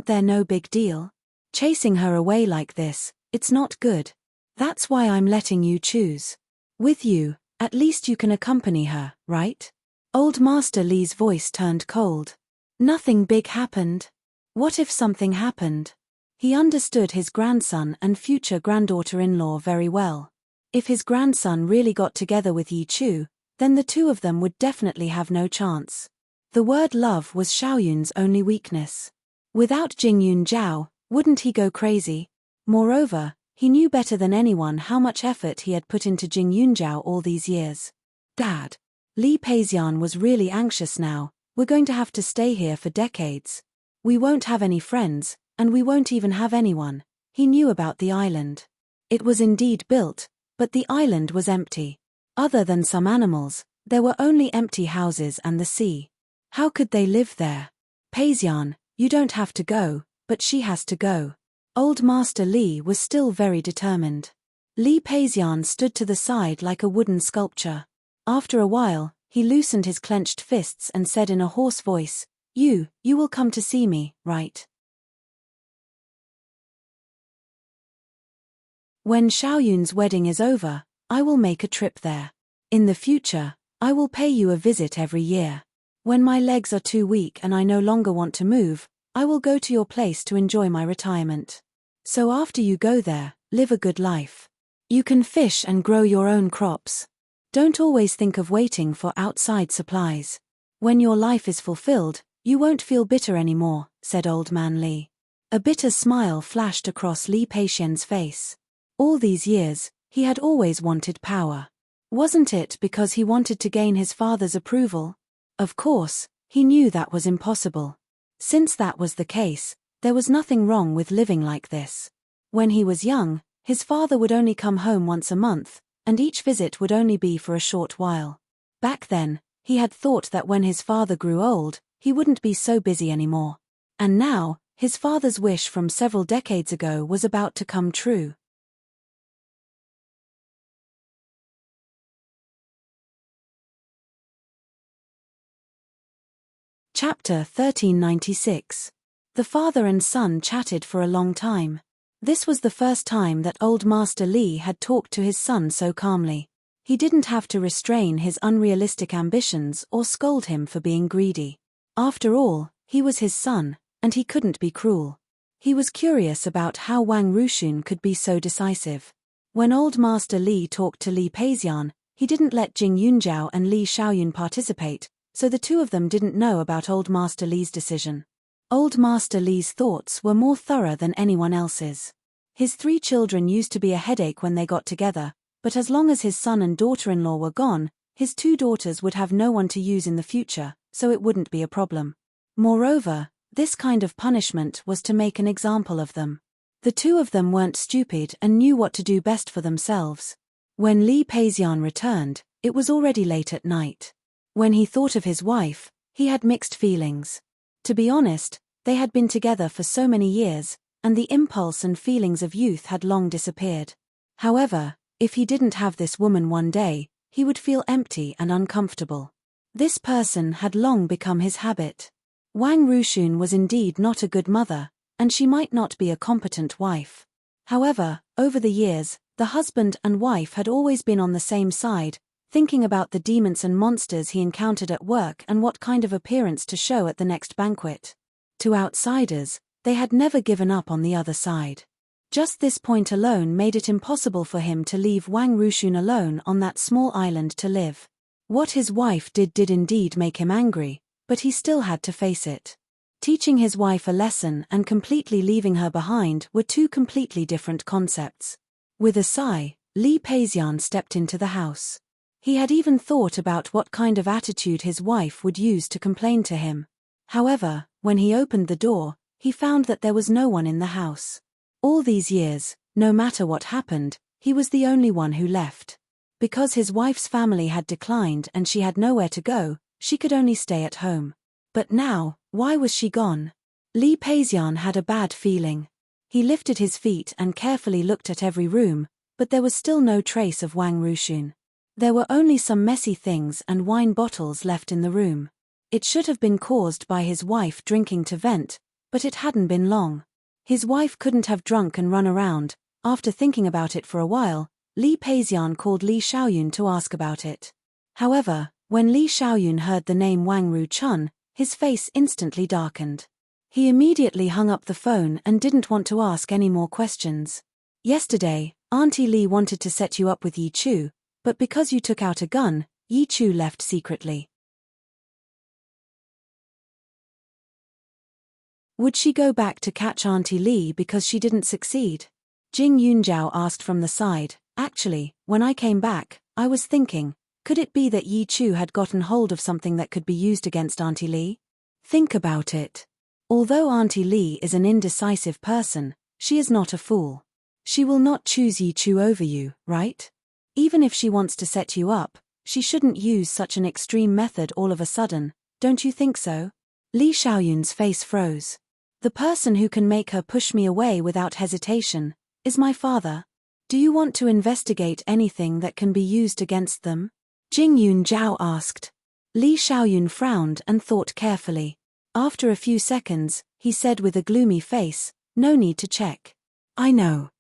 there no big deal? Chasing her away like this, it's not good. That's why I'm letting you choose. With you, at least you can accompany her, right? Old Master Li's voice turned cold. Nothing big happened. What if something happened? He understood his grandson and future granddaughter-in-law very well. If his grandson really got together with Yi Chu, then the two of them would definitely have no chance. The word love was Xiaoyun's only weakness. Without Jingyun Zhao, wouldn't he go crazy? Moreover, he knew better than anyone how much effort he had put into Jingyun Zhao all these years. Dad. Li Peixian was really anxious now. We're going to have to stay here for decades. We won't have any friends, and we won't even have anyone. he knew about the island. It was indeed built, but the island was empty. Other than some animals, there were only empty houses and the sea. How could they live there? Paisian, you don't have to go, but she has to go. Old Master Li was still very determined. Li Paisian stood to the side like a wooden sculpture. After a while, he loosened his clenched fists and said in a hoarse voice, You will come to see me, right? When Xiaoyun's wedding is over, I will make a trip there. In the future, I will pay you a visit every year. When my legs are too weak and I no longer want to move, I will go to your place to enjoy my retirement. So after you go there, live a good life. You can fish and grow your own crops. Don't always think of waiting for outside supplies. When your life is fulfilled, you won't feel bitter anymore, said Old Man Li. A bitter smile flashed across Li Peixian's face. All these years, he had always wanted power. Wasn't it because he wanted to gain his father's approval? Of course, he knew that was impossible. Since that was the case, there was nothing wrong with living like this. When he was young, his father would only come home once a month, and each visit would only be for a short while. Back then, he had thought that when his father grew old, he wouldn't be so busy anymore. And now, his father's wish from several decades ago was about to come true. Chapter 1396. The father and son chatted for a long time. This was the first time that Old Master Li had talked to his son so calmly. He didn't have to restrain his unrealistic ambitions or scold him for being greedy. After all, he was his son, and he couldn't be cruel. He was curious about how Wang Ruxun could be so decisive. When Old Master Li talked to Li Peixian, he didn't let Jing Yunjiao and Li Xiaoyun participate, so the two of them didn't know about Old Master Li's decision. Old Master Li's thoughts were more thorough than anyone else's. His 3 children used to be a headache when they got together, but as long as his son and daughter-in-law were gone, his 2 daughters would have no one to use in the future, so it wouldn't be a problem. Moreover, this kind of punishment was to make an example of them. The 2 of them weren't stupid and knew what to do best for themselves. When Li Peixian returned, it was already late at night. When he thought of his wife, he had mixed feelings. To be honest, they had been together for so many years, and the impulse and feelings of youth had long disappeared. However, if he didn't have this woman one day, he would feel empty and uncomfortable. This person had long become his habit. Wang Ruxun was indeed not a good mother, and she might not be a competent wife. However, over the years, the husband and wife had always been on the same side, thinking about the demons and monsters he encountered at work and what kind of appearance to show at the next banquet. To outsiders, they had never given up on the other side. Just this point alone made it impossible for him to leave Wang Ruxun alone on that small island to live. What his wife did indeed make him angry, but he still had to face it. Teaching his wife a lesson and completely leaving her behind were 2 completely different concepts. With a sigh, Li Peixian stepped into the house. He had even thought about what kind of attitude his wife would use to complain to him. However, when he opened the door, he found that there was no one in the house. All these years, no matter what happened, he was the only one who left. Because his wife's family had declined and she had nowhere to go, she could only stay at home. But now, why was she gone? Li Peixian had a bad feeling. He lifted his feet and carefully looked at every room, but there was still no trace of Wang Ruxun. There were only some messy things and wine bottles left in the room. It should have been caused by his wife drinking to vent, but it hadn't been long. His wife couldn't have drunk and run around. After thinking about it for a while, Li Peixian called Li Xiaoyun to ask about it. However, when Li Xiaoyun heard the name Wang Ruchun, his face instantly darkened. He immediately hung up the phone and didn't want to ask any more questions. Yesterday, Auntie Li wanted to set you up with Yi Chu, but because you took out a gun, Yi Chu left secretly. Would she go back to catch Auntie Li because she didn't succeed? Jing Yunjiao asked from the side. Actually, when I came back, I was thinking, could it be that Yi Chu had gotten hold of something that could be used against Auntie Li? Think about it. Although Auntie Li is an indecisive person, She is not a fool. She will not choose Yi Chu over you, right? Even if she wants to set you up, she shouldn't use such an extreme method all of a sudden, don't you think so? Li Xiaoyun's face froze. The person who can make her push me away without hesitation is my father. Do you want to investigate anything that can be used against them? Jingyun Zhao asked. Li Xiaoyun frowned and thought carefully. After a few seconds, he said with a gloomy face, no need to check. I know.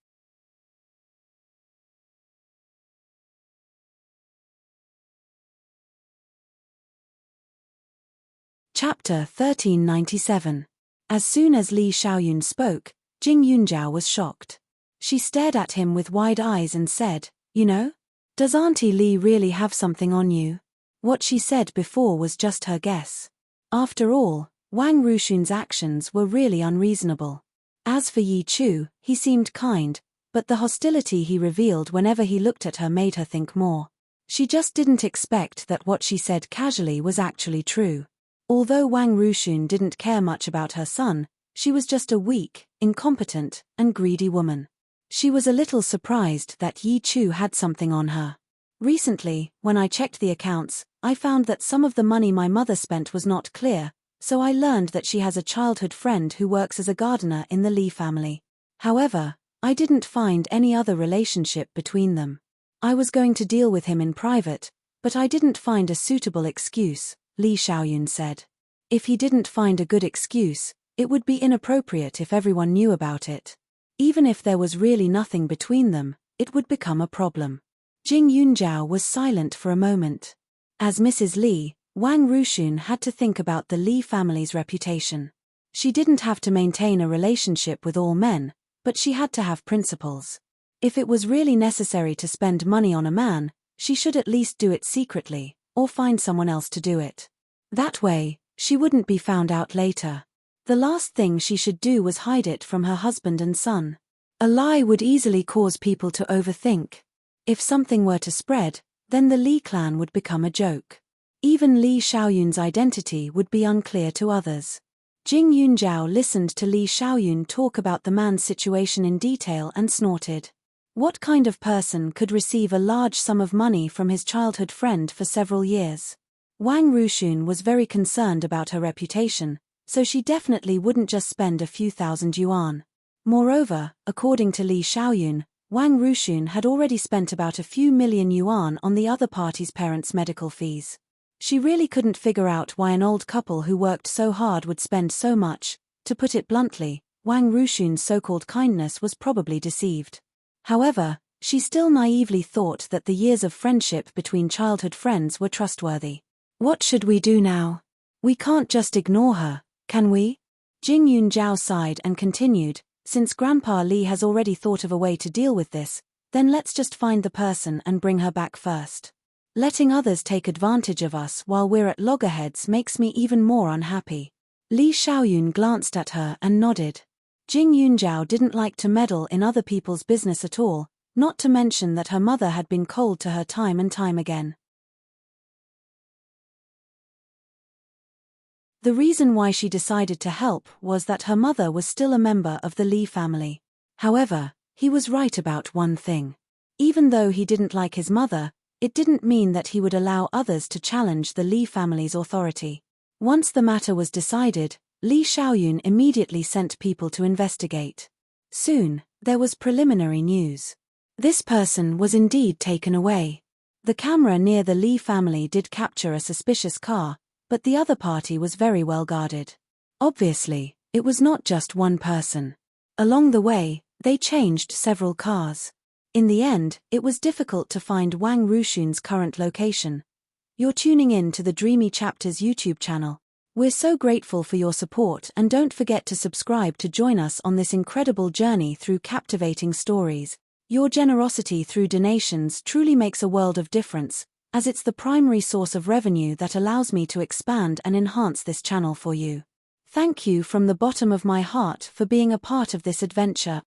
Chapter 1397. As soon as Li Xiaoyun spoke, Jing Yunjiao was shocked. She stared at him with wide eyes and said, you know? Does Auntie Li really have something on you? What she said before was just her guess. After all, Wang Ruxun's actions were really unreasonable. As for Yi Chu, he seemed kind, but the hostility he revealed whenever he looked at her made her think more. She just didn't expect that what she said casually was actually true. Although Wang Ruxun didn't care much about her son, she was just a weak, incompetent, and greedy woman. She was a little surprised that Yi Chu had something on her. Recently, when I checked the accounts, I found that some of the money my mother spent was not clear, so I learned that she has a childhood friend who works as a gardener in the Li family. However, I didn't find any other relationship between them. I was going to deal with him in private, but I didn't find a suitable excuse, Li Xiaoyun said. If he didn't find a good excuse, it would be inappropriate if everyone knew about it. Even if there was really nothing between them, it would become a problem. Jing Yunjiao was silent for a moment. As Mrs. Li, Wang Ruxun had to think about the Li family's reputation. She didn't have to maintain a relationship with all men, but she had to have principles. If it was really necessary to spend money on a man, she should at least do it secretly, or find someone else to do it. That way, she wouldn't be found out later. The last thing she should do was hide it from her husband and son. A lie would easily cause people to overthink. If something were to spread, then the Li clan would become a joke. Even Li Xiaoyun's identity would be unclear to others. Jing Yunjiao listened to Li Xiaoyun talk about the man's situation in detail and snorted. What kind of person could receive a large sum of money from his childhood friend for several years? Wang Ruxun was very concerned about her reputation, so she definitely wouldn't just spend a few thousand yuan. Moreover, according to Li Xiaoyun, Wang Ruxun had already spent about a few million yuan on the other party's parents' medical fees. She really couldn't figure out why an old couple who worked so hard would spend so much. To put it bluntly, Wang Ruxun's so-called kindness was probably deceived. However, she still naively thought that the years of friendship between childhood friends were trustworthy. What should we do now? We can't just ignore her, can we? Jing Yunjiao sighed and continued, since Grandpa Li has already thought of a way to deal with this, then let's just find the person and bring her back first. Letting others take advantage of us while we're at loggerheads makes me even more unhappy. Li Xiaoyun glanced at her and nodded. Jing Yunjiao didn't like to meddle in other people's business at all, not to mention that her mother had been cold to her time and time again. The reason why she decided to help was that her mother was still a member of the Li family. However, he was right about one thing. Even though he didn't like his mother, it didn't mean that he would allow others to challenge the Li family's authority. Once the matter was decided, Li Xiaoyun immediately sent people to investigate. Soon, there was preliminary news. This person was indeed taken away. The camera near the Li family did capture a suspicious car, but the other party was very well guarded. Obviously, it was not just one person. Along the way, they changed several cars. In the end, it was difficult to find Wang Ruxun's current location. You're tuning in to the Dreamy Chapters YouTube channel. We're so grateful for your support, and don't forget to subscribe to join us on this incredible journey through captivating stories. Your generosity through donations truly makes a world of difference, as it's the primary source of revenue that allows me to expand and enhance this channel for you. Thank you from the bottom of my heart for being a part of this adventure.